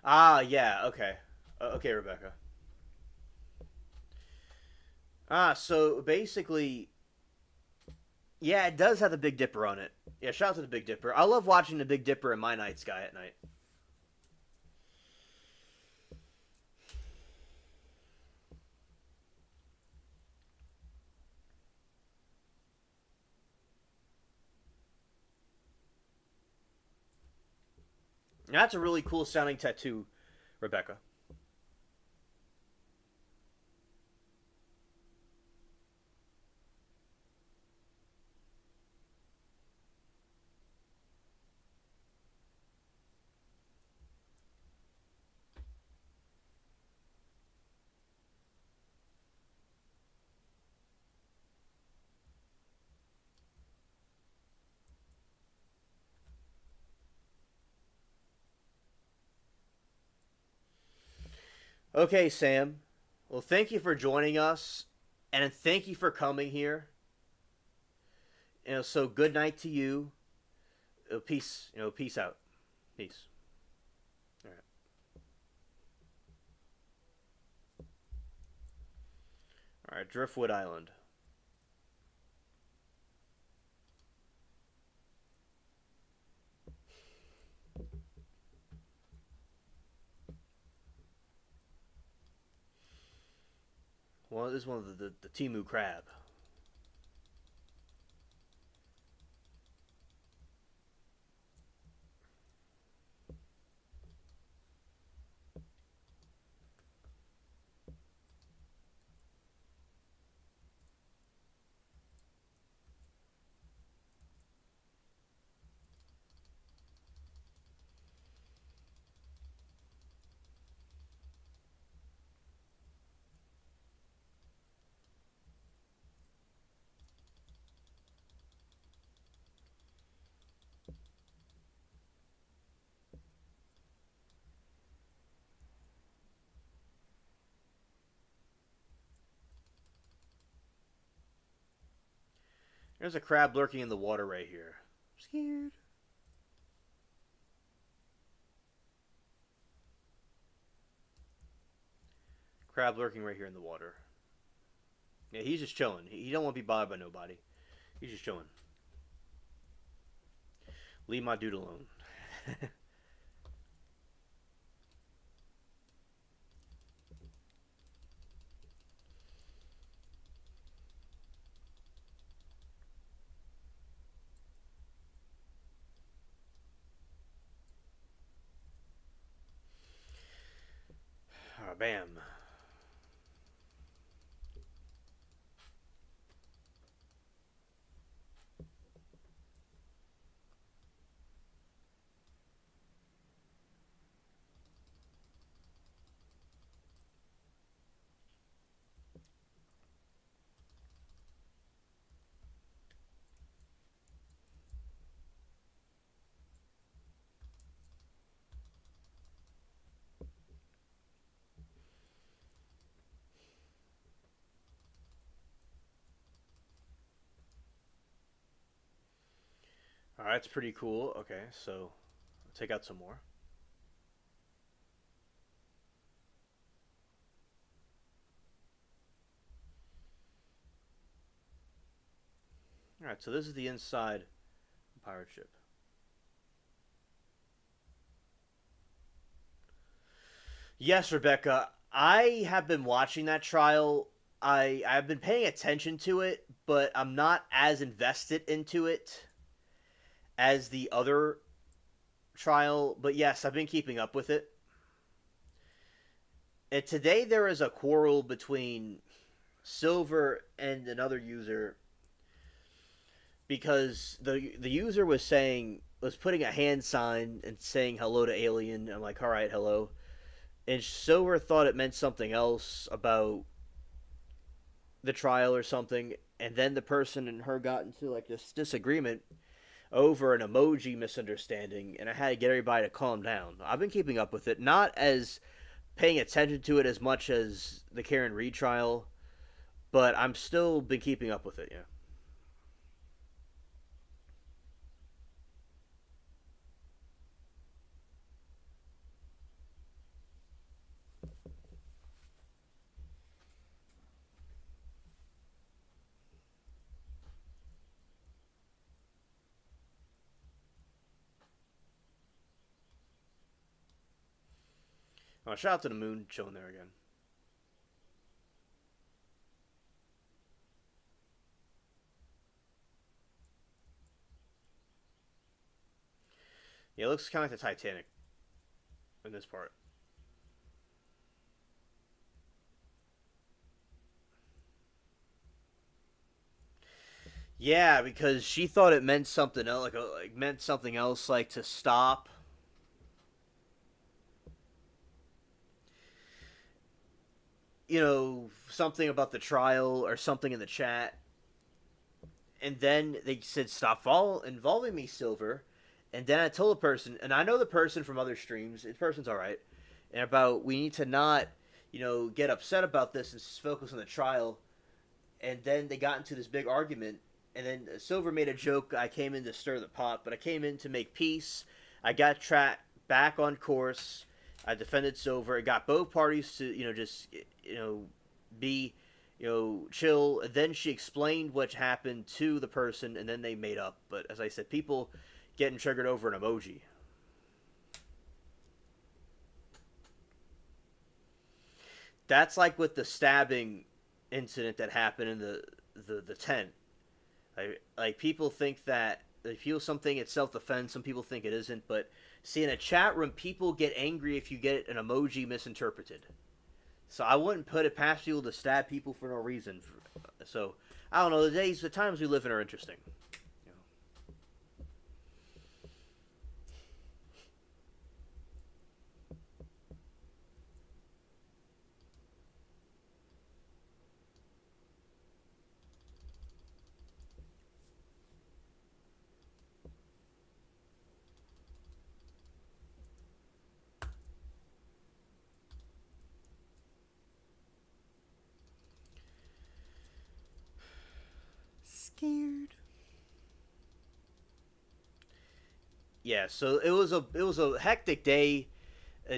Ah, yeah, okay. Okay, Rebecca. So basically, yeah, it does have the Big Dipper on it. Yeah, shout out to the Big Dipper. I love watching the Big Dipper in my night sky at night. That's a really cool sounding tattoo, Rebecca. Okay, Sam. Well, thank you for joining us, and thank you for coming here. So good night to you. Peace. Peace out. Peace. All right. All right. Driftwood Island. Well, this is one of the Timu crab. There's a crab lurking in the water right here. I'm scared. Crab lurking right here in the water. Yeah, he's just chilling. He don't want to be bothered by nobody. He's just chilling. Leave my dude alone. Bam. All right, that's pretty cool. Okay, so I'll take out some more. All right, so this is the inside pirate ship. Yes, Rebecca, I have been watching that trial. I've been paying attention to it, but I'm not as invested into it as the other trial. But yes, I've been keeping up with it. And today there is a quarrel between Silver and another user because the user was putting a hand sign and saying hello to alien. I'm like, all right, hello. And Silver thought it meant something else about the trial or something, and then the person and her got into like this disagreement over an emoji misunderstanding, and I had to get everybody to calm down. I've been keeping up with it, not as paying attention to it as much as the Karen Reed trial, but I'm still been keeping up with it. Yeah. Oh, shout out to the moon chilling there again. Yeah, it looks kind of like the Titanic in this part. Yeah, because she thought it meant something else, like meant something else, like to stop. Something about the trial or something in the chat, and then they said stop involving me, Silver. And then I told the person, and I know the person from other streams. The person's all right, and about we need to not, get upset about this and focus on the trial. And then they got into this big argument, and then Silver made a joke. I came in to stir the pot, but I came in to make peace. I got track back on course. I defended Silver. It got both parties to just be chill. And then she explained what happened to the person, and then they made up. But as I said, people getting triggered over an emoji. That's like with the stabbing incident that happened in the tent. Like people think that they feel something it's self defense. Some people think it isn't. But see, in a chat room, people get angry if you get an emoji misinterpreted. So I wouldn't put it past people to stab people for no reason. So I don't know. The times we live in are interesting. You know. Scared. Yeah. So it was a hectic day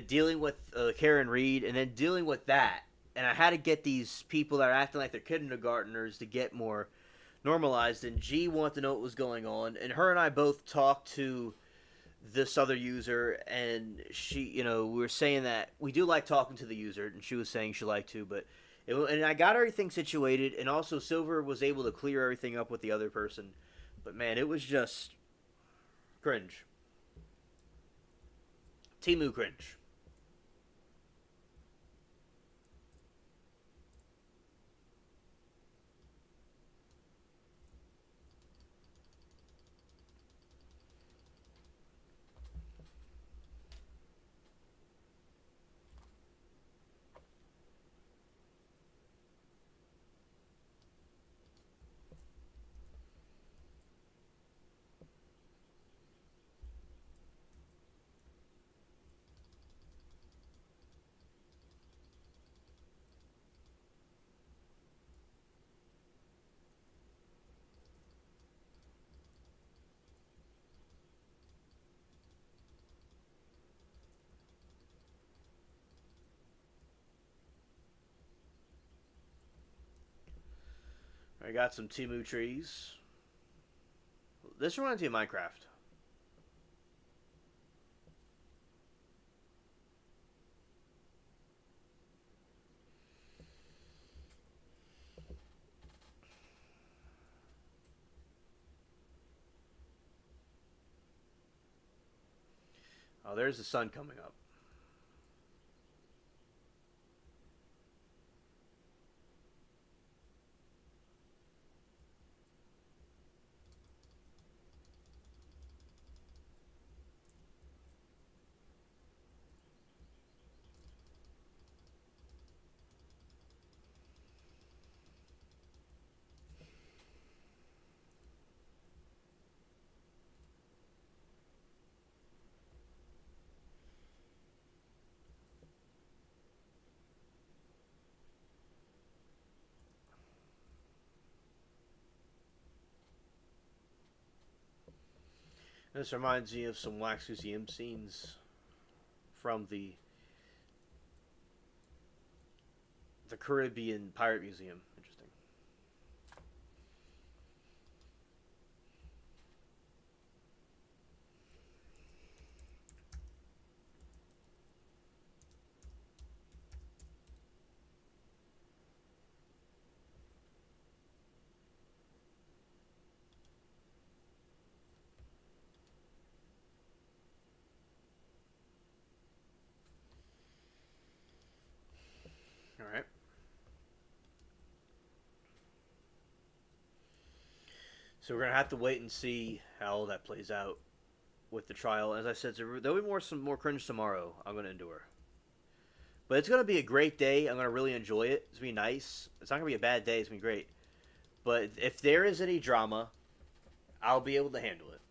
dealing with Karen Reed and then dealing with that. And I had to get these people that are acting like they're kindergartners to get more normalized. And G wanted to know what was going on. And her and I both talked to this other user, and she, we were saying that we do like talking to the user, and she was saying she liked to, but and I got everything situated, and also Silver was able to clear everything up with the other person. But man, it was just cringe. Timu cringe. I got some Timu trees. This reminds me of Minecraft. Oh, there's the sun coming up. This reminds me of some Wax Museum scenes from the Caribbean Pirate Museum. Interesting. All right. So we're gonna have to wait and see how that plays out with the trial. As I said, there'll be some more cringe tomorrow. I'm gonna endure, but it's gonna be a great day. I'm gonna really enjoy it. It's gonna be nice. It's not gonna be a bad day. It's gonna be great. But if there is any drama, I'll be able to handle it.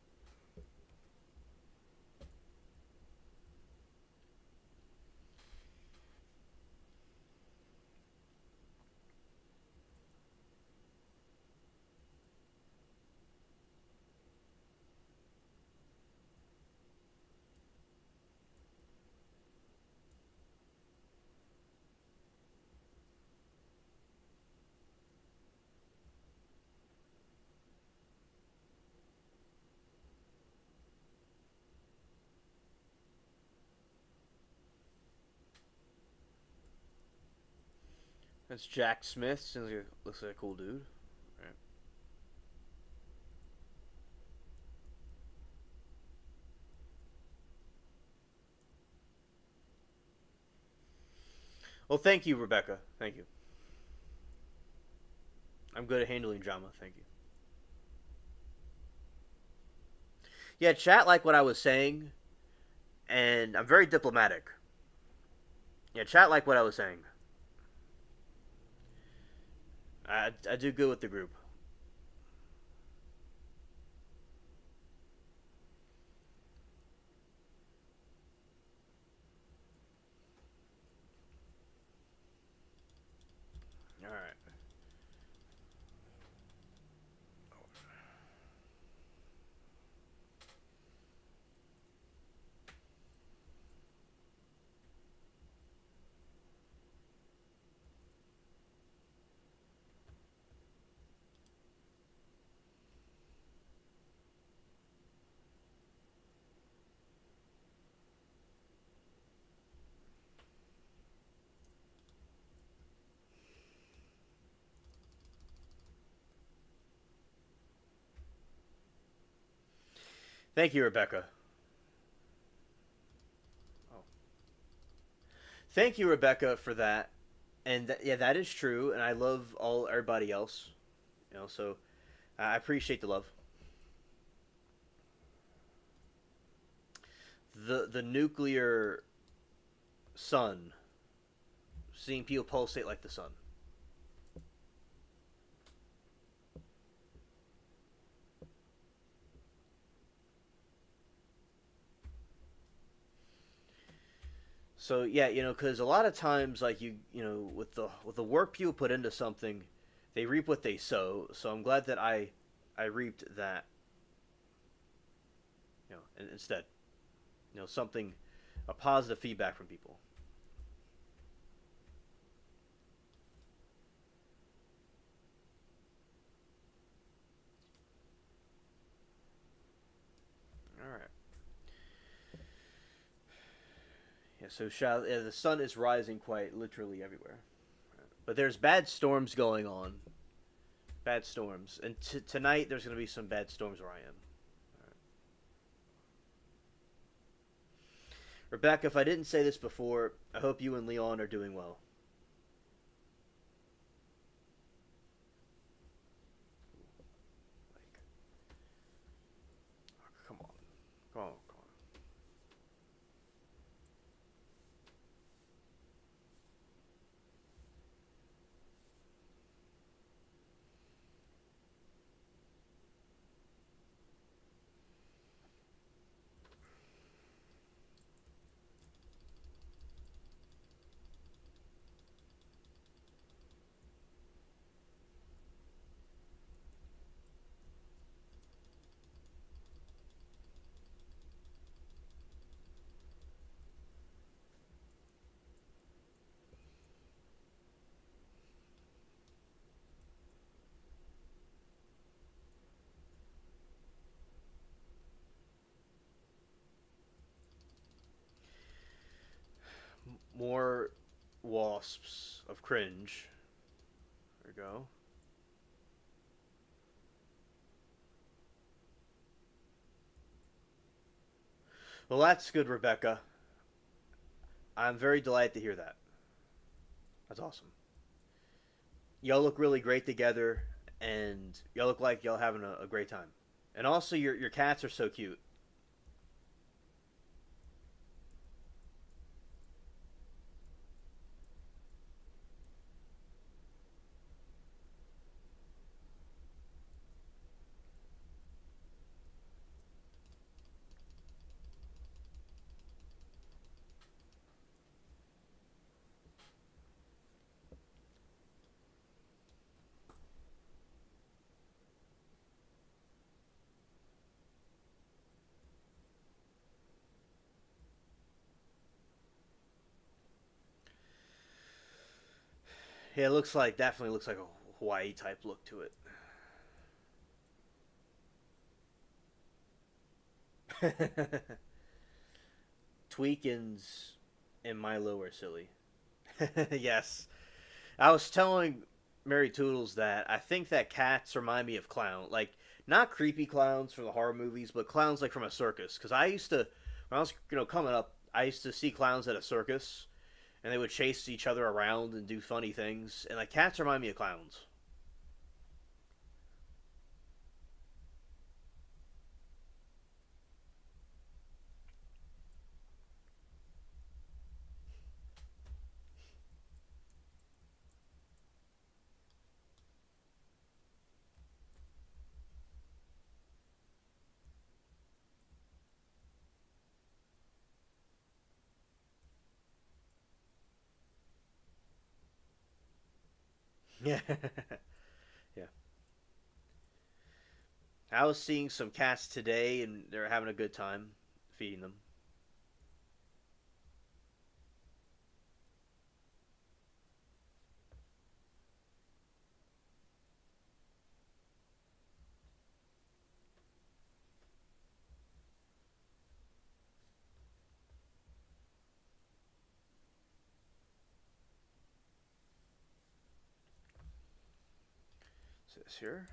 That's Jack Smith. Looks like a cool dude. Right. Well, thank you, Rebecca. Thank you. I'm good at handling drama. Thank you. Yeah, chat like what I was saying, and I'm very diplomatic. Yeah, chat like what I was saying. I do good with the group. All right. Thank you, Rebecca. Oh. Thank you, Rebecca, for that. And yeah, that is true. And I love everybody else. So I appreciate the love. The nuclear sun, seeing people pulsate like the sun. So yeah, because a lot of times, like with the work people put into something, they reap what they sow. So I'm glad that I reaped that, instead, something, a positive feedback from people. So the sun is rising quite literally everywhere, but there's bad storms going on. Bad storms, and tonight there's going to be some bad storms where I am. Rebecca, if I didn't say this before, I hope you and Leon are doing well. Like, oh, come on, come on, come on. More wasps of cringe. There we go. Well, that's good, Rebecca. I'm very delighted to hear that. That's awesome. Y'all look really great together, and y'all look like y'all having a great time. And also, your cats are so cute. Yeah, it looks like definitely looks like a Hawaii type look to it. Tweakins and Milo are silly. Yes, I was telling Mary Toodles that I think that cats remind me of clown, like not creepy clowns from the horror movies, but clowns like from a circus. Because I used to, when I was coming up, I used to see clowns at a circus, and they would chase each other around and do funny things. And like cats remind me of clowns. Yeah, yeah. I was seeing some cats today, and they're having a good time feeding them. Is this here?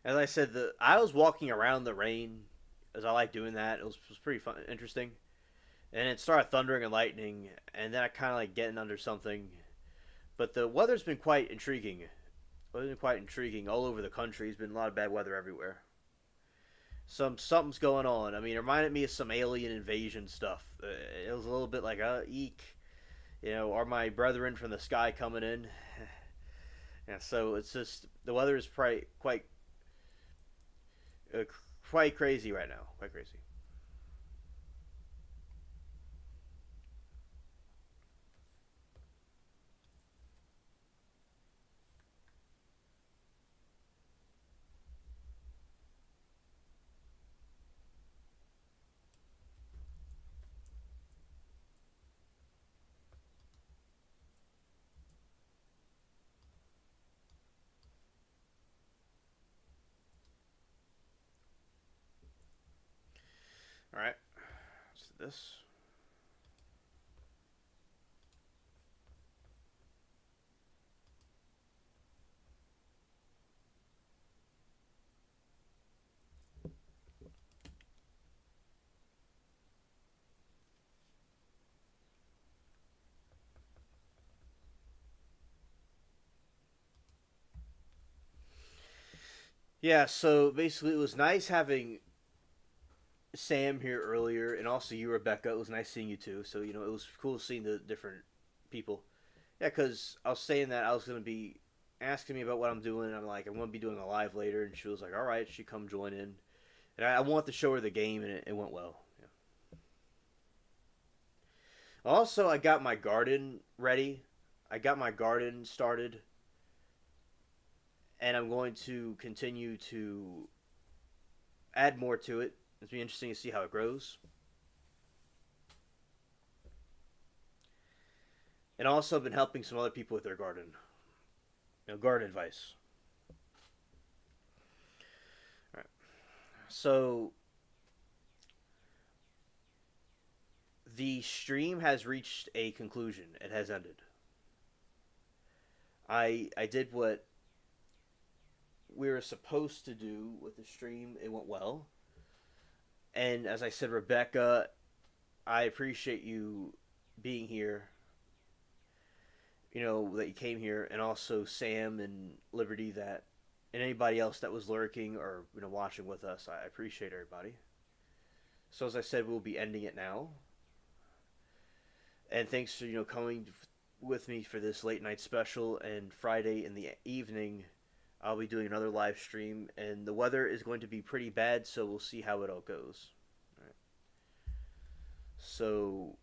As I said, the I was walking around the rain, as I like doing that. It was pretty fun, interesting. And it started thundering and lightning, and then I kind of like getting under something. But the weather's been quite intriguing. It's been quite intriguing all over the country. There's been a lot of bad weather everywhere. Something's going on. I mean, it reminded me of some alien invasion stuff. It was a little bit like eek. Are my brethren from the sky coming in? Yeah, so it's just the weather is uh, quite crazy right now. Quite crazy. this. Yeah, so basically it was nice having Sam here earlier, and also you, Rebecca. It was nice seeing you too. So it was cool seeing the different people. Yeah, because I was saying that I was gonna be asking me about what I'm doing. And I'm like, I'm gonna be doing a live later, and she was like, "All right," she come join in, and I wanted to show her the game, and it went well. Yeah. Also, I got my garden ready. I got my garden started, and I'm going to continue to add more to it. It's be interesting to see how it grows. And also, I've been helping some other people with their garden. Garden advice. All right. So the stream has reached a conclusion. It has ended. I did what we were supposed to do with the stream. It went well. And as I said, Rebecca, I appreciate you being here. That you came here, and also Sam and Liberty, and anybody else that was lurking or watching with us. I appreciate everybody. So as I said, we'll be ending it now. And thanks for coming with me for this late night special. And Friday in the evening, I'll be doing another live stream, and the weather is going to be pretty bad, so we'll see how it all goes. All right. So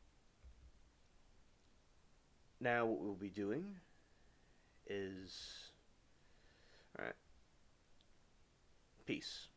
now what we'll be doing is, all right, peace.